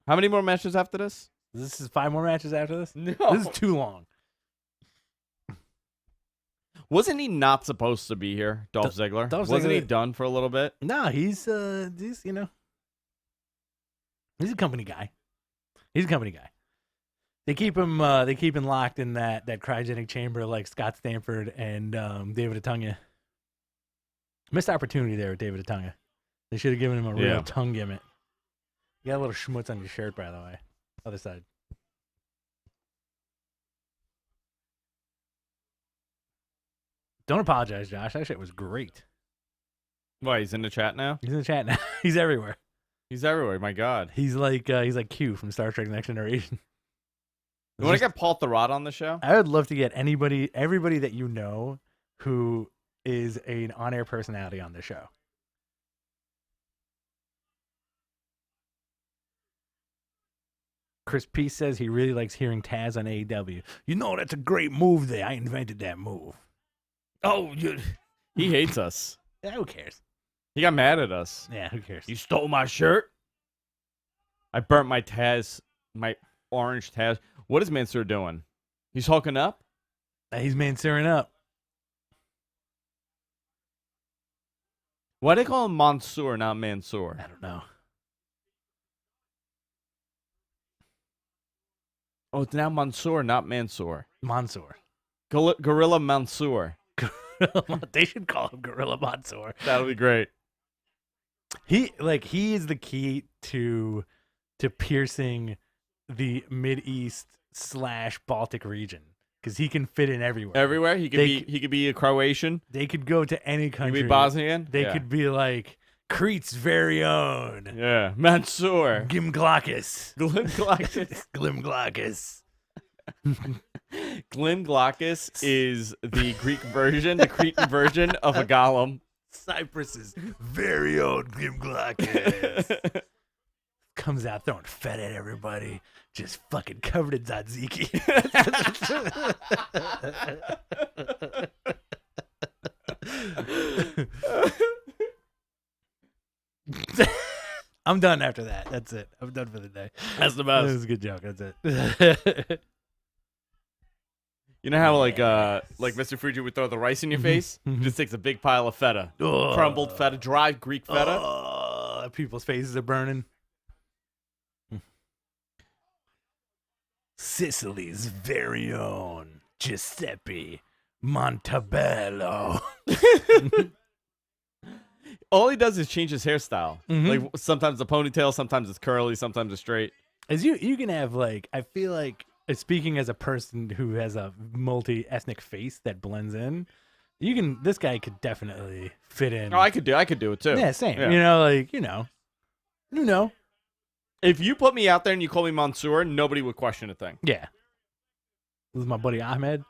How many more matches after this? This is 5 more matches after this. No. This is too long. Wasn't he not supposed to be here, Dolph Ziggler? Wasn't he done for a little bit? No, he's he's a company guy. He's a company guy. They keep him locked in that cryogenic chamber like Scott Stanford and David Otunga. Missed opportunity there with David Otunga. They should have given him a real tongue gimmick. You got a little schmutz on your shirt, by the way. Other side. Don't apologize, Josh. That shit was great. Why, he's in the chat now? He's in the chat now. He's everywhere. He's everywhere, my God. He's like Q from Star Trek Next Generation. You want to get Paul Thurrott on the show? I would love to get everybody that you know who is an on-air personality on the show. Chris P says he really likes hearing Taz on AEW. You know, that's a great move there. I invented that move. Oh, he hates us. Yeah, who cares? He got mad at us. Yeah, who cares? You stole my shirt? I burnt my Taz, my orange Taz. What is Mansoor doing? He's hulking up? He's Mansooring up. Why do they call him Mansoor, not Mansoor? I don't know. Oh, it's now Mansoor, not Mansoor. Mansoor. Gorilla Mansoor. They should call him Gorilla Mansoor. That'll be great. He is the key to piercing the Mid-East / Baltic region because he can fit in everywhere. Everywhere he could be a Croatian. They could go to any He country. could be Bosnian. They could be like Crete's very own. Yeah, Mansoor. Gimglakis. Glimglakis. Glimglakis. Glimglakis is the Greek version, the Cretan version of a golem. Cyprus's very own Glimglakis. Comes out throwing fat at everybody, just fucking covered in tzatziki. I'm done after that. That's it. I'm done for the day. That's the best. That was a good joke. That's it. You know how like Mr. Fuji would throw the rice in your face? He just takes a big pile of feta, crumbled feta, dry Greek feta. People's faces are burning. Sicily's very own Giuseppe Montebello. All he does is change his hairstyle. Mhm. Like sometimes a ponytail, sometimes it's curly, sometimes it's straight. As you can have like, I feel like speaking as a person who has a multi-ethnic face that blends in, this guy could definitely fit in. Oh, I could do it too. Yeah, same. Yeah. You know. If you put me out there and you call me Mansoor, nobody would question a thing. Yeah. This is my buddy Ahmed.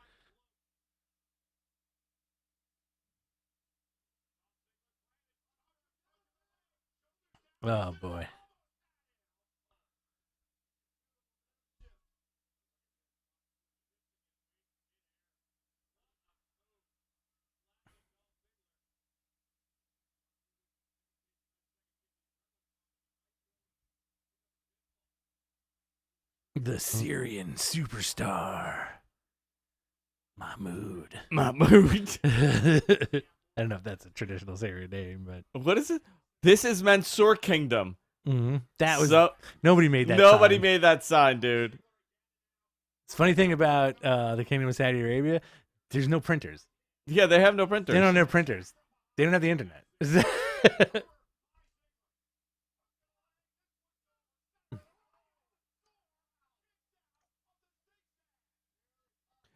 Oh boy. The Syrian superstar. Mahmoud. My I don't know if that's a traditional Syrian name, but What is it? This is Mansoor Kingdom. that was So, nobody made that. nobody sign. made that sign, dude. It's a funny thing about the Kingdom of Saudi Arabia. There's no printers. Yeah, they have no printers. They don't have printers. They don't have the internet.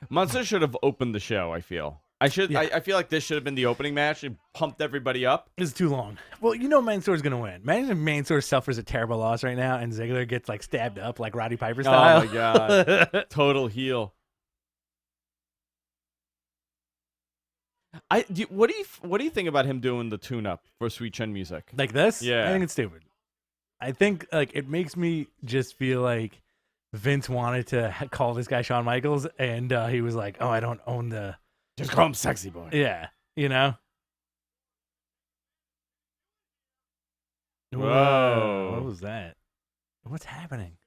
Mansoor should have opened the show, I feel. I feel like this should have been the opening match. It pumped everybody up. It's too long. Well, Mansoor's gonna win. Imagine if Mansoor suffers a terrible loss right now and Ziggler gets like stabbed up like Roddy Piper style. Oh my god. Total heel. What do you think about him doing the tune-up for Sweet Chin music? Like this? Yeah. I think it's stupid. I think like it makes me just feel like Vince wanted to call this guy Shawn Michaels, and he was like, "Oh, I don't own the." Just call him Sexy Boy. Yeah, Whoa. What was that? What's happening?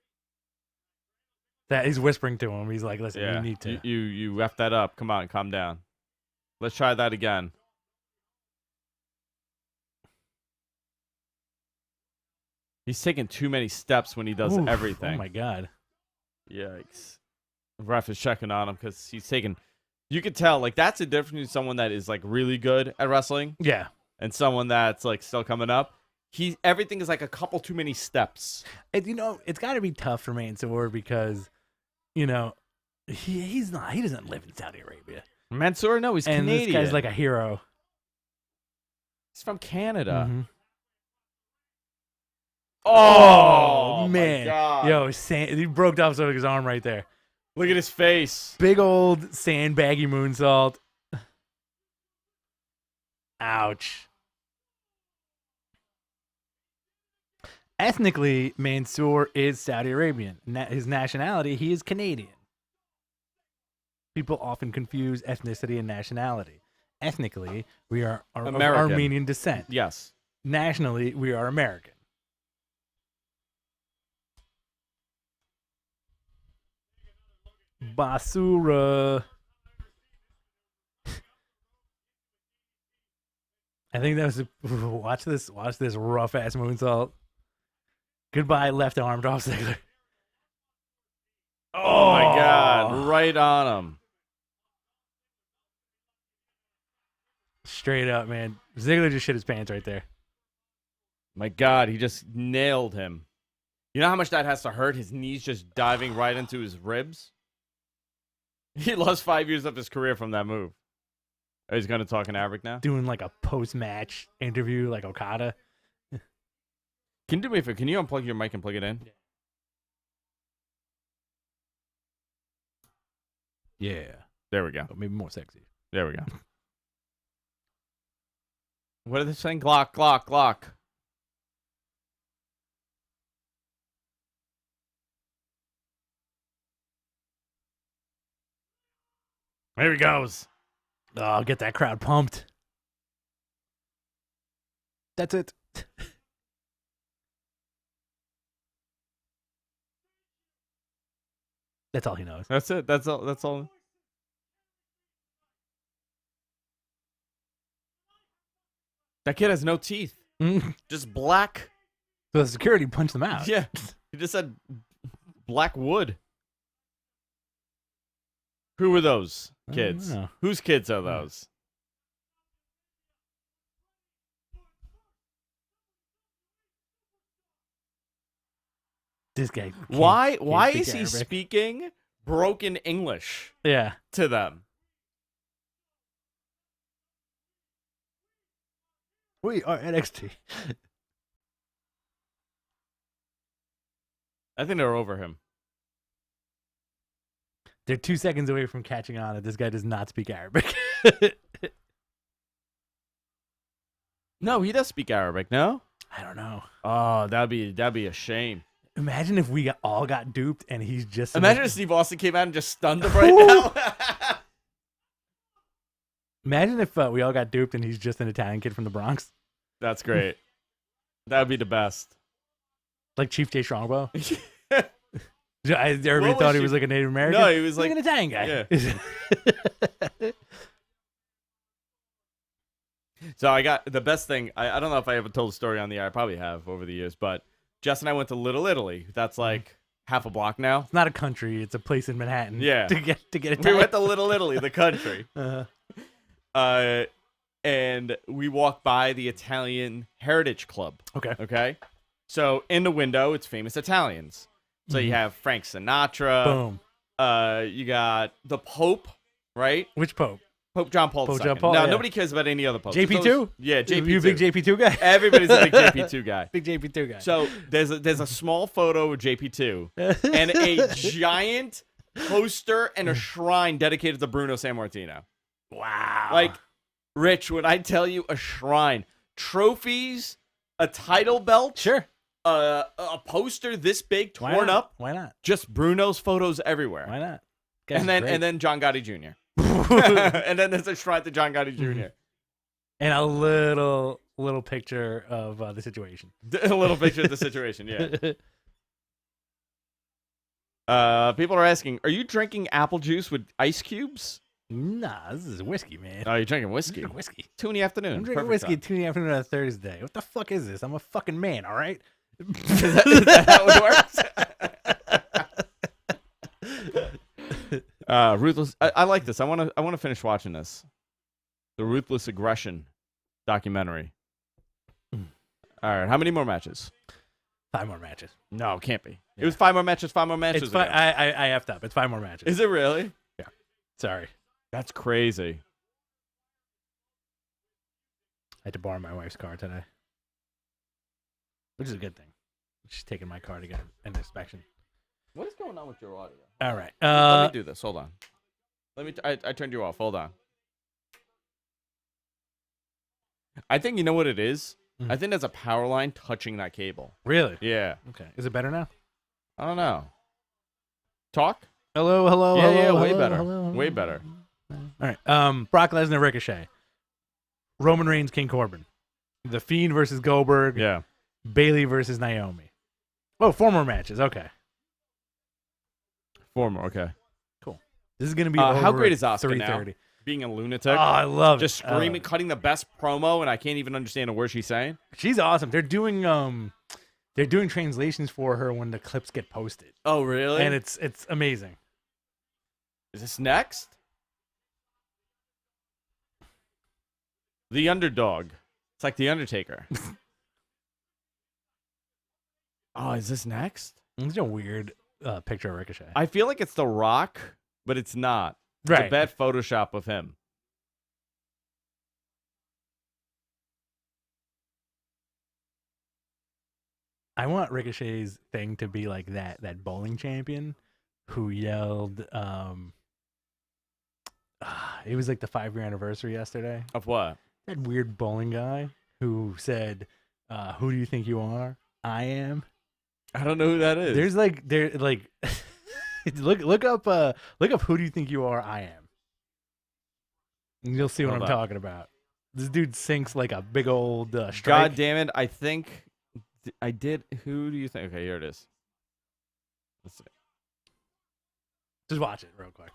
That he's whispering to him. He's like, "Listen, Yeah. you need to." You F that up. Come on, calm down. Let's try that again. He's taking too many steps when he does Oof, everything. Oh my god. Yikes. The ref is checking on him because he's taking. You could tell, like, that's the difference between someone that is, like, really good at wrestling Yeah. and someone that's, like, still coming up. Everything is, like, a couple too many steps. And, it's got to be tough for Mansoor because, he doesn't live in Saudi Arabia. Mansoor, no, he's And Canadian. this guy's like a hero. He's from Canada. Mhm. Oh, man. my God. Yo, he broke off his arm right there. Look at his face. Big old sandbaggy moonsault. Ouch. Ethnically, Mansoor is Saudi Arabian. His nationality, he is Canadian. People often confuse ethnicity and nationality. Ethnically, we are of American. Armenian descent. Yes. Nationally, we are American. Basura. I think that was watch this rough ass moonsault. Goodbye, left arm, Dolph Ziggler. Oh my God. Right on him. Straight up, man. Ziggler just shit his pants right there. My God, he just nailed him. You know how much that has to hurt? His knees just diving right into his ribs? He lost 5 years of his career from that move. Oh, he's going to talk in Arabic now? Doing like a post-match interview like Okada. Can you do me a favor? Can you unplug your mic and plug it in? Yeah. There we go. But maybe more sexy. There we go. What are they saying? Glock, Glock, Glock. There he goes. Oh, get that crowd pumped. That's it. That's all he knows. That's it. That's all. That's all. That kid has no teeth. Just black. So the security punched them out. Yeah. He just said black wood. Who were those kids? Whose kids are those? This guy. Why can't is he Arabic. speaking broken English Yeah. to them? We are NXT. I think they're over him. They're 2 seconds away from catching on that this guy does not speak Arabic. No, he does speak Arabic, no? I don't know. Oh, that'd be a shame. Imagine if we all got duped and he's just... Imagine if Steve Austin came out and just stunned him right now. Imagine if we all got duped and he's just an Italian kid from the Bronx. That's great. That would be the best. Like Chief Jay Strongbow. Everybody What thought was he was like a Native American. No, he was He's like an Italian guy. Yeah. So I got the best thing. I don't know if I ever told the story on the air. I probably have over the years, but Jess and I went to Little Italy. That's like half a block now. It's not a country. It's a place in Manhattan. Yeah. To get Italian. We went to Little Italy, the country. Uh-huh. And we walked by the Italian Heritage Club. Okay. Okay. So in the window, it's famous Italians. So you have Frank Sinatra. Boom. You got the Pope, right? Which Pope? Pope John Paul Pope II. John Paul, Now, yeah. nobody cares about any other Pope. JP2? Yeah, JP2. You a big JP2 guy? Everybody's a big JP2 guy. Big JP2 guy. So there's a small photo of JP2 and a giant poster and a shrine dedicated to Bruno Sammartino. Wow. Like, Rich, when I tell you a shrine, trophies, a title belt, sure. A poster this big Why torn not? up, Why not? just Bruno's photos everywhere. Why not? And then John Gotti Jr. And then there's a shrine to John Gotti Jr. And a little picture of the situation. A little picture of the situation, yeah. People are asking, are you drinking apple juice with ice cubes? Nah, this is whiskey, man. Oh, you're drinking whiskey. I'm drinking whiskey. 2 in the afternoon. I'm drinking Perfect whiskey time. at 2 in the afternoon on a Thursday. What the fuck is this? I'm a fucking man, all right? Is that how it works? Ruthless. I like this. I want to finish watching this. The Ruthless Aggression documentary. All right. How many more matches? 5 more matches. No, it can't be. Yeah. It was 5 more matches. 5 more matches. It's five, ago. I effed up. It's 5 more matches. Is it really? Sorry. That's crazy. I had to borrow my wife's car today, which is a good thing. She's taking my car to get an inspection. What is going on with your audio? All right. Let me do this. Hold on. I turned you off. Hold on. I think you know what it is. I think there's a power line touching that cable. Really? Yeah. Okay. Is it better now? I don't know. Talk? Hello. Yeah, way hello, better. hello. Way better. All right. Brock Lesnar, Ricochet. Roman Reigns, King Corbin. The Fiend versus Goldberg. Yeah. Bayley versus Naomi. Oh, 4 more matches. Okay. 4 more. Okay. Cool. This is going to be How over great at is Asuka now? 3:30. Being a lunatic. Oh, I love just it. screaming, cutting the best promo, and I can't even understand a word she's saying. She's awesome. They're doing translations for her when the clips get posted. Oh, really? And it's amazing. Is this next? The Underdog. It's like The Undertaker. Oh, is this next? It's a weird picture of Ricochet. I feel like it's The Rock, but it's not. It's a bad Photoshop of him. I want Ricochet's thing to be like that bowling champion who yelled. It was like the 5-year anniversary yesterday. Of what? That weird bowling guy who said, "Who do you think you are? I am." I don't know who that is. There's like look up who do you think you are? I am. And you'll see what I'm talking about. This dude sinks like a big old strike. God damn it! I think I did. Who do you think? Okay, here it is. Let's see. Just watch it real quick.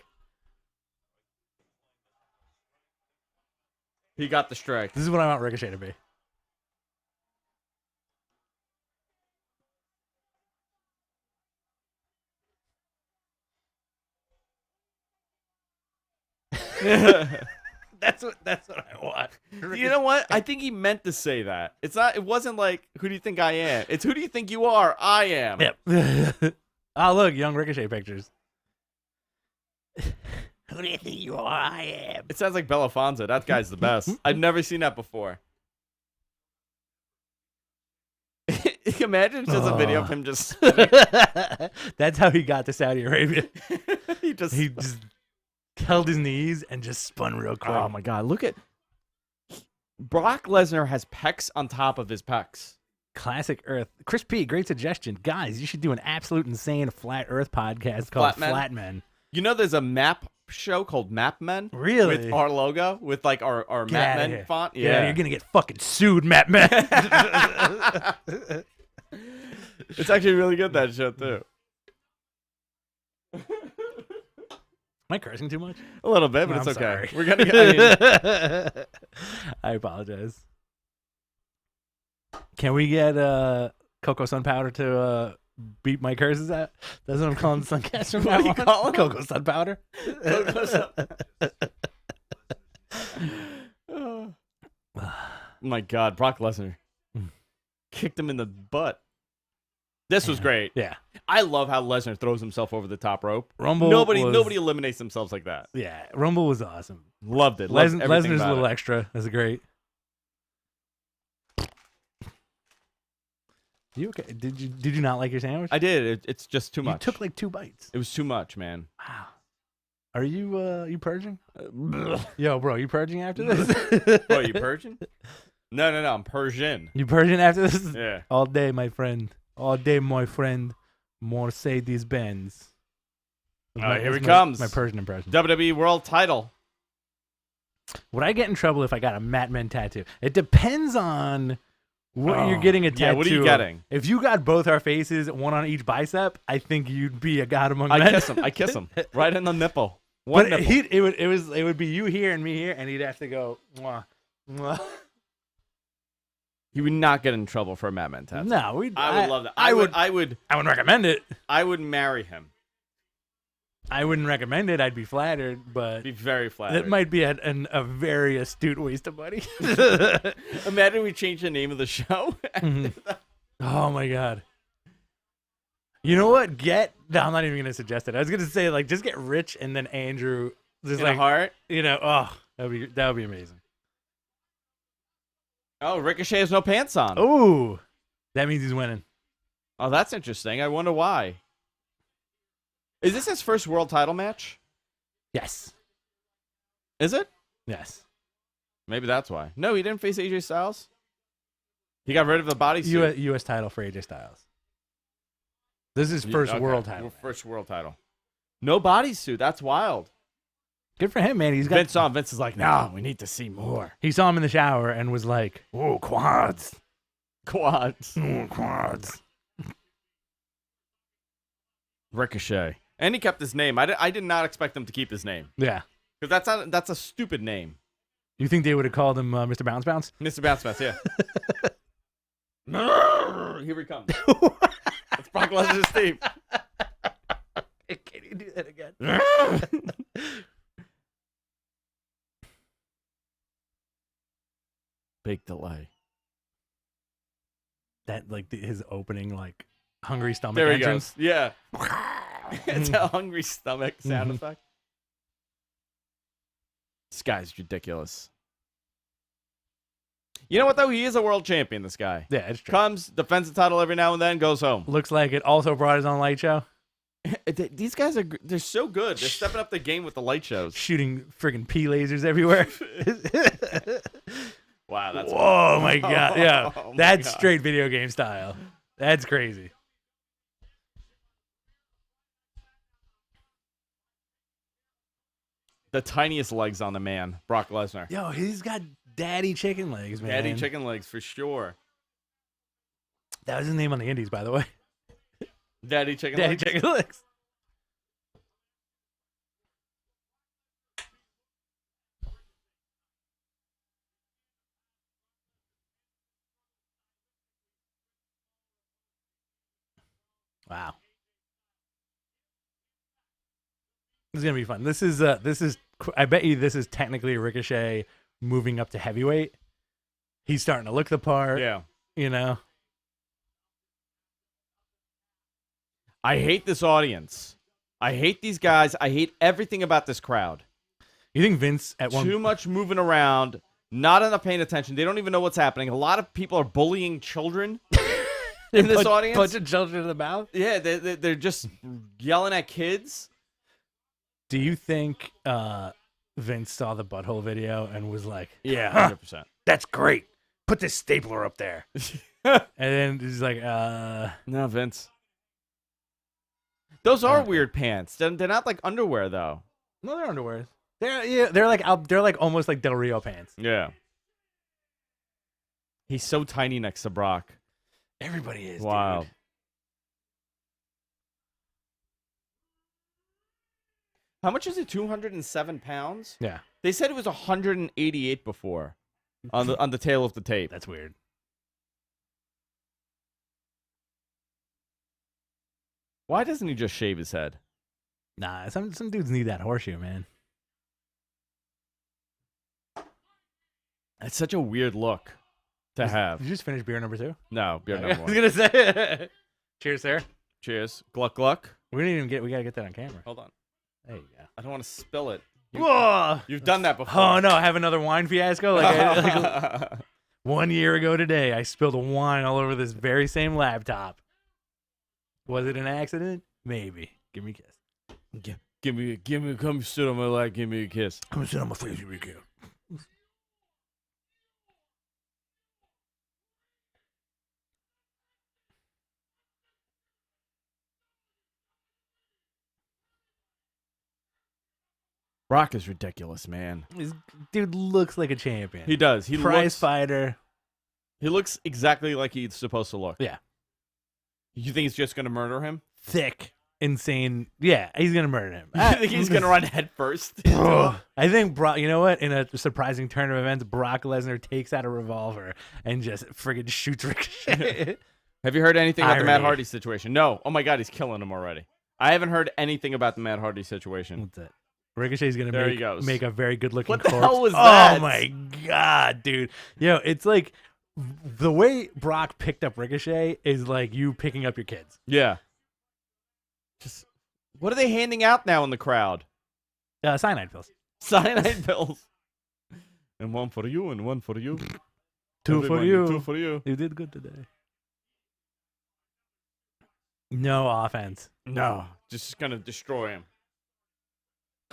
He got the strike. This is what I want Ricochet to be. That's what I want. You know what? I think he meant to say that. It's not. It wasn't like, "Who do you think I am?" It's, "Who do you think you are? I am." Yep. Oh, look, young Ricochet pictures. Who do you think you are? I am. It sounds like Belafonte. That guy's the best. I've never seen that before. Imagine just a video of him just. That's how he got to Saudi Arabia. he just held his knees and just spun real quick. Oh my God! Look at Brock Lesnar has pecs on top of his pecs. Classic Earth. Chris P, great suggestion. Guys, you should do an absolute insane flat Earth podcast called Flat Men. You know there's a map show called Map Men? Really? With our logo, with like our Map Men font? Yeah, you're going to get fucking sued, Map Men. It's actually really good, that show, too. Am I cursing too much? A little bit, but No, it's I'm okay. sorry. We're going to I apologize. Can we get Cocoa Sun Powder to beat my curses out? That's what I'm calling the Suncast from now on. What are you calling Cocoa Sun Powder? Oh my God, Brock Lesnar kicked him in the butt. This was great. Yeah. I love how Lesnar throws himself over the top rope. Rumble Nobody eliminates themselves like that. Yeah, Rumble was awesome. Loved it. Loved Lesnar's a little extra. That's great. You okay? Did you not like your sandwich? I did. It's just too much. You took like 2 bites. It was too much, man. Wow. Are you purging? Yo, bro, you purging after this? Bro, you purging? No. I'm Persian. You purging after this? Yeah. All day, my friend. All day, my friend. Mercedes Benz. Here he comes. My Persian impression. WWE World Title. Would I get in trouble if I got a Mat Men tattoo? It depends on what you're getting a tattoo. Yeah, what are you getting? If you got both our faces, one on each bicep, I think you'd be a god among men. I kiss him right in the nipple. One but nipple. it would be you here and me here, and he'd have to go. Mwah, mwah. He would not get in trouble for a Madman tattoo. No, I would love that. I would recommend it. I would marry him. I wouldn't recommend it. I'd be flattered, but Be very flattered. it might be a very astute waste of money. Imagine we change the name of the show. Oh my God. You know what? No, I'm not even gonna suggest it. I was gonna say like just get rich and then Andrew just In like a heart. that would be amazing. Oh, Ricochet has no pants on. Ooh, that means he's winning. Oh, that's interesting. I wonder why. Is this his first world title match? Yes. Is it? Yes. Maybe that's why. No, he didn't face AJ Styles. He got rid of the bodysuit. U.S. title for AJ Styles. This is his first world title. First world title. No bodysuit. That's wild. Good for him, man. Vince is like, no, we need to see more. He saw him in the shower and was like, "Oh, quads, Quads. quads." Ricochet. And he kept his name. I did not expect him to keep his name. Yeah. Because that's a stupid name. You think they would have called him Mr. Bounce Bounce? Mr. Bounce Bounce, yeah. Here he comes. That's Brock Lesnar's theme. Can you do that again? Big delay. That his opening hungry stomach There he entrance. goes. Yeah. It's a hungry stomach sound effect. This guy's ridiculous. You know what, though? He is a world champion, this guy. Yeah, it's true. Comes, defends the title every now and then, goes home. Looks like it also brought his own light show. These guys they're so good. They're stepping up the game with the light shows. Shooting friggin' P lasers everywhere. Wow, that's Whoa, my God. Yeah, Oh, my that's God. straight video game style. That's crazy. The tiniest legs on the man, Brock Lesnar. Yo, he's got daddy chicken legs, man. Daddy chicken legs for sure. That was his name on the indies, by the way. Daddy chicken Daddy legs. chicken legs. Wow. This is gonna be fun. This is. I bet you this is technically Ricochet moving up to heavyweight. He's starting to look the part. Yeah. You know. I hate this audience. I hate these guys. I hate everything about this crowd. You think Vince at one Too much moving around, not enough paying attention. They don't even know what's happening. A lot of people are bullying children in this audience. Bunch of children in the mouth. Yeah, they're just yelling at kids. Do you think Vince saw the butthole video and was like, Yeah, 100%. "That's great. Put this stapler up there." And then he's like, No, Vince. Those are weird pants. They're not like underwear, though. "No, they're underwear. They're like almost like Del Rio pants." Yeah. He's so tiny next to Brock. Everybody is. Wow. Dude. How much is it? 207 pounds? Yeah, They said it was 188 before on the tail of the tape. that's weird. Why doesn't he just shave his head? Nah, some dudes need that horseshoe, man. It's such a weird look to have. Did you just finish beer number 2? No, beer I number was one. gonna say. Cheers, sir. Cheers. Gluck gluck. We didn't even get. We gotta get that on camera. Hold on. There you go. I don't want to spill it. Whoa! You've done that before. Oh no, I have another wine fiasco. Like 1 year ago today, I spilled wine all over this very same laptop. Was it an accident? Maybe. Give me a kiss. Give me, come sit on my lap, give me a kiss. I'm gonna sit on my face if you can. Brock is ridiculous, man. This dude looks like a champion. He does. He Prize looks, fighter. He looks exactly like he's supposed to look. Yeah. You think he's just gonna murder him? Thick. Insane. Yeah, he's gonna murder him. You think he's gonna run head first? I think Brock. You know what? In a surprising turn of events, Brock Lesnar takes out a revolver and just friggin' shoots Ricochet. Have you heard anything about the Matt Irony. Hardy situation? No. Oh my God, he's killing him already. I haven't heard anything about the Matt Hardy situation. What's that? Ricochet's gonna There he goes. make a very good looking What the corpse. hell was that? Oh my God, dude! Yo, it's like the way Brock picked up Ricochet is like you picking up your kids. Yeah. Just what are they handing out now in the crowd? Cyanide pills. Cyanide pills. And one for you, and one for you. Two for Everybody, you. 2 for you. You did good today. No offense. No, just gonna destroy him.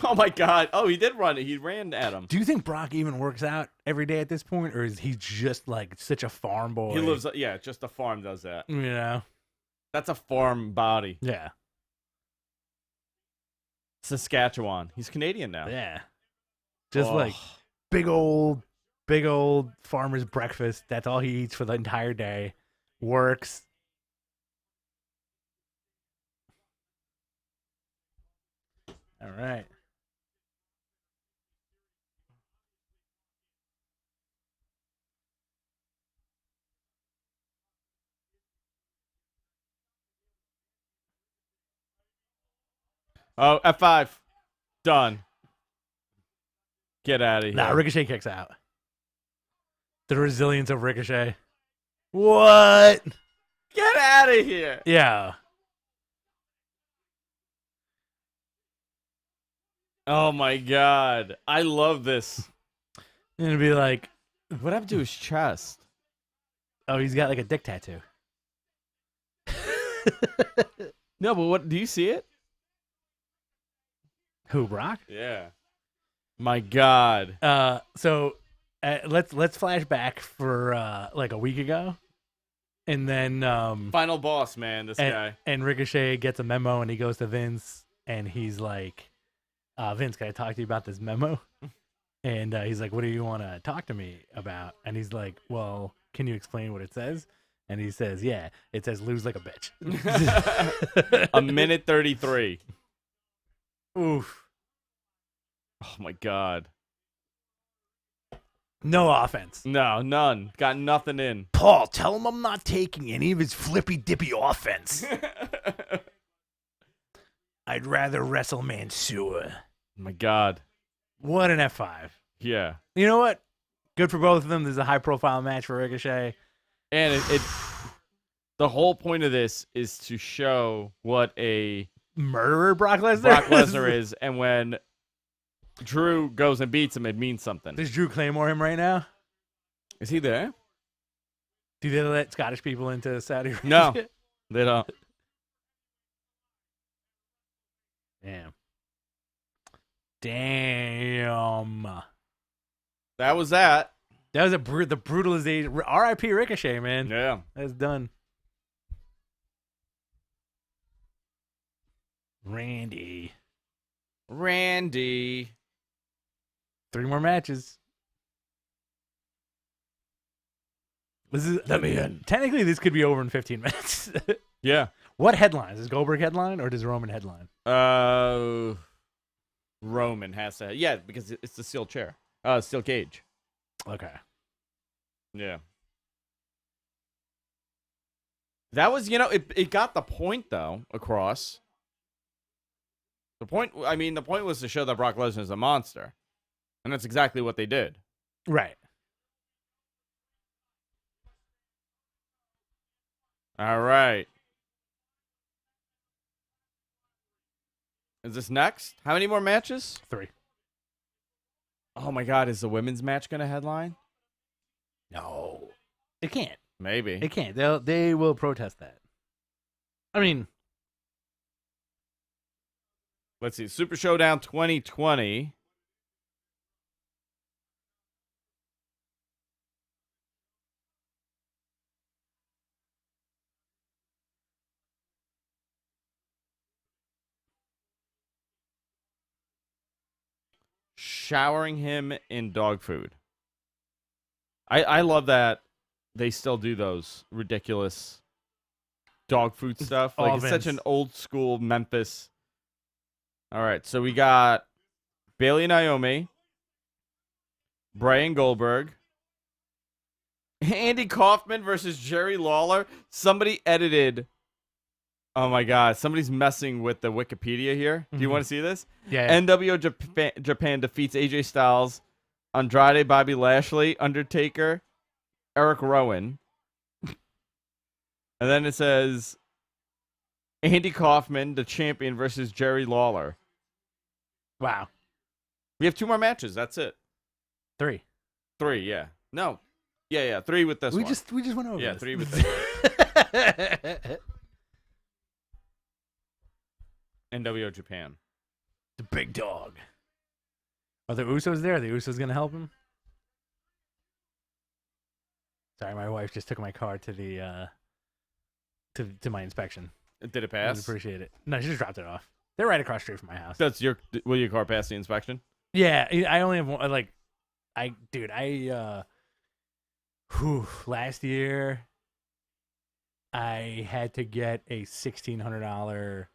Oh my God! Oh, he did run. He ran at him. Do you think Brock even works out every day at this point, or is he just like such a farm boy? He lives. Yeah, just a farm does that. You know. That's a farm body. Yeah. Saskatchewan. He's Canadian now. Yeah. Just Oh. like big old farmer's breakfast. That's all he eats for the entire day. Works. All right. Oh, F5. Done. Get out of here. Nah, Ricochet kicks out. The resilience of Ricochet. What? Get out of here. Yeah. Oh my god. I love this. And it'd be like, What happened to his chest? oh, he's got like a dick tattoo. No, but what do you see it? Who, Brock? Yeah. My god. So let's flash back for like a week ago. And then Final boss, man, this guy. And Ricochet gets a memo and he goes to Vince and he's like, Vince, can I talk to you about this memo? And he's like, what do you want to talk to me about? And he's like, well, can you explain what it says? And he says, yeah, it says lose like a bitch. A minute 33. Oof. Oh my god. No offense. No, none. Got nothing in. Paul, tell him I'm not taking any of his flippy dippy offense. I'd rather wrestle Mansoor. Oh my god. What an F5. Yeah. You know what? Good for both of them. There's a high profile match for Ricochet. And it the whole point of this is to show what a Murderer Brock Lesnar is, and when Drew goes and beats him, it means something. Does Drew Claymore him right now? Is he there? Do they let Scottish people into Saudi Arabia? No. They don't. Damn. That was that. That was the brutalization. R.I.P. Ricochet, man. Yeah. That's done. Randy. 3 more matches. Let me in. Technically, this could be over in 15 minutes. Yeah. What headlines? Does Goldberg headline or does Roman headline? Roman has to. Yeah, because it's the steel chair. Steel cage. Okay. Yeah. That was, it got the point, though, across. The point was to show that Brock Lesnar is a monster. And that's exactly what they did. Right. All right. Is this next? How many more matches? 3. Oh my god, is the women's match going to headline? No. It can't. Maybe. It can't. They will protest that. I mean, let's see. Super Showdown 2020. Showering him in dog food. I love that they still do those ridiculous dog food stuff. Like, it's such an old school Memphis. All right, so we got Bayley and Naomi, Bray and Goldberg, Andy Kaufman versus Jerry Lawler. Somebody edited. Oh my god, somebody's messing with the Wikipedia here. Do you want to see this? Yeah. NWO Japan defeats AJ Styles, Andrade, Bobby Lashley, Undertaker, Erick Rowan. And then it says Andy Kaufman, the champion, versus Jerry Lawler. Wow. We have 2 more matches. That's it. 3. 3, yeah. No. Yeah. 3 with this one. We just went over Yeah, this. 3 with this. NWO Japan. The big dog. Are the Usos there? Are the Usos going to help him? Sorry, my wife just took my car to the to my inspection. Did it I pass? appreciate it. No, she just dropped it off. They're right across the street from my house. Will your car pass the inspection? Yeah, I only have one. Last year, I had to get a $1,600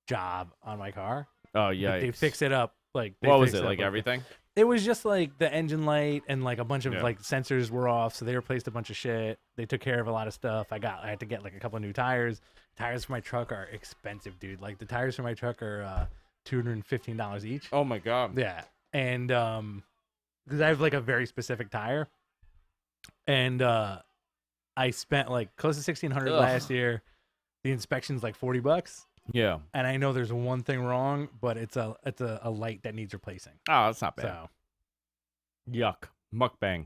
job on my car. Oh yeah. They fix it up. What was it? Like everything? It was just like the engine light and like a bunch of Yeah. like sensors were off, so they replaced a bunch of shit. They took care of a lot of stuff. I had to get like a couple of new tires. Tires for my truck are expensive, dude. Like the tires for my truck are $215 each. Oh my god. Yeah, and because I have like a very specific tire, and I spent like close to $1,600 Ugh. last year. The inspection's like $40, Yeah. and I know there's one thing wrong, but it's a light that needs replacing. Oh, that's not bad. So Yuck. Mukbang.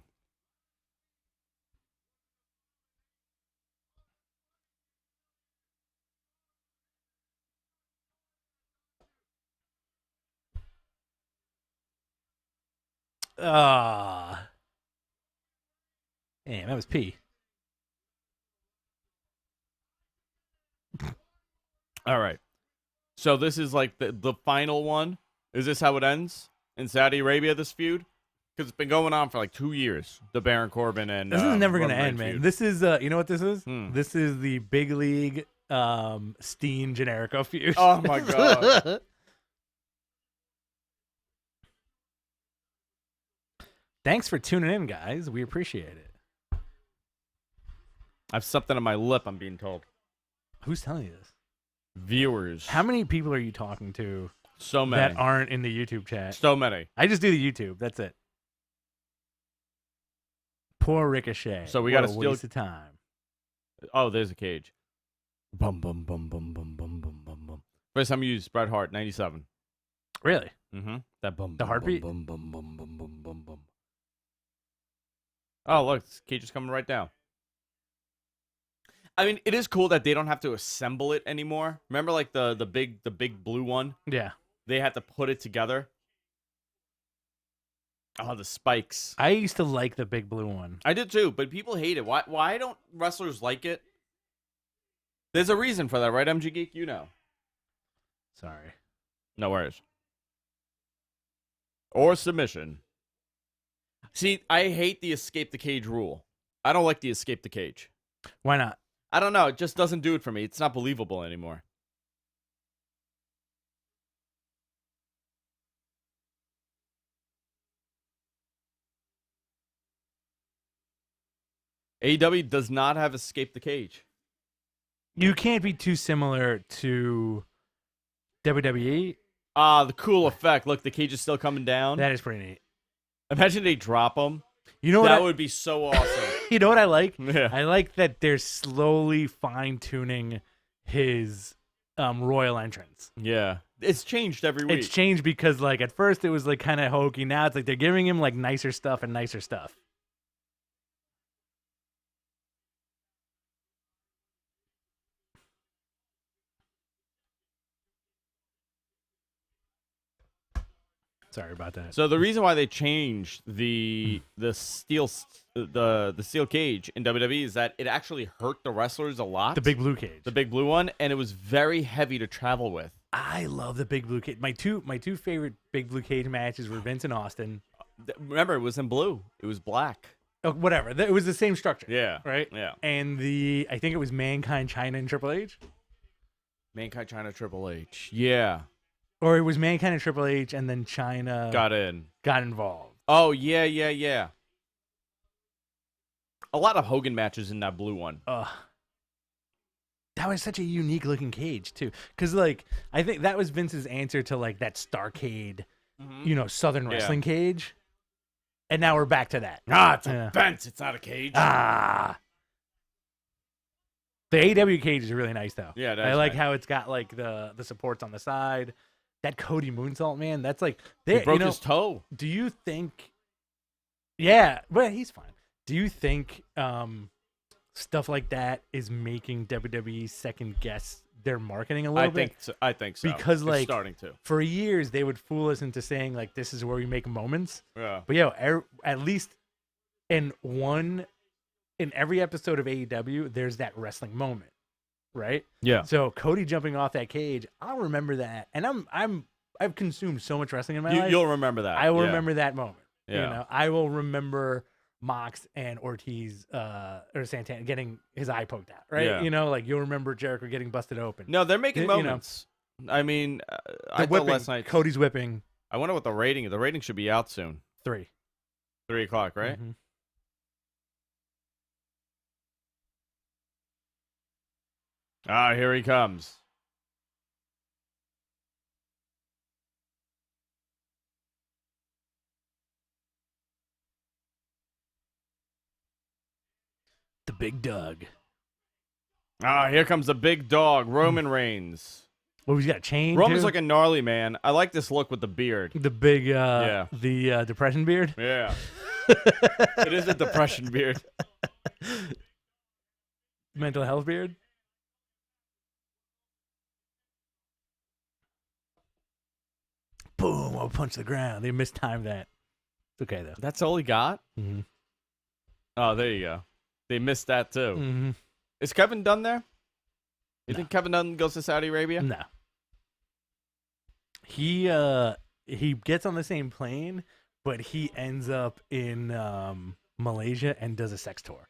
damn, that was P. All right. So this is like the final one. Is this how it ends in Saudi Arabia, this feud? Because it's been going on for like 2 years. The Baron Corbin and This is never Roman gonna end, Reigns man. feud. This is you know what this is? Hmm. This is the big league Steen Generico feud. Oh my god. Thanks for tuning in, guys. We appreciate it. I have something on my lip, I'm being told. Who's telling you this? Viewers. How many people are you talking to So many. that aren't in the YouTube chat? So many. I just do the YouTube. That's it. Poor Ricochet. So we What gotta a steal- waste of time. Oh, there's a cage. Bum, bum, bum, bum, bum, bum, bum, bum, bum. First time you used Bret Hart, 97. Really? Mm-hmm. That bum. The bum, heartbeat? Bum, bum, bum, bum, bum, bum, bum. Oh, look, this cage is coming right down. I mean, it is cool that they don't have to assemble it anymore. Remember, like the big blue one? Yeah. They had to put it together. Oh, the spikes. I used to like the big blue one. I did too, but people hate it. Why don't wrestlers like it? There's a reason for that, right, MG Geek? You know. Sorry. No worries. Or submission. See, I hate the escape the cage rule. I don't like the escape the cage. Why not? I don't know. It just doesn't do it for me. It's not believable anymore. AEW does not have escape the cage. You can't be too similar to WWE. The cool effect. Look, the cage is still coming down. That is pretty neat. Imagine they drop them. You know what? That would be so awesome. You know what I like? Yeah. I like that they're slowly fine tuning his royal entrance. Yeah. It's changed every week. It's changed because like at first it was like kind of hokey. Now it's like they're giving him like nicer stuff and nicer stuff. Sorry about that. So the reason why they changed the steel cage in WWE is that it actually hurt the wrestlers a lot. The big blue cage. the big blue one, and it was very heavy to travel with. I love the big blue cage. My two favorite big blue cage matches were Vince and Austin. Remember, it was in blue. It was black. Oh, whatever. It was the same structure. Yeah. Right? Yeah. And I think it was Mankind, China, and Triple H. Mankind, China, Triple H. Yeah. Or it was Mankind and Triple H, and then China Got in. got involved. Oh, yeah. A lot of Hogan matches in that blue one. Ugh. That was such a unique looking cage, too. Because, like, I think that was Vince's answer to, like, that Starcade, Southern Yeah. Wrestling cage. And now we're back to that. It's a Yeah. fence. It's not a cage. The AEW cage is really nice, though. Yeah, that I is like nice. how it's got, like, the supports on the side. That Cody moonsault, man, that's like... He broke his toe. Do you think... Yeah, but he's fine. Do you think stuff like that is making WWE second guess their marketing a little bit? I think so. Because, It's like, starting to. For years, they would fool us into saying, like, this is where we make moments. Yeah. But, at least in every episode of AEW, there's that wrestling moment, right? Yeah. So Cody jumping off that cage, I'll remember that. And I've consumed so much wrestling in my life. You'll remember that. I will Yeah. remember that moment. Yeah. I will remember Mox and Ortiz or Santana getting his eye poked out, right? Yeah. Like you'll remember Jericho getting busted open. No, they're making You know. moments. I mean, I The thought whipping, last night. Cody's whipping I wonder what the rating should be out soon. 3. 3 o'clock, right? Mhm. Ah, here he comes. The Big Dog. Here comes the big dog, Roman Reigns. Well, he's got a chain. Roman's too? looking gnarly, man. I like this look with the beard. The big, Yeah. the depression beard. Yeah. It is a depression beard. Mental health beard. Boom! I'll punch the ground. They mistimed that. It's okay though. That's all he got? Mm-hmm. Oh, there you go. They missed that too. Mm-hmm. Is Kevin Dunn there? You No. think Kevin Dunn goes to Saudi Arabia? No. He gets on the same plane, but he ends up in Malaysia and does a sex tour.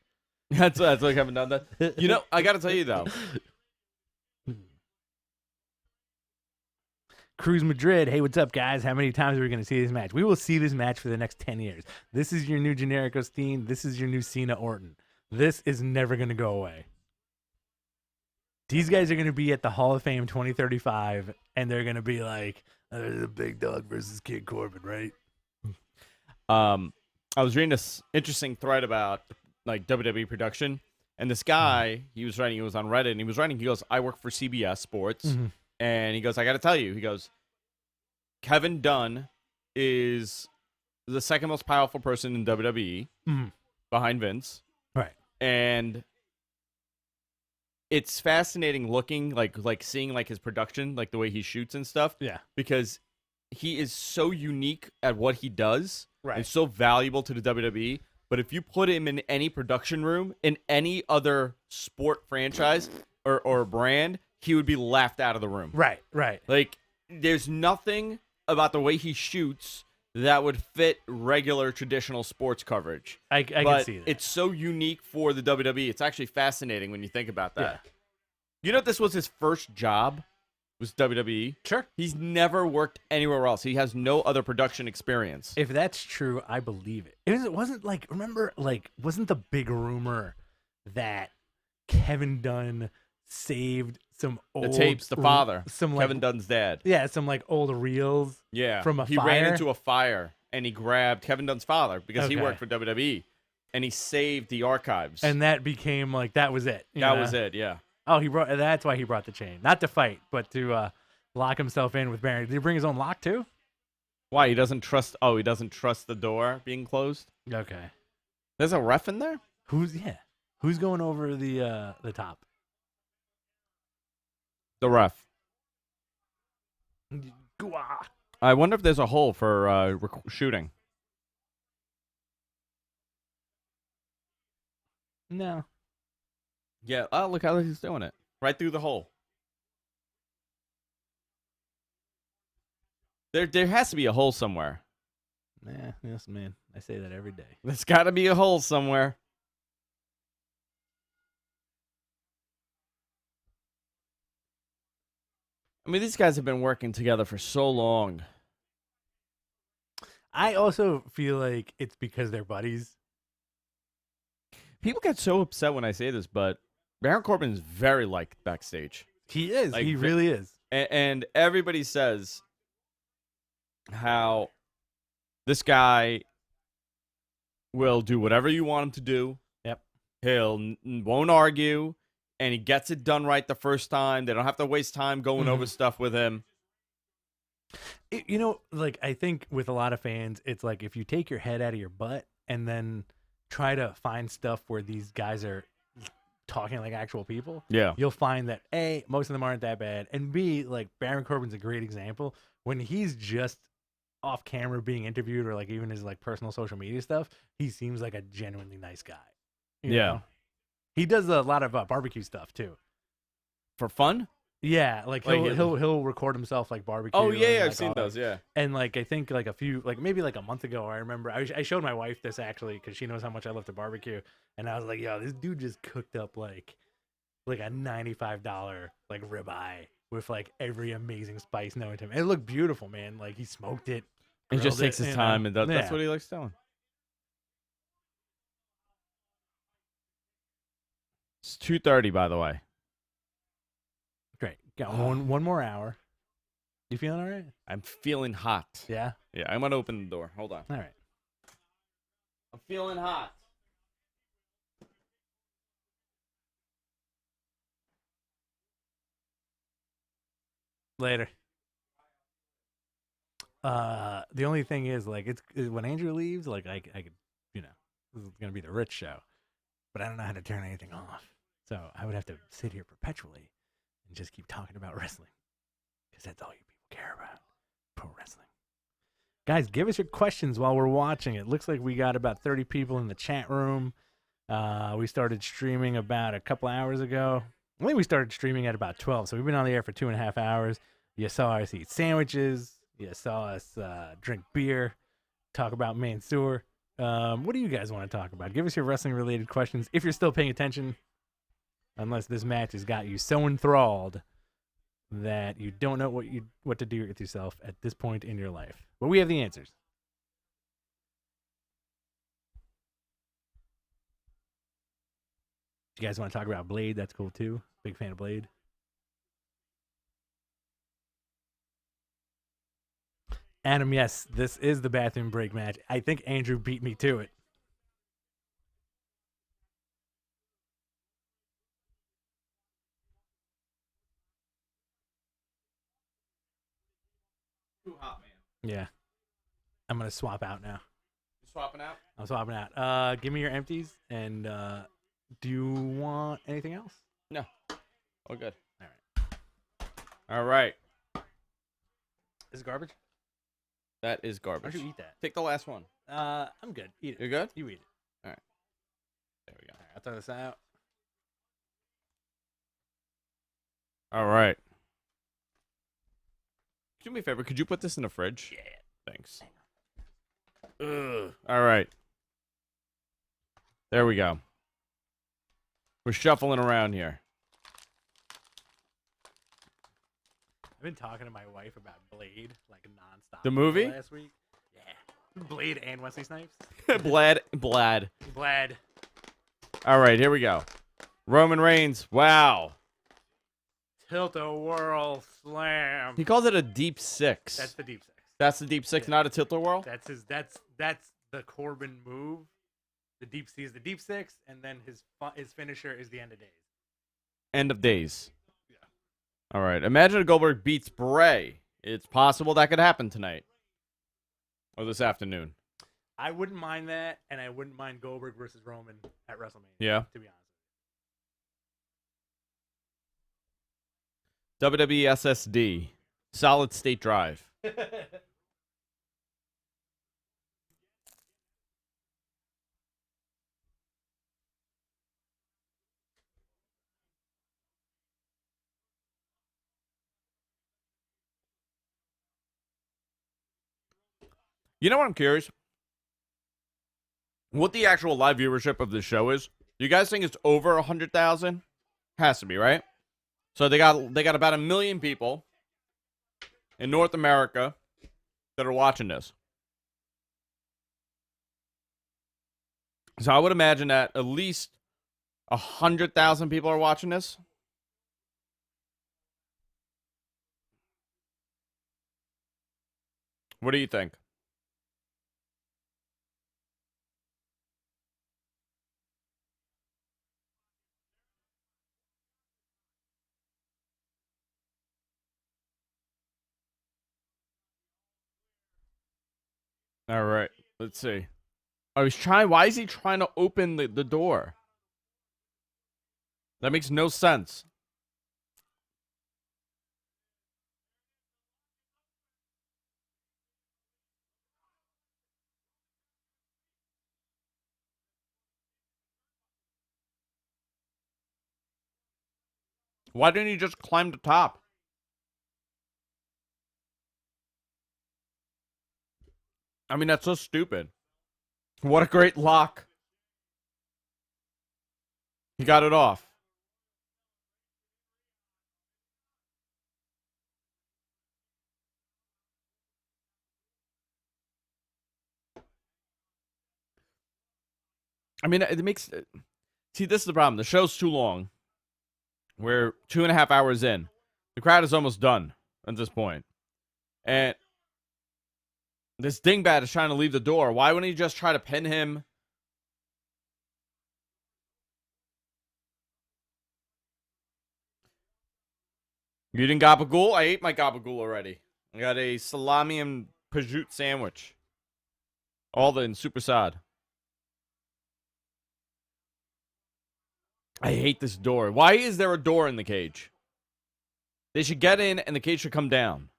That's what Kevin Dunn does. You know, I got to tell you though. Cruz Madrid, hey, what's up, guys? How many times are we going to see this match? We will see this match for the next 10 years. This is your new generic Osteen. This is your new Cena Orton. This is never going to go away. These guys are going to be at the Hall of Fame 2035, and they're going to be like, the Big Dog versus King Corbin, right? I was reading this interesting thread about like WWE production, and this guy, he was on Reddit, and he goes, I work for CBS Sports. Mm-hmm. And he goes, I got to tell you, he goes, Kevin Dunn is the second most powerful person in WWE behind Vince. Right. And it's fascinating looking, like seeing like his production, like the way he shoots and stuff. Yeah. Because he is so unique at what he does. Right. And so valuable to the WWE. But if you put him in any production room, in any other sport franchise or brand, he would be laughed out of the room. Right, right. Like, there's nothing about the way he shoots that would fit regular traditional sports coverage. I can see that. It's so unique for the WWE. It's actually fascinating when you think about that. Yeah. You know, this was his first job, was WWE. Sure. He's never worked anywhere else. He has no other production experience. If that's true, I believe it. It wasn't like, remember, like, wasn't the big rumor that Kevin Dunn saved some old... The tapes, the father, some Kevin Dunn's dad. Yeah, some, like, old reels from a he fire. ran into a fire, and he grabbed Kevin Dunn's father because he Okay. worked for WWE, and he saved the archives. And that became, like, that was it. that was it, yeah. Oh, that's why he brought the chain. Not to fight, but to lock himself in with Baron. Did he bring his own lock, too? Why, he doesn't trust... Oh, he doesn't trust the door being closed? Okay. There's a ref in there? Who's going over the top? The ref. Gua. I wonder if there's a hole for shooting. No. Yeah. Oh, look how he's doing it. Right through the hole. There has to be a hole somewhere. Nah, yes, man. I say that every day. There's got to be a hole somewhere. I mean, these guys have been working together for so long. I also feel like it's because they're buddies. People get so upset when I say this, but Baron Corbin is very liked backstage. He is. Like, he really is. And everybody says how this guy will do whatever you want him to do. Yep. Won't argue, and he gets it done right the first time. They don't have to waste time going over stuff with him. I think with a lot of fans, it's like if you take your head out of your butt and then try to find stuff where these guys are talking like actual people, you'll find that A, most of them aren't that bad, and B, like Baron Corbin's a great example. When he's just off camera being interviewed or like even his like personal social media stuff, he seems like a genuinely nice guy. You know? He does a lot of barbecue stuff too. For fun? Yeah, like he'll record himself like barbecue. Oh yeah, and, I've seen those. Yeah, and like I think like maybe like a month ago, I remember I showed my wife this actually because she knows how much I love to barbecue, and I was like, yo, this dude just cooked up like a $95 like ribeye with like every amazing spice known to him. It looked beautiful, man. Like he smoked it. He just takes his time, and that's Yeah. what he likes doing. It's 2:30, by the way. Great. Got one more hour. You feeling all right? I'm feeling hot. Yeah. Yeah, I'm gonna open the door. Hold on. All right. I'm feeling hot. Later. The only thing is, like, it's when Andrew leaves, like, I could, you know, this is gonna be the rich show, but I don't know how to turn anything off, so I would have to sit here perpetually and just keep talking about wrestling, because that's all you people care about, pro wrestling. Guys, give us your questions while we're watching. It looks like we got about 30 people in the chat room. We started streaming about a couple hours ago. I think we started streaming at about 12, so we've been on the air for 2.5 hours. You saw us eat sandwiches. You saw us drink beer, talk about Mansoor. What do you guys want to talk about? Give us your wrestling-related questions if you're still paying attention, unless this match has got you so enthralled that you don't know what to do with yourself at this point in your life. But we have the answers. You guys want to talk about Blade? That's cool too. Big fan of Blade. Adam, yes, this is the bathroom break match. I think Andrew beat me to it. Too hot, man. Yeah. I'm going to swap out now. You swapping out? I'm swapping out. Give me your empties. And do you want anything else? No. Oh, good. All right. All right. Is it garbage? That is garbage. Why'd you eat that? Take the last one. I'm good. Eat it. You good? You eat it. All right. There we go. All right, I'll throw this out. All right. Do me a favor. Could you put this in the fridge? Yeah. Thanks. Ugh. All right. There we go. We're shuffling around here. I've been talking to my wife about Blade like nonstop. The movie? Last week. Yeah. Blade and Wesley Snipes. Blad. Blad. All right, here we go. Roman Reigns. Wow. Tilt-a-whirl slam. He calls it a deep six. That's the deep six. That's the deep six, Yeah. not a tilt-a-whirl? That's the Corbin move. The deep C is the deep six, and then his finisher is the end of days. End of days. Yeah. All right. Imagine if Goldberg beats Bray. It's possible that could happen tonight. Or this afternoon. I wouldn't mind that, and I wouldn't mind Goldberg versus Roman at WrestleMania. Yeah. To be honest. WWE SSD. Solid state drive. You know what I'm curious? What the actual live viewership of the show is? You guys think it's over 100,000? Has to be, right? So they got about 1 million people in North America that are watching this. So I would imagine that at least 100,000 people are watching this. What do you think? All right, let's see. Oh, why is he trying to open the door? That makes no sense. Why didn't he just climb the top? I mean, that's so stupid. What a great lock. He got it off. I mean, it makes... See, this is the problem. The show's too long. We're 2.5 hours in. The crowd is almost done at this point. And this dingbat is trying to leave the door. Why wouldn't he just try to pin him? You didn't gabagool? I ate my gabagool already. I got a salami and prosciutto sandwich. All in super sad. I hate this door. Why is there a door in the cage? They should get in and the cage should come down.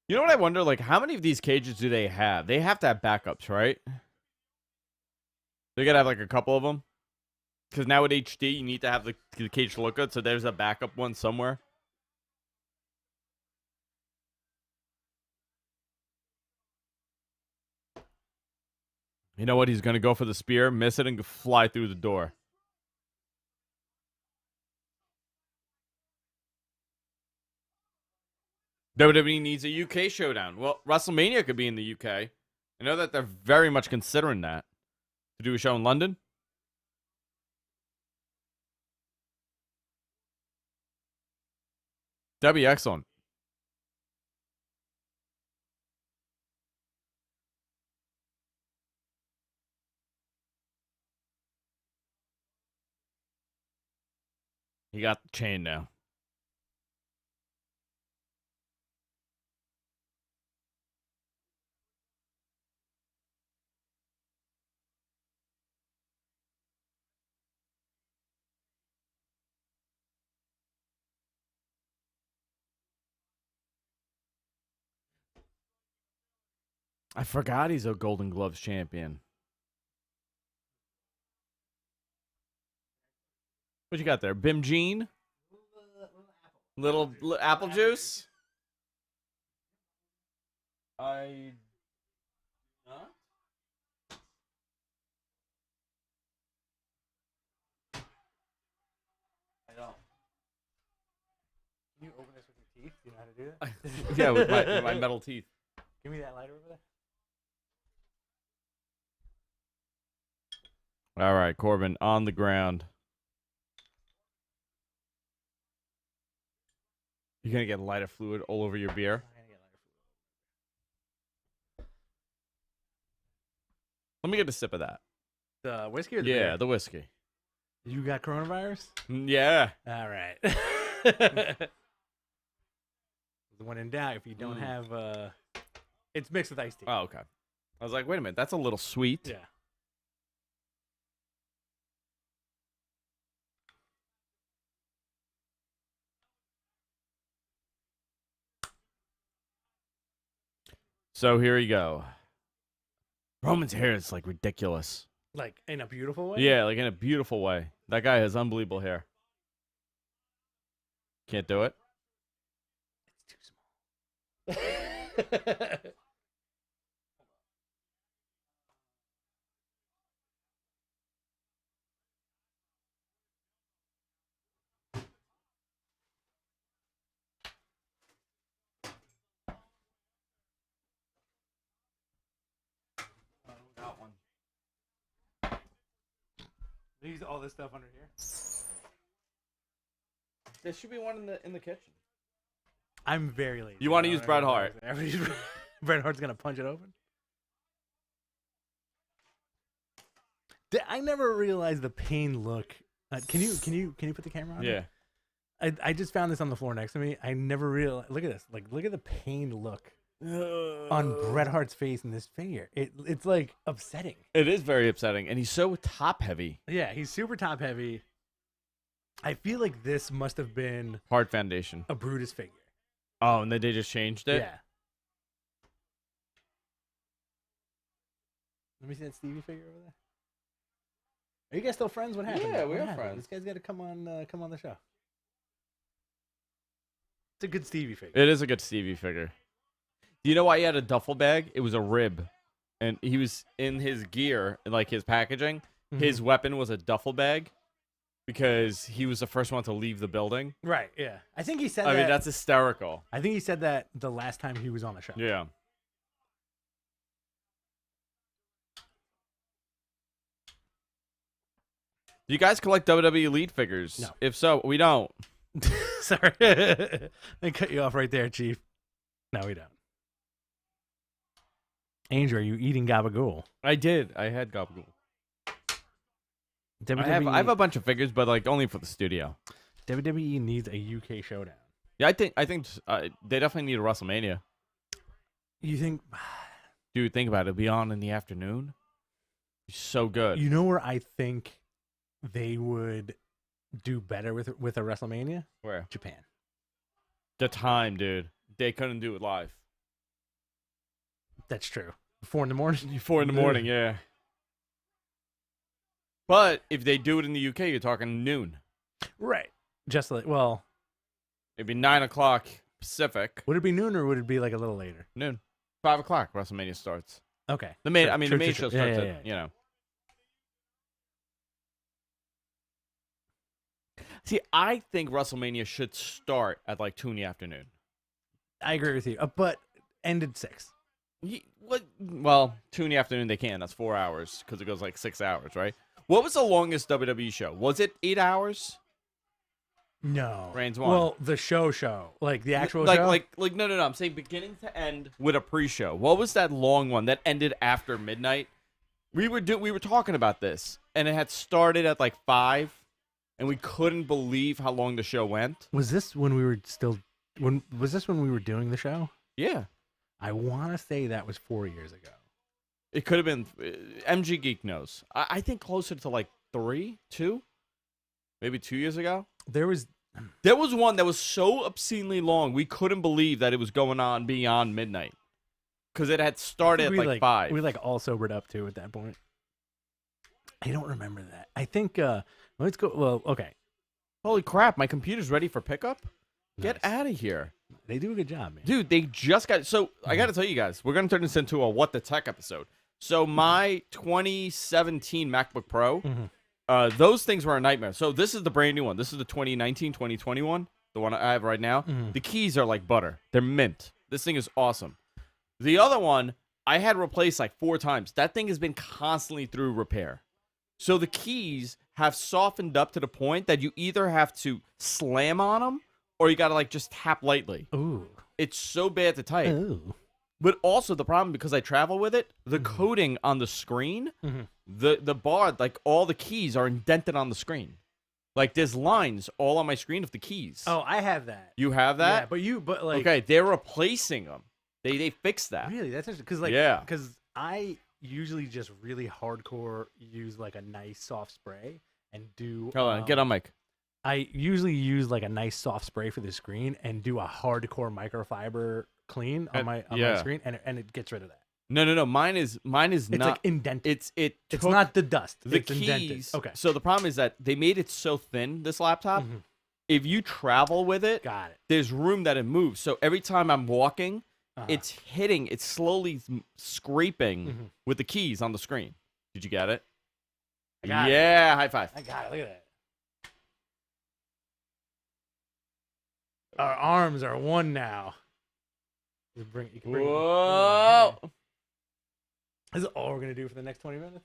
You know what I wonder? Like, how many of these cages do they have? They have to have backups, right? They gotta have like a couple of them. Because now with HD, you need to have the cage look good, so there's a backup one somewhere. You know what? He's going to go for the spear, miss it, and fly through the door. WWE needs a UK showdown. Well, WrestleMania could be in the UK. I know that they're very much considering that. To do a show in London. That'd be excellent. He got the chain now. I forgot he's a Golden Gloves champion. What you got there? Bim Jean? Little apple juice? I... Huh? I don't. Can you open this with your teeth? Do you know how to do that? Yeah, with my metal teeth. Give me that lighter over there. All right, Corbin on the ground. You're going to get lighter fluid all over your beer? Let me get a sip of that. The whiskey or the Yeah, beer? the whiskey. You got coronavirus? Yeah. All right. When in doubt, if you don't have... it's mixed with iced tea. Oh, okay. I was like, wait a minute. That's a little sweet. Yeah. So here you go. Roman's hair is like ridiculous. Like in a beautiful way? Yeah, like in a beautiful way. That guy has unbelievable hair. Can't do it. It's too small. Got one. Use all this stuff under here. There should be one in the kitchen. I'm very lazy. You want to use Bret Hart? Bret Hart's gonna punch it open. I never realized the pain look. Can you put the camera on? Yeah. I just found this on the floor next to me. I never realized. Look at this. Like, look at the pain look on Bret Hart's face in this finger. It's like upsetting. It is very upsetting, and he's so top heavy. Yeah, he's super top heavy. I feel like this must have been Hard foundation. a Brutus figure. Oh, and then they just changed it? Yeah. Let me see that Stevie figure over there. Are you guys still friends? What happened? Yeah, we What are happened? friends. This guy's got to come on the show. It's a good Stevie figure. It is a good Stevie figure. Do you know why he had a duffel bag? It was a rib. And he was in his gear, like his packaging. Mm-hmm. His weapon was a duffel bag because he was the first one to leave the building. Right, yeah. I think he said I that. mean, that's hysterical. I think he said that the last time he was on the show. Yeah. Do you guys collect WWE Elite figures? No. If so, we don't. Sorry. I cut you off right there, Chief. No, we don't. Angel, are you eating gabagool? I did. I had gabagool. WWE, I have a bunch of figures, but like only for the studio. WWE needs a UK showdown. Yeah, I think they definitely need a WrestleMania. You think? Dude, think about it. It'll be on in the afternoon. So good. You know where I think they would do better with a WrestleMania? Where? Japan. The time, dude. They couldn't do it live. That's true. 4 in the morning. 4 in the morning, yeah. But if they do it in the UK, you're talking noon. Right. Just like, well, It'd be 9 o'clock Pacific. would it be noon or would it be like a little later? Noon. 5 o'clock WrestleMania starts. Okay. The main, True, I mean, true, the main true, show true. starts Yeah, at, yeah, yeah. you know. See, I think WrestleMania should start at like 2 in the afternoon. I agree with you. But ended 6. Well, 2 in the afternoon they can. That's 4 hours because it goes like 6 hours, right? What was the longest WWE show? Was it 8 hours? No. Reigns won. Well, the show, like the actual like, show. Like, no. I'm saying beginning to end with a pre-show. What was that long one that ended after midnight? We were talking about this, and it had started at like 5, and we couldn't believe how long the show went. Was this when we were still? Was this when we were doing the show? Yeah, I want to say that was 4 years ago. it could have been. MG Geek knows. I think closer to like 3, 2, maybe 2 years ago. There was one that was so obscenely long, we couldn't believe that it was going on beyond midnight. Because it had started at like 5. We like all sobered up too at that point. I don't remember that. I think let's go. Well, okay. Holy crap, my computer's ready for pickup? Get Nice. out of here. They do a good job, man. Dude, they just got... So, I got to tell you guys, we're going to turn this into a What the Tech episode. So, my 2017 MacBook Pro... those things were a nightmare. So this is the brand new one. This is the 2019, 2021, the one I have right now. The keys are like butter. They're mint. This thing is awesome. The other one, I had replaced like 4 times. That thing has been constantly through repair. So the keys have softened up to the point that you either have to slam on them or you got to like just tap lightly. Ooh. It's so bad to type. Ooh. But also the problem, because I travel with it, the coding on the screen, the bar, like all the keys are indented on the screen. Like there's lines all on my screen of the keys. Oh, I have that. You have that? Yeah, but like Okay, they're replacing them. They fixed that. really, that's because like Yeah. because I usually just really hardcore use like a nice soft spray and do. Hold on, get on mic. I usually use like a nice soft spray for the screen and do a hardcore microfiber clean on my screen, and it gets rid of that. No. Mine is It's not like indented. It's It's not the dust. the It's keys. indented. Okay. So the problem is that they made it so thin, this laptop. If you travel with it, Got it. there's room that it moves. So every time I'm walking, Uh-huh. it's slowly scraping with the keys on the screen. Did you get it? I got it. Yeah, high five. I got it. Look at that. Our arms are one now. You can bring Whoa. This is all we're gonna do for the next 20 minutes.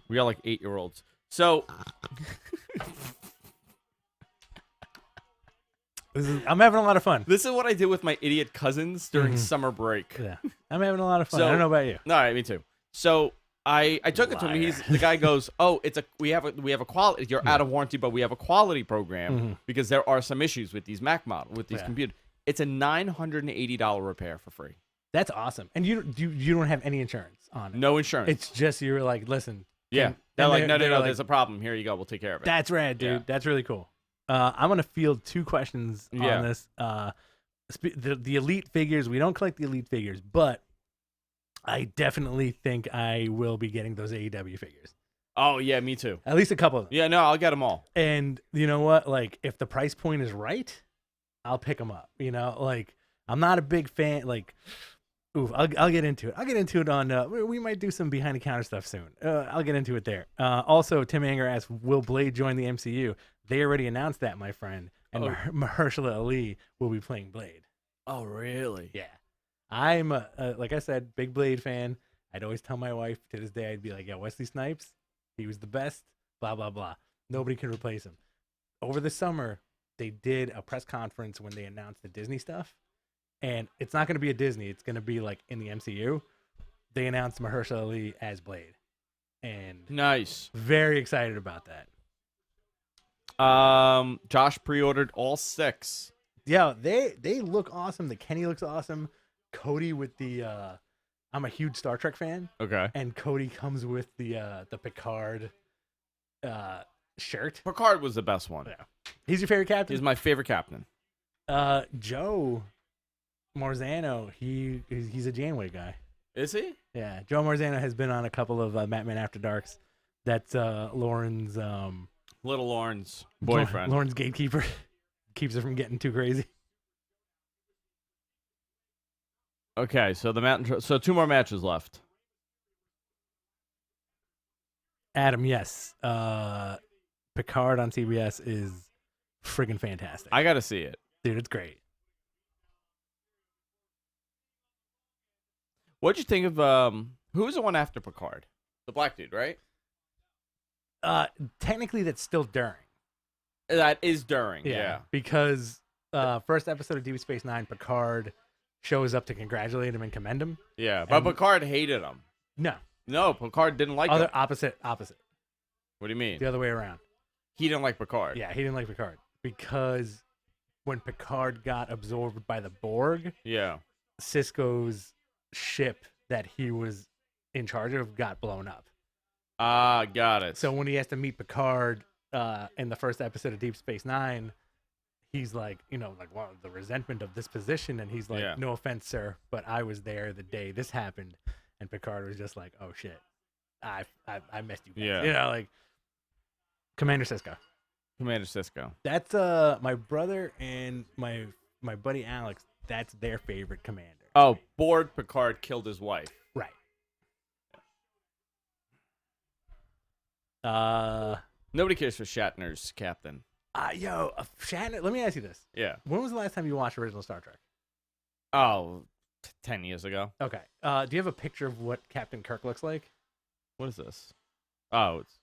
We are like 8-year-olds. So I'm having a lot of fun. this is what I did with my idiot cousins during summer break. Yeah, I'm having a lot of fun. So- I don't know about you. All right, me too. So I took it to him. The guy goes, "Oh, we have a quality. You're out of warranty, but we have a quality program because there are some issues with these Mac model with these computers. It's a $980 repair for free. That's awesome. And you don't have any insurance on it. No insurance. It's just you're like, listen. Yeah. can- They're and like, no, like, there's a problem. Here you go. We'll take care of it. That's rad, dude. Yeah. That's really cool. I'm gonna field 2 questions Yeah. on this. The elite figures. We don't collect the elite figures, but I definitely think I will be getting those AEW figures. Oh, yeah, me too. At least a couple of them. Yeah, no, I'll get them all. And you know what? Like, if the price point is right, I'll pick them up. You know, like I'm not a big fan. Like, oof, I'll get into it. I'll get into it on. We might do some behind the counter stuff soon. I'll get into it there. Also, Tim Anger asks, "Will Blade join the MCU?" They already announced that, my friend. And Mahershala Ali will be playing Blade. Oh, really? Yeah, I'm like I said, big Blade fan. I'd always tell my wife to this day, I'd be like, "Yeah, Wesley Snipes, he was the best." Blah blah blah. Nobody can replace him. Over the summer, they did a press conference when they announced the Disney stuff, and it's not going to be a Disney. It's going to be like in the MCU. they announced Mahershala Ali as Blade, and Nice. very excited about that. Josh pre-ordered all 6. Yeah, they look awesome. The Kenny looks awesome. Cody with the I'm a huge Star Trek fan, Okay. and Cody comes with the Picard shirt. Picard was the best one. Yeah. He's your favorite captain? He's my favorite captain. Joe Marzano, he's a Janeway guy. Is he? Yeah, Joe Marzano has been on a couple of Batman After Darks. That's Lauren's Little Lauren's boyfriend. Lauren's gatekeeper. Keeps her from getting too crazy. Okay, so so 2 more matches left. Adam, yes. Picard on CBS is friggin' fantastic. I got to see it. Dude, it's great. What'd you think of who was the one after Picard? The black dude, right? Technically, that's still during. That is during. Yeah. Because first episode of Deep Space Nine, Picard shows up to congratulate him and commend him. Yeah, but Picard hated him. No, Picard didn't like him. Opposite. What do you mean? The other way around. He didn't like Picard. Yeah, he didn't like Picard because when Picard got absorbed by the Borg, Yeah. Sisko's ship that he was in charge of got blown up. Ah, got it. So when he has to meet Picard in the first episode of Deep Space Nine, he's like, well, the resentment of this position, and he's like, Yeah. no offense, sir, but I was there the day this happened, and Picard was just like, oh shit, I messed you guys. Yeah. Like Commander Sisko. Commander Sisko. That's my brother and my buddy Alex. That's their favorite commander. Oh, bored Picard killed his wife. Right. Nobody cares for Shatner's captain. Shatner. Let me ask you this: Yeah. when was the last time you watched original Star Trek? Oh, 10 years ago. Okay. Do you have a picture of what Captain Kirk looks like? What is this? Oh, it's.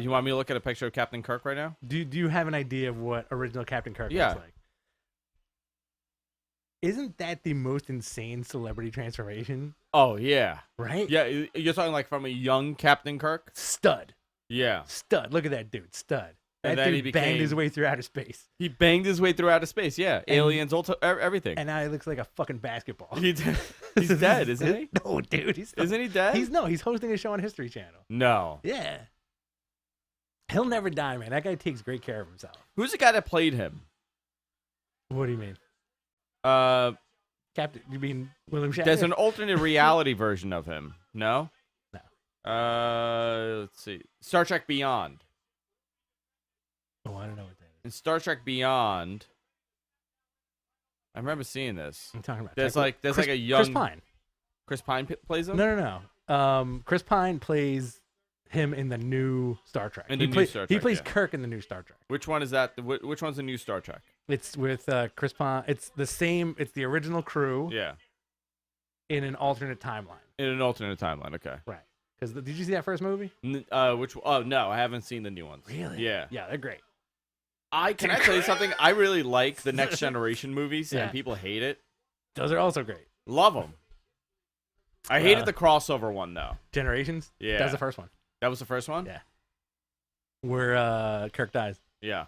You want me to look at a picture of Captain Kirk right now? Do you have an idea of what original Captain Kirk looks like? Isn't that the most insane celebrity transformation? Oh, yeah. Right? Yeah, you're talking like from a young Captain Kirk? Stud. Yeah. Stud. Look at that dude. Stud. And That then dude he banged his became- way through outer space. He banged his way through outer space, yeah. Aliens, everything. And now he looks like a fucking basketball. He's dead, isn't he? No, dude. Isn't he dead? He's hosting a show on History Channel. No. Yeah. He'll never die, man. That guy takes great care of himself. Who's the guy that played him? What do you mean? Captain, you mean William Shatner? There's an alternate reality version of him. No? No. Let's see. Star Trek Beyond. Oh, I don't know what that is. In Star Trek Beyond, I remember seeing this. I'm talking about. There's like a young Chris Pine. Chris Pine plays him. No. Chris Pine plays him in the new Star Trek. In the new Star He Trek, plays yeah. Kirk in the new Star Trek. Which one is that? Which one's the new Star Trek? It's with Chris Pine. It's the same. It's the original crew Yeah, in an alternate timeline. in an alternate timeline. Okay. Right. Because did you see that first movie? Which? Oh no, I haven't seen the new ones. Really? Yeah. Yeah, they're great. Can I tell you something? I really like the Next Generation movies, Yeah. and people hate it. Those are also great. Love them. I hated the crossover one though. Generations. Yeah. That was the first one. That was the first one. Yeah. Where Kirk dies. Yeah.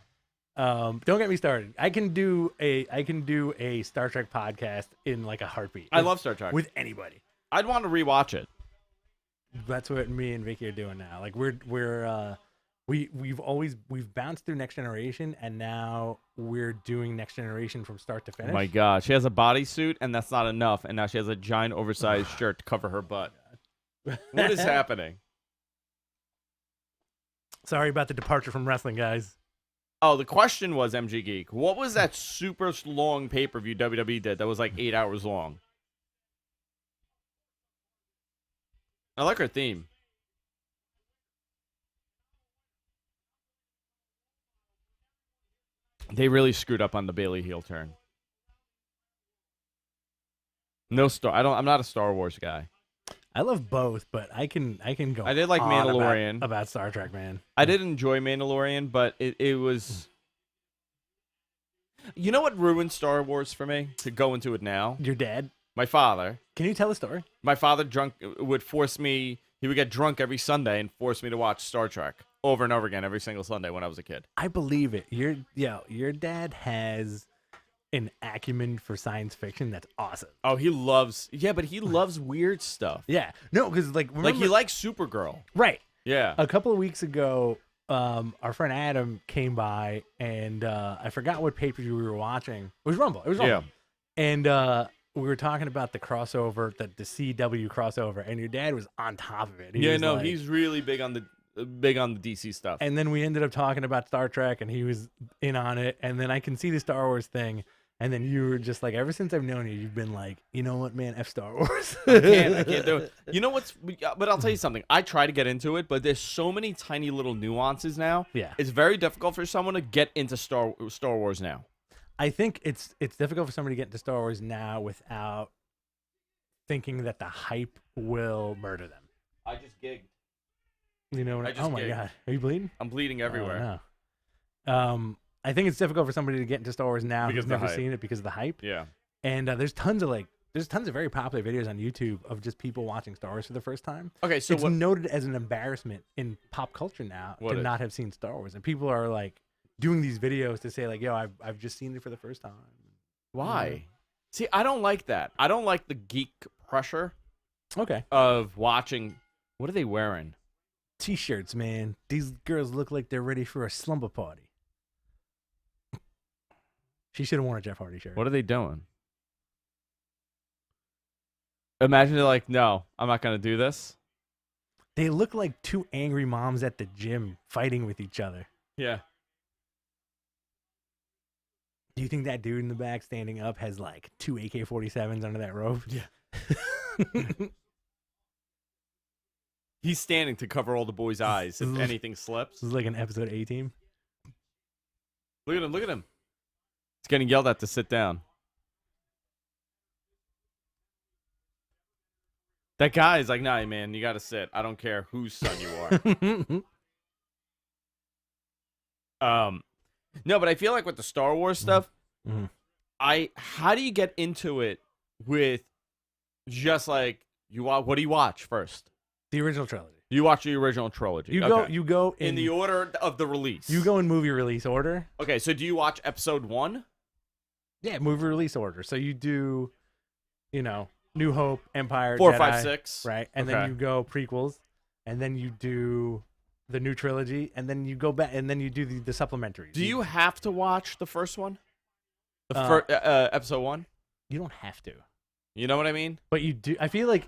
Don't get me started. I can do a Star Trek podcast in like a heartbeat. I love Star Trek. with anybody. I'd want to rewatch it. That's what me and Vicky are doing now. Like we've bounced through Next Generation, and now we're doing Next Generation from start to finish. Oh my God, she has a bodysuit, and that's not enough, and now she has a giant oversized shirt to cover her butt. What is happening? Sorry about the departure from wrestling, guys. Oh, the question was, MG Geek, what was that super long pay-per-view WWE did that was like 8 hours long? I like her theme. They really screwed up on the Bayley heel turn. No Star. I'm not a Star Wars guy. I love both, but I can go. I did like on Mandalorian. about Star Trek, man. I did enjoy Mandalorian, but it was. You know what ruined Star Wars for me? To go into it now. Your dad? My father. Can you tell a story? My father would force me. He would get drunk every Sunday and force me to watch Star Trek over and over again every single Sunday when I was a kid. I believe it. Your dad has an acumen for science fiction that's awesome. Oh, he loves. Yeah, but he loves weird stuff. Yeah. No, because remember, he likes Supergirl. right. Yeah. A couple of weeks ago, our friend Adam came by, and I forgot what pay-per-view we were watching. It was Rumble. Yeah. And we were talking about the crossover, the CW crossover, and your dad was on top of it. He's really big on the DC stuff. And then we ended up talking about Star Trek, and he was in on it. And then I can see the Star Wars thing. And then you were just like, ever since I've known you, you've been like, you know what, man, F Star Wars. I can't do it. You know what's? But I'll tell you something. I try to get into it, but there's so many tiny little nuances now. Yeah, it's very difficult for someone to get into Star Wars now. I think it's difficult for somebody to get into Star Wars now without thinking that the hype will murder them. I just gigged. You know what? Oh my God, are you bleeding? I'm bleeding everywhere. Oh, no. I think it's difficult for somebody to get into Star Wars now who's never seen it because of the hype. Yeah. And there's tons of very popular videos on YouTube of just people watching Star Wars for the first time. Okay, so it's noted as an embarrassment in pop culture now to not have seen Star Wars, and people are like doing these videos to say like, "Yo, I've just seen it for the first time." Why? See, I don't like that. I don't like the geek pressure. Okay. Of watching. What are they wearing? T-shirts, man. These girls look like they're ready for a slumber party. She should have worn a Jeff Hardy shirt. What are they doing? Imagine they're like, no, I'm not going to do this. They look like two angry moms at the gym fighting with each other. Yeah. Do you think that dude in the back standing up has like two AK-47s under that robe? Yeah. He's standing to cover all the boys' eyes if anything slips. This is like an episode A-team. Look at him. Look at him. He's getting yelled at to sit down. That guy is like, nah, man, you got to sit. I don't care whose son you are. No, but I feel like with the Star Wars stuff, how do you get into it with just like, what do you watch first? The original trilogy. You watch the original trilogy. You go in the order of the release. You go in movie release order. Okay, so do you watch episode 1? Yeah, movie release order. So you do, New Hope, Empire, 4, Jedi, 5, 6, right? And then you go prequels, and then you do the new trilogy, and then you go back, and then you do the supplementaries. Do you have to watch the first one? Episode 1? You don't have to. You know what I mean? But you do. I feel like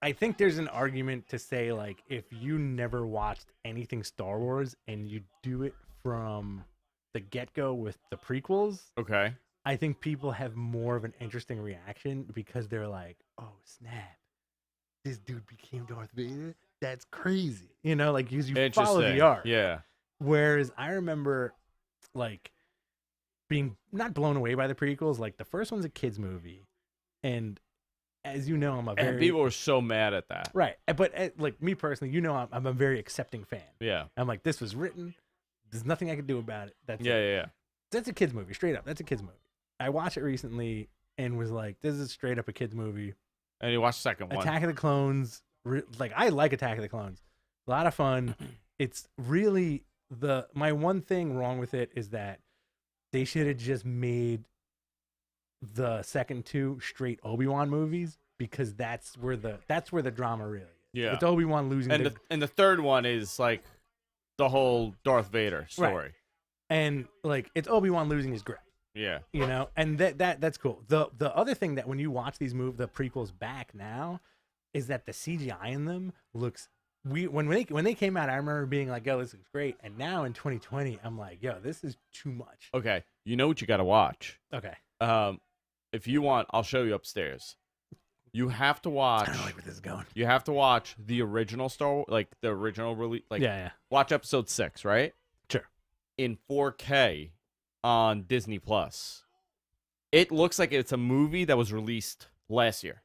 I think there's an argument to say, like, if you never watched anything Star Wars and you do it from the get-go with the prequels, okay, I think people have more of an interesting reaction because they're like, oh, snap. This dude became Darth Vader? That's crazy. Like, because you follow the arc. Yeah. Whereas I remember, like, being not blown away by the prequels. Like, the first one's a kid's movie. And as you know, and people were so mad at that. Right. But like me personally, I'm a very accepting fan. Yeah. I'm like, this was written. There's nothing I can do about it. That's it. Yeah. That's a kid's movie, straight up. That's a kid's movie. I watched it recently and was like, this is straight up a kid's movie. And you watched the second one. Attack of the Clones. I like Attack of the Clones. A lot of fun. It's really my one thing wrong with it is that they should have just made the second two straight Obi-Wan movies because that's where the drama really is. Yeah. It's Obi-Wan losing. And the third one is like the whole Darth Vader story. Right. And like it's Obi-Wan losing his grip. Yeah. And that's cool. The other thing that when you watch the prequels back now is that the CGI in them looks when they came out, I remember being like, yo, this looks great. And now in 2020, I'm like, yo, this is too much. Okay. You know what you gotta watch. Okay. If you want, I'll show you upstairs. You have to watch. I don't like where this is going. You have to watch the original Star Wars, like the original release. Like, yeah. Watch episode 6, right? Sure. In 4K on Disney Plus. It looks like it's a movie that was released last year.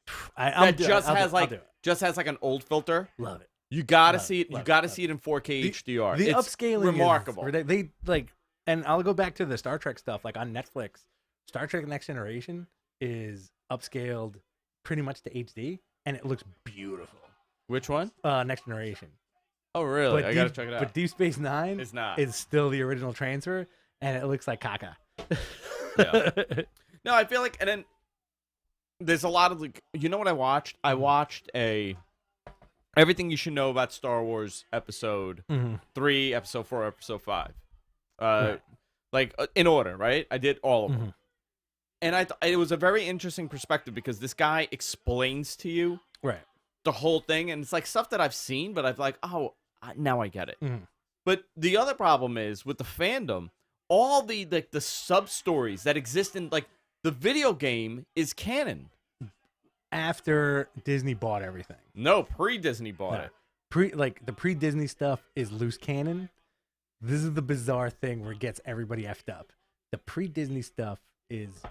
Just has like an old filter. Love it. You gotta see it. You gotta see it in 4K HDR. The it's upscaling remarkable. They like, and I'll go back to the Star Trek stuff. Like on Netflix, Star Trek Next Generation. is upscaled pretty much to HD, and it looks beautiful. Which one? Next Generation. Oh, really? But I gotta check it out. But Deep Space Nine It's not. is still the original transfer, and it looks like caca. Yeah. No, I feel like, and then there's a lot of like, you know what I watched? I watched Everything You Should Know About Star Wars episode 3, episode 4, episode 5. Right. Like in order, right? I did all of them. And it was a very interesting perspective because this guy explains to you the whole thing, and it's like stuff that I've seen, but I've like, now I get it. But the other problem is with the fandom, all the sub stories that exist in like the video game is canon. After Disney bought everything. No, pre-Disney bought it. The pre-Disney stuff is loose canon. This is the bizarre thing where it gets everybody effed up. The pre-Disney stuff is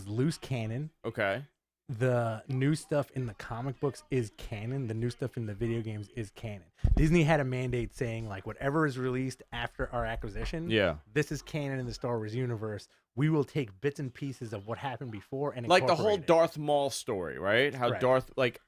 loose canon. Okay. The new stuff in the comic books is canon. The new stuff in the video games is canon. Disney had a mandate saying, like, whatever is released after our acquisition, this is canon in the Star Wars universe. We will take bits and pieces of what happened before and like the whole incorporate it. Darth Maul story, right? How Darth, like,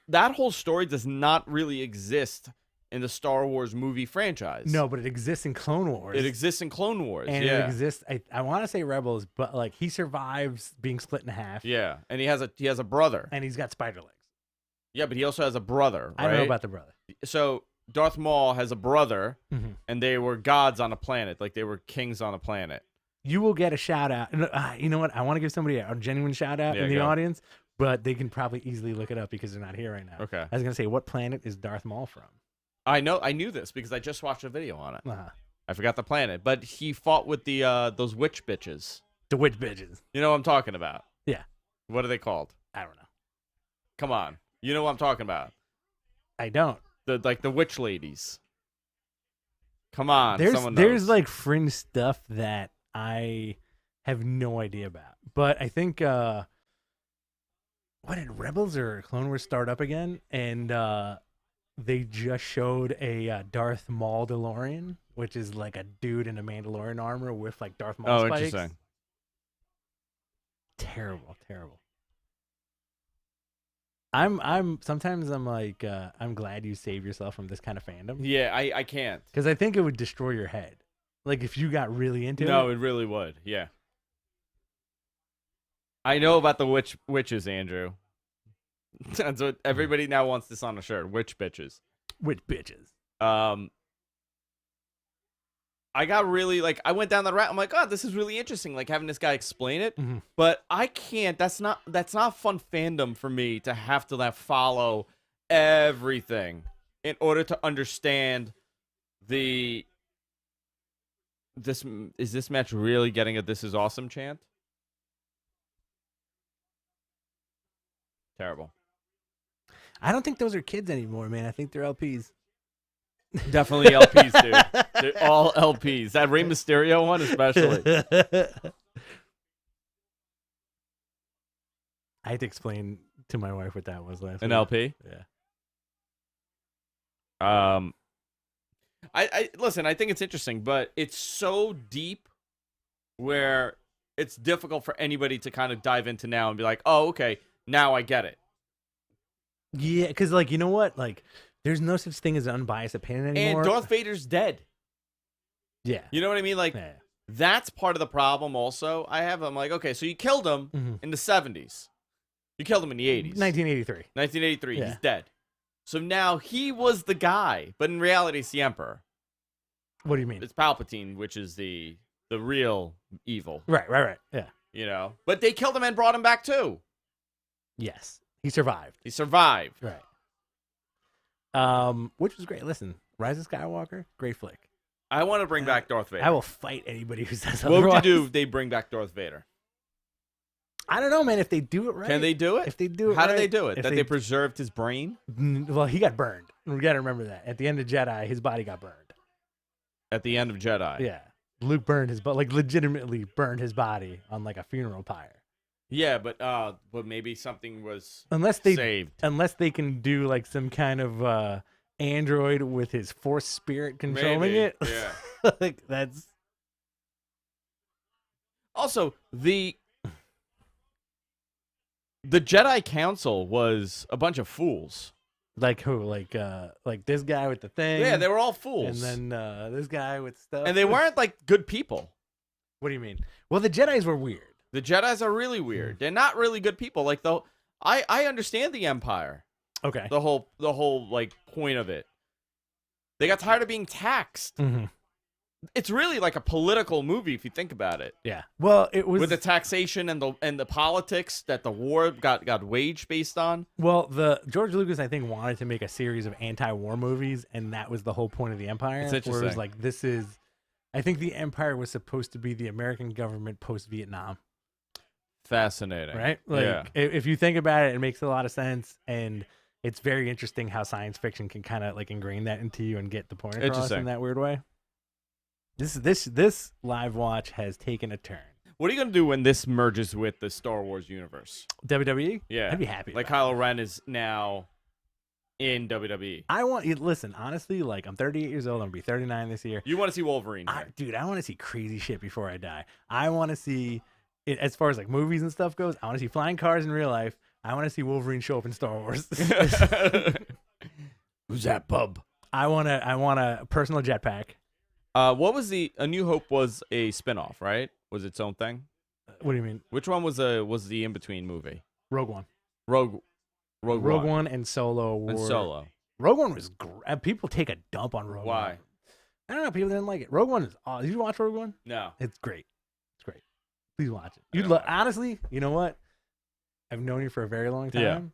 that whole story does not really exist in the Star Wars movie franchise. No, but it exists in Clone Wars. It exists in Clone Wars, and it exists. I want to say Rebels, but like he survives being split in half. Yeah, and he has a brother, and he's got spider legs. Yeah, but he also has a brother. Right? I don't know about the brother. So Darth Maul has a brother, and they were gods on a planet, like they were kings on a planet. You will get a shout out. You know what? I want to give somebody a genuine shout out in the audience, but they can probably easily look it up because they're not here right now. Okay. I was gonna say, what planet is Darth Maul from? I knew this because I just watched a video on it. I forgot the planet, but he fought with the those witch bitches. The witch bitches. You know what I'm talking about? Yeah. What are they called? I don't know. Come on, you know what I'm talking about? I don't. The witch ladies. Come on, there's like fringe stuff that I have no idea about, but I think what did Rebels or Clone Wars start up again? And they just showed a Darth Maul DeLorean, which is like a dude in a Mandalorian armor with like Darth Maul spikes. Interesting. Terrible. Sometimes I'm like, I'm glad you save yourself from this kind of fandom. Yeah, I can't. Because I think it would destroy your head. Like if you got really into it. No, it really would. Yeah. I know about the witches, Andrew. That's what everybody now wants this on a shirt. Witch bitches. Witch bitches. I got really like I went down the route. I'm like, oh, this is really interesting. Like having this guy explain it, but I can't. That's not fun fandom for me to have to follow everything in order to understand is this match really getting a "This is awesome" chant? Terrible. I don't think those are kids anymore, man. I think they're LPs. Definitely LPs, dude. They're all LPs. That Rey Mysterio one, especially. I had to explain to my wife what that was last week. An LP? Yeah. I listen, I think it's interesting, but it's so deep where it's difficult for anybody to kind of dive into now and be like, oh, okay, now I get it. Yeah, because, like, you know what? Like, there's no such thing as unbiased opinion anymore. And Darth Vader's dead. Yeah. You know what I mean? Like, that's part of the problem also. I'm like, okay, so you killed him in the 70s. You killed him in the 80s. 1983. 1983, yeah. He's dead. So now he was the guy, but in reality, it's the Emperor. What do you mean? It's Palpatine, which is the real evil. Right. Yeah. You know? But they killed him and brought him back too. Yes. He survived. Right. Which was great. Listen, Rise of Skywalker, great flick. I want to bring back Darth Vader. I will fight anybody who says what otherwise. Would you do if they bring back Darth Vader? I don't know, man. If they do it right. Can they do it? If they do it How right. do they do it? If That they preserved his brain? Well, he got burned. We got to remember that. At the end of Jedi, his body got burned. At the end of Jedi? Yeah. Luke burned his body, like legitimately burned his body on like a funeral pyre. Yeah, but maybe something was saved. Unless they can do like some kind of android with his force spirit controlling it. Yeah. Like that's also The Jedi Council was a bunch of fools. Like who? Like this guy with the thing. Yeah, they were all fools. And then this guy with stuff. And they weren't like good people. What do you mean? Well, the Jedis were weird. The Jedis are really weird. They're not really good people. Like I understand the Empire. Okay. The whole like point of it. They got tired of being taxed. Mm-hmm. It's really like a political movie if you think about it. Yeah. Well, it was with the taxation and the politics that the war got waged based on. Well, the George Lucas, I think, wanted to make a series of anti-war movies, and that was the whole point of the Empire. It's interesting. Where it was like, this is, I think the Empire was supposed to be the American government post-Vietnam. Fascinating, right? Like, if you think about it, it makes a lot of sense, and it's very interesting how science fiction can kind of like ingrain that into you and get the point across in that weird way. This live watch has taken a turn. What are you gonna do when this merges with the Star Wars universe? WWE? Yeah, I'd be happy. Like Kylo Ren is now in WWE. I want you listen, honestly, like I'm 38 years old, I'm gonna be 39 this year. You want to see Wolverine here. Dude, I want to see crazy shit before I die. I want to see it as far as like movies and stuff goes. I want to see flying cars in real life. I want to see Wolverine show up in Star Wars. Who's that bub? I want a personal jetpack. What was A New Hope was a spinoff, right? Was its own thing? What do you mean? Which one was the in between movie? Rogue One. Rogue One and Solo were. And Solo. Rogue One was great. People take a dump on Rogue One. Why? I don't know. People didn't like it. Rogue One is awesome. Did you watch Rogue One? No. It's great. It's great. Please watch it. Honestly, you know what? I've known you for a very long time.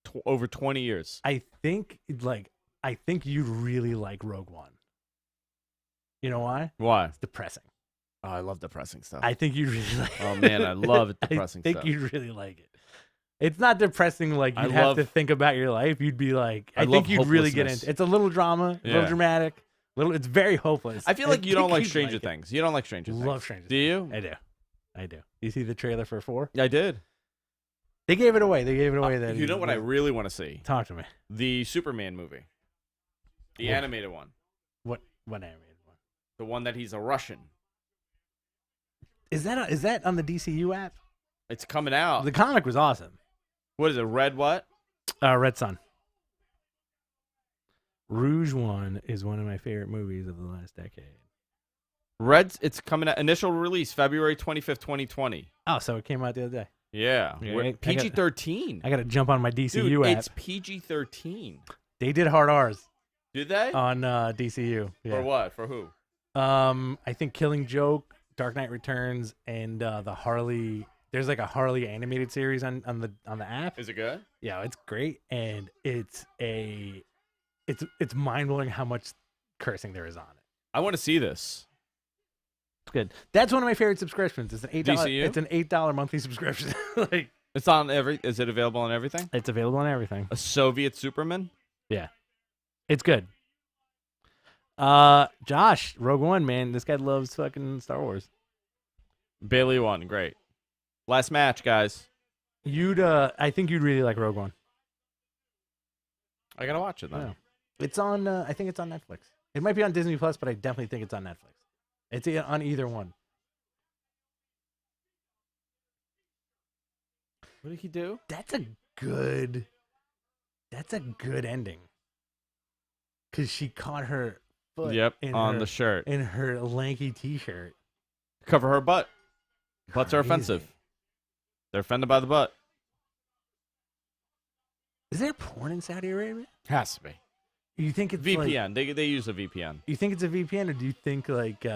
Yeah. Over 20 years. I think you'd really like Rogue One. You know why? Why? It's depressing. Oh, I love depressing stuff. I think you really like it. Oh, man, I love depressing stuff. I think you'd really like it. It's not depressing like you'd have to think about your life. You'd be like, I think you'd really get into it. It's a little drama, a little dramatic. It's very hopeless. I feel like you don't like Stranger Things. You don't like Stranger Things. Love Stranger Things. Do you? I do. You see the trailer for 4? I did. They gave it away. That you know what I really want to see? Talk to me. The Superman movie. The animated one. What animated one? The one that he's a Russian. Is that on the DCU app? It's coming out. The comic was awesome. What is it? Red what? Red Sun. Rouge One is one of my favorite movies of the last decade. It's coming out. Initial release February 25th, 2020. Oh, so it came out the other day. Yeah. PG-13. I got to jump on my DCU Dude, app. It's PG-13. They did hard R's. Did they? On DCU. Yeah. For what? For who? I think Killing Joke, Dark Knight Returns, and the Harley. There's like a Harley animated series on the app. Is it good? Yeah, it's great, and it's mind blowing how much cursing there is on it. I want to see this. It's good. That's one of my favorite subscriptions. It's an $8. DCU? It's an $8 monthly subscription. Like it's on Is it available on everything? It's available on everything. A Soviet Superman? Yeah, it's good. Josh, Rogue One, man, this guy loves fucking Star Wars. Bayley won. Great. Last match, guys. I think you'd really like Rogue One. I gotta watch it then. Yeah. It's on. I think it's on Netflix. It might be on Disney Plus, but I definitely think it's on Netflix. It's on either one. What did he do? That's a good ending. Cause she caught her foot. Yep, on the shirt. In her lanky T-shirt. Cover her butt. Butts are offensive. They're offended by the butt. Is there porn in Saudi Arabia? Has to be. You think it's VPN? They use a VPN. You think it's a VPN, or do you think like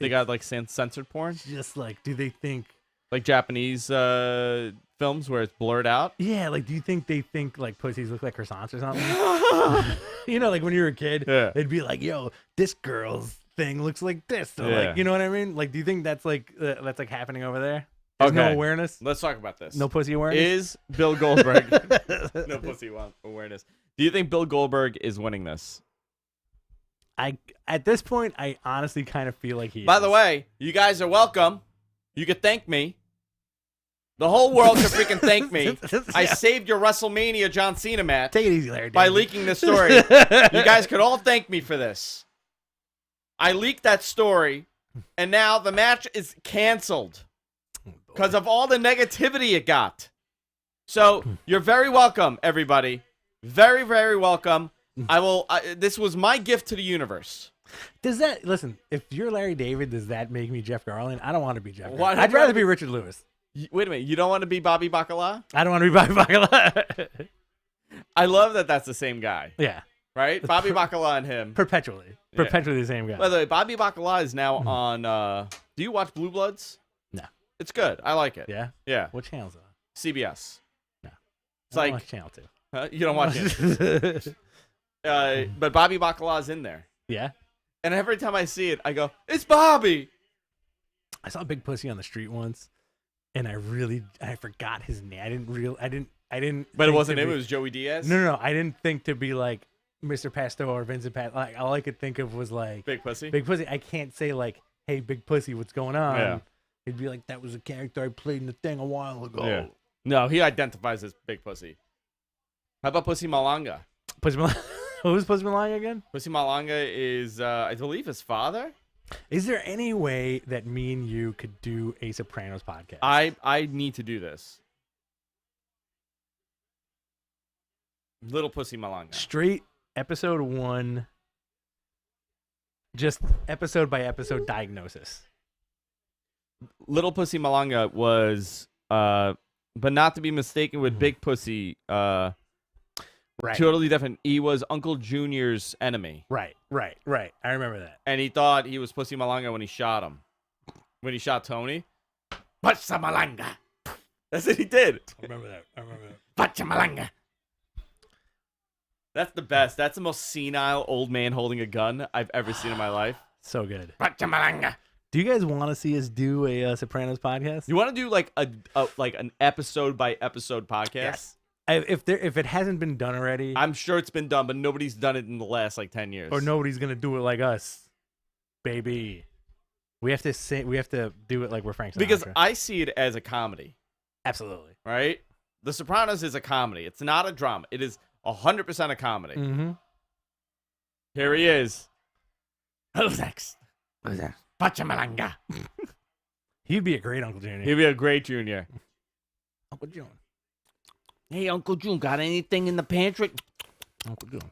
they got like censored porn? Just like, do they think like Japanese films where it's blurred out? Yeah, like do you think they think like pussies look like croissants or something? You know, like when you were a kid, they'd be like, "Yo, this girl's thing looks like this." So like, you know what I mean? Like, do you think that's like happening over there? There's no awareness. Let's talk about this. No pussy awareness. Is Bill Goldberg no pussy awareness? Do you think Bill Goldberg is winning this? At this point, I honestly kind of feel like he is. By the way, you guys are welcome. You could thank me. The whole world could freaking thank me. I saved your WrestleMania John Cena match. Take it easy, Larry. By leaking this story. You guys could all thank me for this. I leaked that story, and now the match is canceled because of all the negativity it got. So you're very welcome, everybody. Very, very welcome. I will. This was my gift to the universe. Does that listen? If you're Larry David, does that make me Jeff Garland? I don't want to be Jeff. Why- Garland. I'd rather be Richard Lewis. Wait a minute. You don't want to be Bobby Bacala? I don't want to be Bobby Bacala. I love that that's the same guy, Yeah, right? Bobby Bacala and him. perpetually the same guy. By the way, Bobby Bacala is now on. Do you watch Blue Bloods? No. It's good. I like it. Yeah. Yeah. What channel's on? CBS. No. It's I don't like watch channel 2. you don't watch it. But Bobby Bacala's in there. Yeah. And every time I see it, I go, "It's Bobby." I saw Big Pussy on the street once, and I forgot his name. I didn't. But it think wasn't to him. be- It was Joey Diaz. No. I didn't think to be like Mr. Pasto or Vincent Pat. Like all I could think of was like Big Pussy. Big Pussy. I can't say like, "Hey, Big Pussy, what's going on?" Yeah. He'd be like, "That was a character I played in the thing a while ago." Yeah. No, he identifies as Big Pussy. How about Pussy Malanga? Pussy Malanga. Who's Pussy Malanga again? Pussy Malanga is, I believe, his father. Is there any way that me and you could do a Sopranos podcast? I need to do this. Little Pussy Malanga. Straight episode 1, just episode by episode diagnosis. Little Pussy Malanga was, but not to be mistaken with Big Pussy. Right. Totally different. He was Uncle Junior's enemy. Right. I remember that. And he thought he was Pussy Malanga when he shot him. When he shot Tony. Pussy Malanga. That's what he did. I remember that. Pussy Malanga. That's the best. That's the most senile old man holding a gun I've ever seen in my life. So good. Pussy Malanga. Do you guys want to see us do a Sopranos podcast? You want to do like an episode by episode podcast? Yes. If it hasn't been done already, I'm sure it's been done, but nobody's done it in the last like 10 years. or nobody's gonna do it like us, baby. We have to do it like we're Frank Sinatra. Because I see it as a comedy, absolutely. right? The Sopranos is a comedy. It's not a drama. It is 100% a comedy. Mm-hmm. Here he is. Who's next? Who's that? Pachamalanga. He'd be a great Uncle Junior. He'd be a great junior. Uncle June. Hey, Uncle June, got anything in the pantry? Uncle June.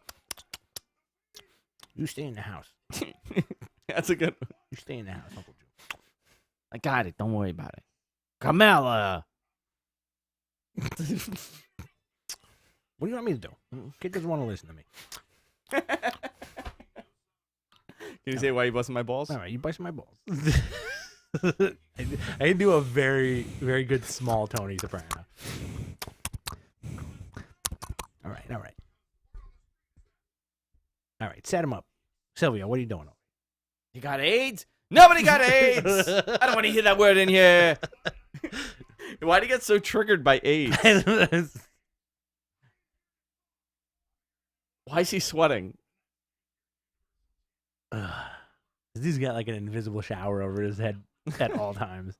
You stay in the house. That's a good one. You stay in the house, Uncle June. I got it. Don't worry about it. Carmella. What do you want me to do? Kid doesn't want to listen to me. Can you say why you busting my balls? All right, you bust my balls. I can do a very, very good small Tony Soprano. All right. Set him up. Sylvia, what are you doing? You got AIDS? Nobody got AIDS. I don't want to hear that word in here. Why do you get so triggered by AIDS? Why is he sweating? He's got like an invisible shower over his head at all times.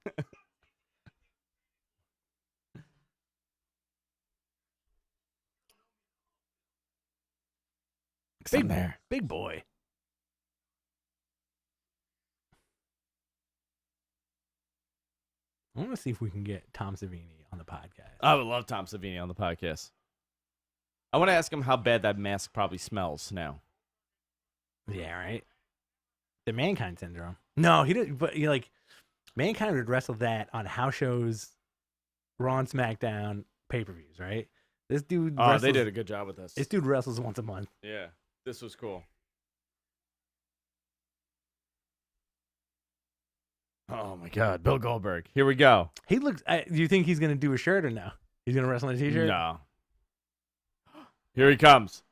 Big boy. I want to see if we can get Tom Savini on the podcast. I would love Tom Savini on the podcast. I want to ask him how bad that mask probably smells now. Yeah, right. The Mankind syndrome. No, he didn't. But Mankind would wrestle that on house shows, Raw and SmackDown, pay-per-views, right? This dude. Oh, they did a good job with this. This dude wrestles once a month. Yeah, this was cool. Oh my God, Bill Goldberg. Here we go. He looks. Do you think he's gonna do a shirt or no? He's gonna wrestle in a t-shirt. No. Here he comes.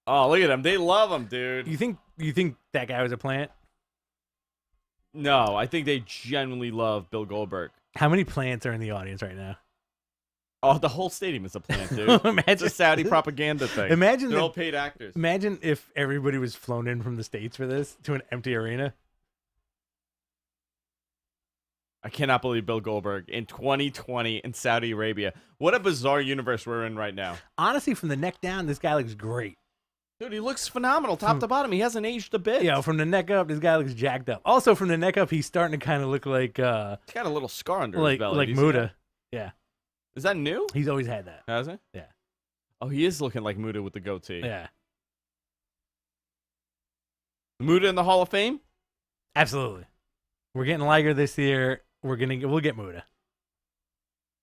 Oh, look at him. They love him, dude. You think that guy was a plant? No, I think they genuinely love Bill Goldberg. How many plants are in the audience right now? Oh, the whole stadium is a plant, dude. It's a Saudi propaganda thing. They're all paid actors. Imagine if everybody was flown in from the States for this to an empty arena. I cannot believe Bill Goldberg in 2020 in Saudi Arabia. What a bizarre universe we're in right now. Honestly, from the neck down, this guy looks great. Dude, he looks phenomenal top to bottom. He hasn't aged a bit. Yeah, from the neck up, this guy looks jacked up. Also, from the neck up, he's starting to kind of look like He's got a little scar under his belly. Like Muda. Yeah. Is that new? He's always had that. Has it? Yeah. Oh, he is looking like Muda with the goatee. Yeah. Muda in the Hall of Fame? Absolutely. We're getting Liger this year. We'll get Muda.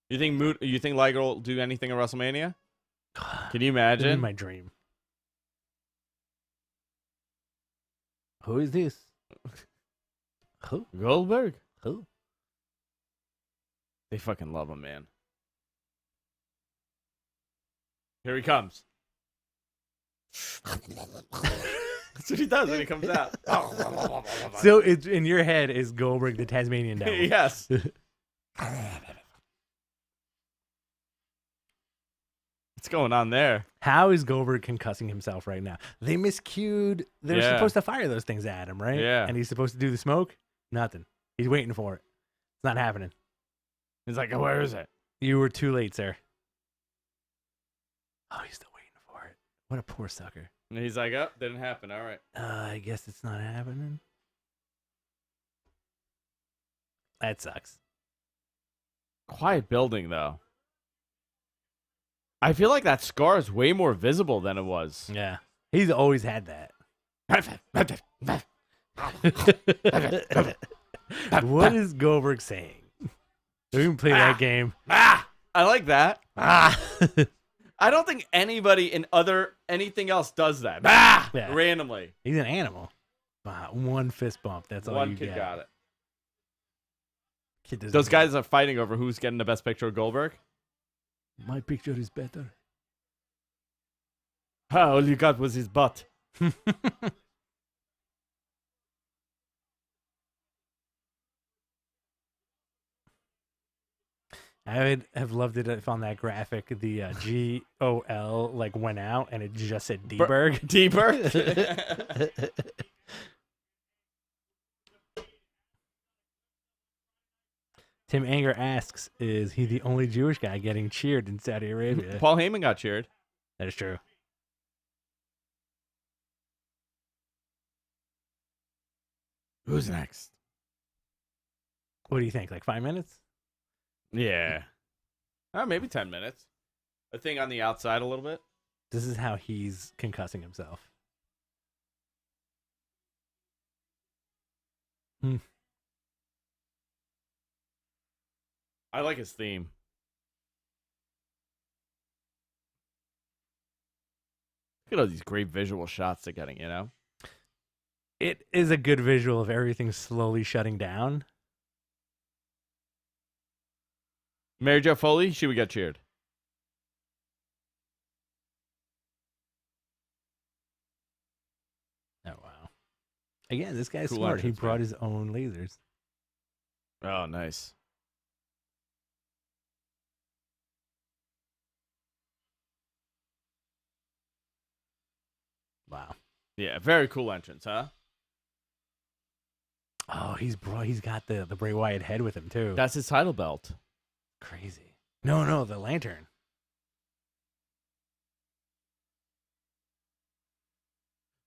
You think Liger will do anything at WrestleMania? Can you imagine? In my dream. Who is this? Who? Goldberg. Who? They fucking love him, man. Here he comes. That's what he does when he comes out. So it's in your head is Goldberg the Tasmanian Devil? Yes. What's going on there? How is Goldberg concussing himself right now? They miscued. They're Yeah. supposed to fire those things at him, right? Yeah. And he's supposed to do the smoke? Nothing. He's waiting for it. It's not happening. He's like, where is it? You were too late, sir. Oh, he's still waiting for it. What a poor sucker. And he's like, oh, didn't happen. All right. I guess it's not happening. That sucks. Quiet building, though. I feel like that scar is way more visible than it was. Yeah. He's always had that. What is Goldberg saying? We can play that game. I like that. Ah. I don't think anybody in anything else does that. Yeah. Randomly. He's an animal. One fist bump. That's all One you kid get. got it. Kid doesn't Those get guys are fighting over who's getting the best picture of Goldberg. it. My picture is better. All you got was his butt. I would have loved it if on that graphic the GOL like went out and it just said D-Berg. D-Berg? Tim Anger asks, is he the only Jewish guy getting cheered in Saudi Arabia? Paul Heyman got cheered. That is true. Who's next? What do you think? Like 5 minutes? Yeah. Maybe 10 minutes. A thing on the outside a little bit. This is how he's concussing himself. I like his theme. Look at all these great visual shots they're getting, you know? It is a good visual of everything slowly shutting down. Mary Jo Foley, she would get cheered. Oh, wow. Again, this guy's Cool smart. He entrance, brought man. his own lasers. Oh, nice. Wow. Yeah, very cool entrance, huh? Oh, he's got the Bray Wyatt head with him, too. That's his title belt. Crazy. No, the lantern.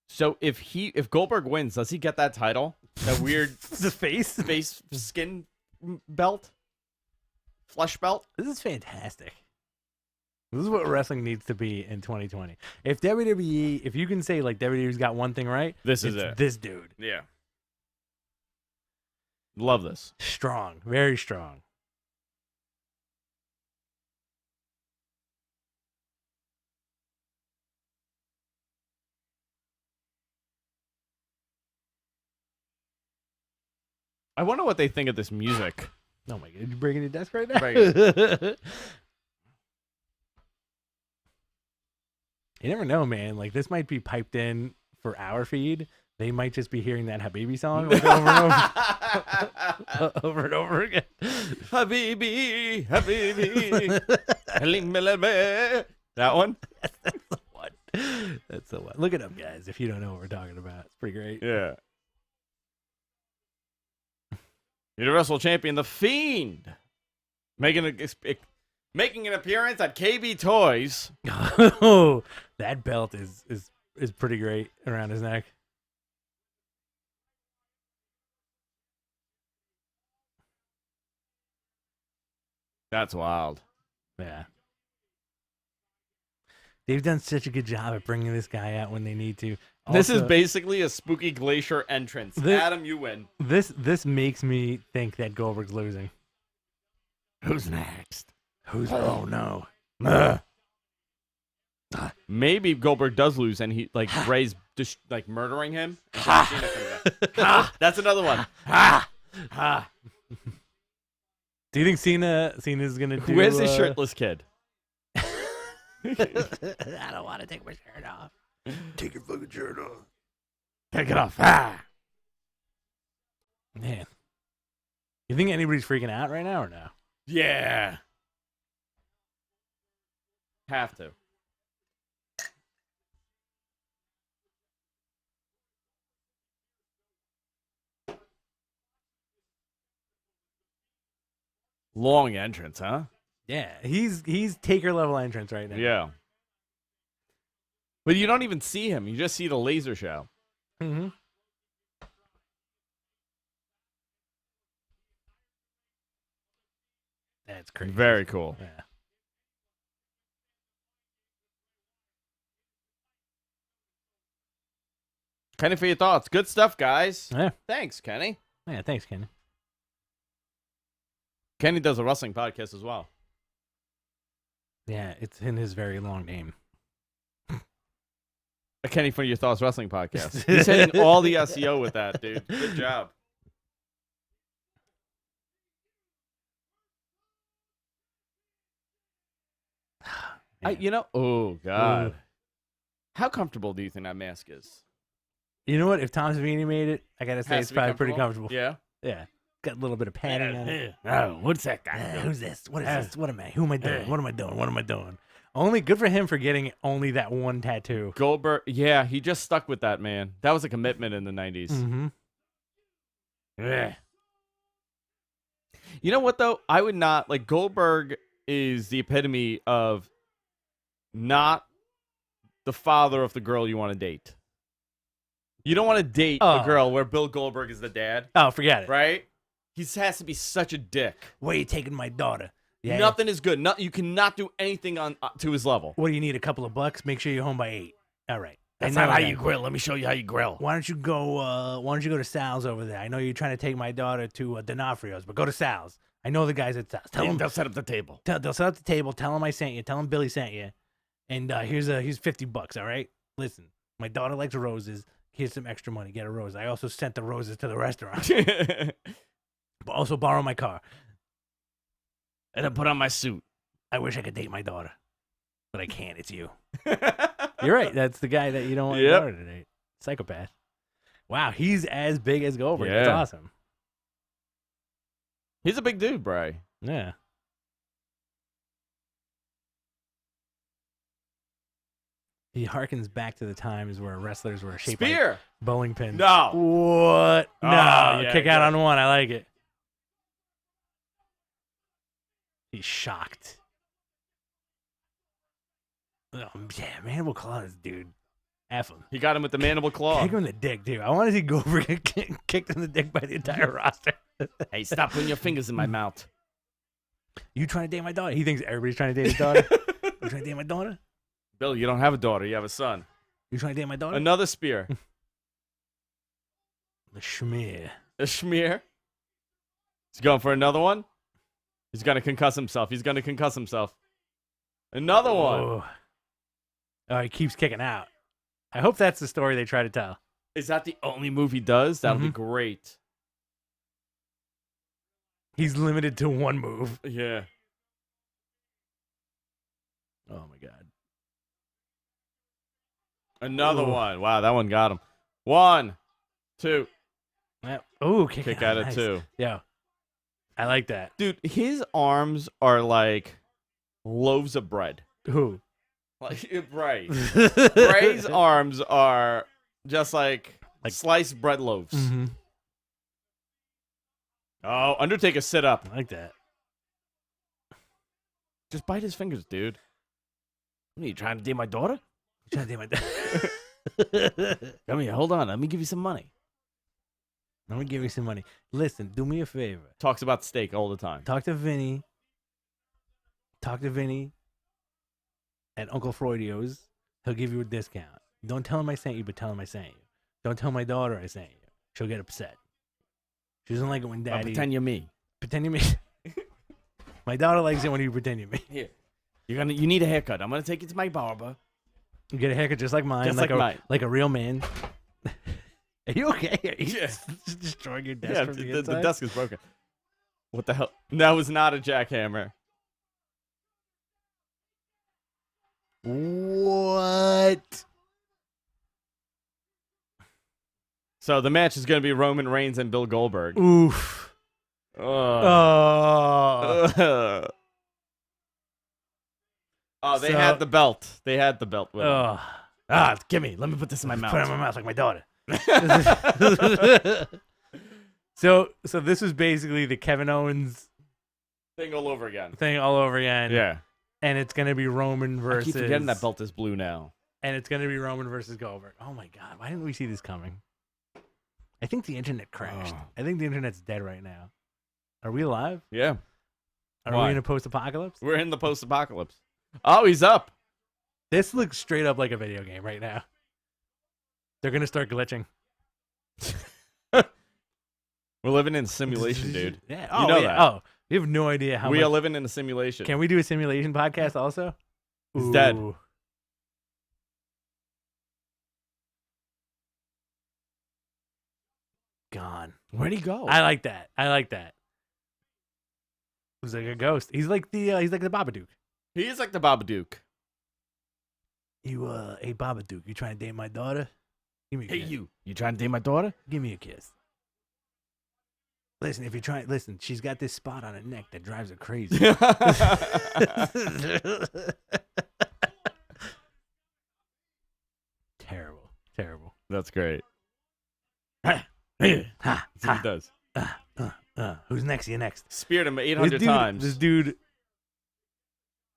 So if Goldberg wins, does he get that title? That weird The face? space skin belt? Flesh belt? This is fantastic. This is what wrestling needs to be in 2020. If WWE, if you can say like WWE's got one thing right, This is it's it. This dude. Yeah. Love this. Strong. Very strong. I wonder what they think of this music. Oh my god, you breaking your desk right now? Break You never know, man. Like this might be piped in for our feed. They might just be hearing that Habibi song like, over and over, over and over again. Habibi, Habibi. That one? That's the one. That's the one. Look it up, guys, if you don't know what we're talking about. It's pretty great. Yeah. Universal Champion, The Fiend. Making an appearance at KB Toys. Oh, that belt is is pretty great around his neck. That's wild. Yeah. They've done such a good job at bringing this guy out when they need to. This is Also, basically a spooky glacier entrance. Adam, you win. This makes me think that Goldberg's losing. Who's next? Oh no. Maybe Goldberg does lose, and he like Bray's just like murdering him. That's another one. Do you think Cena's gonna do? Where's this shirtless kid? I don't want to take my shirt off. Take your fucking shirt off. Take it off. Man, you think anybody's freaking out right now or no? Yeah. Have to. Long entrance, huh? Yeah, he's Taker level entrance right now. Yeah. But you don't even see him. You just see the laser show. Mm-hmm. That's crazy. Very cool. Yeah. Kenny, for your thoughts. Good stuff, guys. Yeah. Thanks, Kenny. Yeah. Thanks, Kenny. Kenny does a wrestling podcast as well. Yeah, it's in his very long name. A Kenny for your thoughts wrestling podcast. He's hitting all the SEO with that, dude. Good job. Oh God. Ooh. How comfortable do you think that mask is? You know what? If Tom Savini made it, I gotta say Has it's to be probably pretty comfortable. Yeah. Yeah. Got a little bit of padding on it. Oh, what's that guy? Who's this? What is this? What am I? Who am I doing? What am I doing? What am I doing? Only good for him for getting only that one tattoo. Goldberg, yeah, he just stuck with that, man. That was a commitment in the 90s. Mm-hmm. Yeah. You know what, though? I would not, like, Goldberg is the epitome of not the father of the girl you want to date. You don't want to date a girl where Bill Goldberg is the dad. Oh, forget it. Right? He has to be such a dick. Where are you taking my daughter? Yeah. Nothing is good. You cannot do anything on to his level. What do you need? A couple of bucks? Make sure you're home by 8. All right. That's not how you grill. Let me show you how you grill. Why don't you go? Why don't you go to Sal's over there? I know you're trying to take my daughter to D'Onofrio's, but go to Sal's. I know the guys at Sal's. Tell them They'll set up the table. They'll set up the table. Tell them I sent you. Tell them Billy sent you. And here's $50. All right. Listen, my daughter likes roses. Here's some extra money. Get a rose. I also sent the roses to the restaurant. But also borrow my car. And then put on my suit. I wish I could date my daughter, but I can't. It's you. You're right. That's the guy that you don't want your daughter to date. Psychopath. Wow, he's as big as Goldberg. Yeah. That's awesome. He's a big dude, Bray. Yeah. He harkens back to the times where wrestlers were shaped Spear. like bowling pins. No. What? No. yeah, Kick out yeah. on one. I like it. He's shocked. Oh, yeah, Mandible Claw is dude. F him. He got him with the mandible claw. Kick him in the dick, dude. I want to see Goldberg get kicked in the dick by the entire roster. Hey, stop putting your fingers in my mouth. You trying to date my daughter? He thinks everybody's trying to date his daughter. You trying to date my daughter? Bill, you don't have a daughter. You have a son. You trying to date my daughter? Another spear. The schmear. A schmear. He's going for another one. He's going to concuss himself. Another one. Oh, he keeps kicking out. I hope that's the story they try to tell. Is that the only move he does? That'll be great. He's limited to one move. Yeah. Oh, my God. Another one. Wow, that one got him. 1, 2. Yep. Oh, Kick out of 2. Yeah. I like that. Dude, his arms are like loaves of bread. Who? Like Bray. Bray's arms are just like sliced bread loaves. Mm-hmm. Oh, Undertaker sit up. I like that. Just bite his fingers, dude. What are you trying to date my daughter? You trying to date my daughter? Come here, hold on. Let me give you some money. Let me give you some money. Listen, do me a favor. Talks about steak all the time. Talk to Vinny. Talk to Vinny at Uncle Freudio's. He'll give you a discount. Don't tell him I sent you, but tell him I sent you. Don't tell my daughter I sent you. She'll get upset. She doesn't like it when daddy... Pretend you're me. Pretend you're me. My daughter likes it when you pretend you're me. Here. You need a haircut. I'm going to take you to my barber. You get a haircut just like mine. Just like mine. Like a real man. Are you okay? Are you Yeah. just destroying your desk from the inside? The desk is broken. What the hell? That was not a jackhammer. What? So the match is going to be Roman Reigns and Bill Goldberg. Oof. Oh, they had the belt. They had the belt with them. Give me. Let me put this in my mouth. Put it in my mouth like my daughter. So this is basically the Kevin Owens Thing all over again. thing all over again. Yeah. And it's gonna be Roman I versus. keep forgetting that belt is blue now. And it's gonna be Roman versus Goldberg. Oh my god! Why didn't we see this coming? I think the internet crashed. Oh. I think the internet's dead right now. Are we alive? Yeah. Are Why? we in a post-apocalypse? We're in the post-apocalypse. Oh, he's up. This looks straight up like a video game right now. They're gonna start glitching. We're living in a simulation, dude. Yeah. You know yeah. that. Oh, we have no idea how We much. are living in a simulation. Can we do a simulation podcast also? He's dead. Ooh. Gone. Where'd he go? I like that. He's like a ghost. He's like the Babadook. He is like the Babadook. You hey Babadook, you trying to date my daughter? Give me a Hey, kiss. you trying to date my daughter? Give me a kiss. Listen, she's got this spot on her neck that drives her crazy. Terrible. That's great. Ha, That's what ha. he does. Who's next? You next. Speared him 800 times. This dude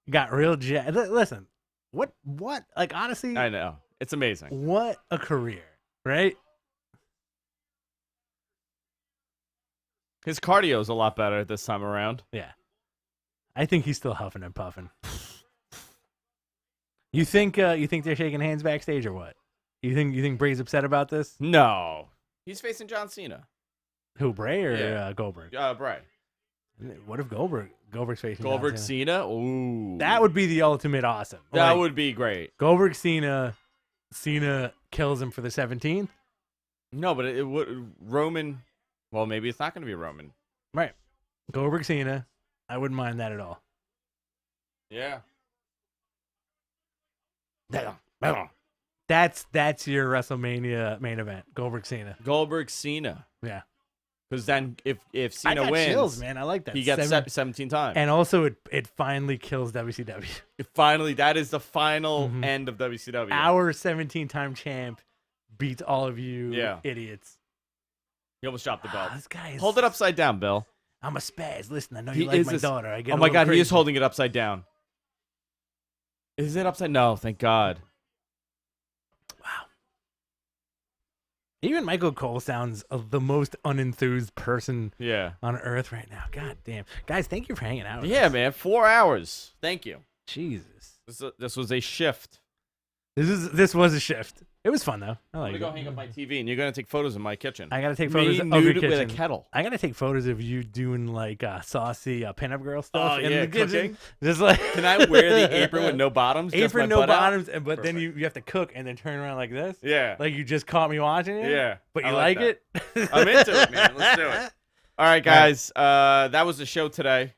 got real Listen, what? Like, honestly, I know. It's amazing. what a career, right? His cardio is a lot better this time around. Yeah. I think he's still huffing and puffing. You think they're shaking hands backstage or what? You think Bray's upset about this? No. He's facing John Cena. Who, Bray or Yeah. Goldberg? Bray. What if Goldberg's facing Goldberg John Cena? Cena? Ooh. That would be the ultimate awesome. That Like, would be great. Goldberg Cena kills him for the 17th. No, but it would Roman. Well, maybe it's not going to be Roman. Right. Goldberg Cena. I wouldn't mind that at all. Yeah. That's your WrestleMania main event. Goldberg Cena. Goldberg Cena. Yeah. Because then if I Cena got wins, chills, man. I like that. he gets 17 times. And also, it finally kills WCW. Finally, that is the final Mhm. end of WCW. Our 17-time champ beats all of you Yeah. idiots. He almost dropped the belt. This guy is... Hold it upside down, Bill. I'm a spaz. Listen, I know He you like is my this- daughter. I get Oh a my little God, he is crazy. holding it upside down. Is it upside? No, thank God. Wow. Even Michael Cole sounds the most unenthused person Yeah. on earth right now. God damn. Guys, thank you for hanging out with Yeah, us. man. 4 hours. Thank you. Jesus. This was a shift. This was a shift. It was fun, though. I I'm like going to it. go hang up my TV, and you're going to take photos of my kitchen. I got to take Me photos of your nude kitchen. with a kettle. I gotta take photos of you doing like saucy pinup girl stuff Oh, in yeah, the kitchen. cooking? Just like Can I wear the apron with no bottoms? Just apron, my no butt out? bottoms, but then Perfect. you have to cook and then turn around like this. Yeah. Like you just caught me watching it. Yeah. but I you like like that. it. I'm into it, man. Let's do it. All right, guys. That was the show today.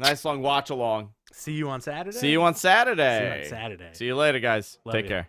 Nice long watch along. See you on Saturday. See you on Saturday. See you on Saturday. See you later, guys. Love Take ya. care.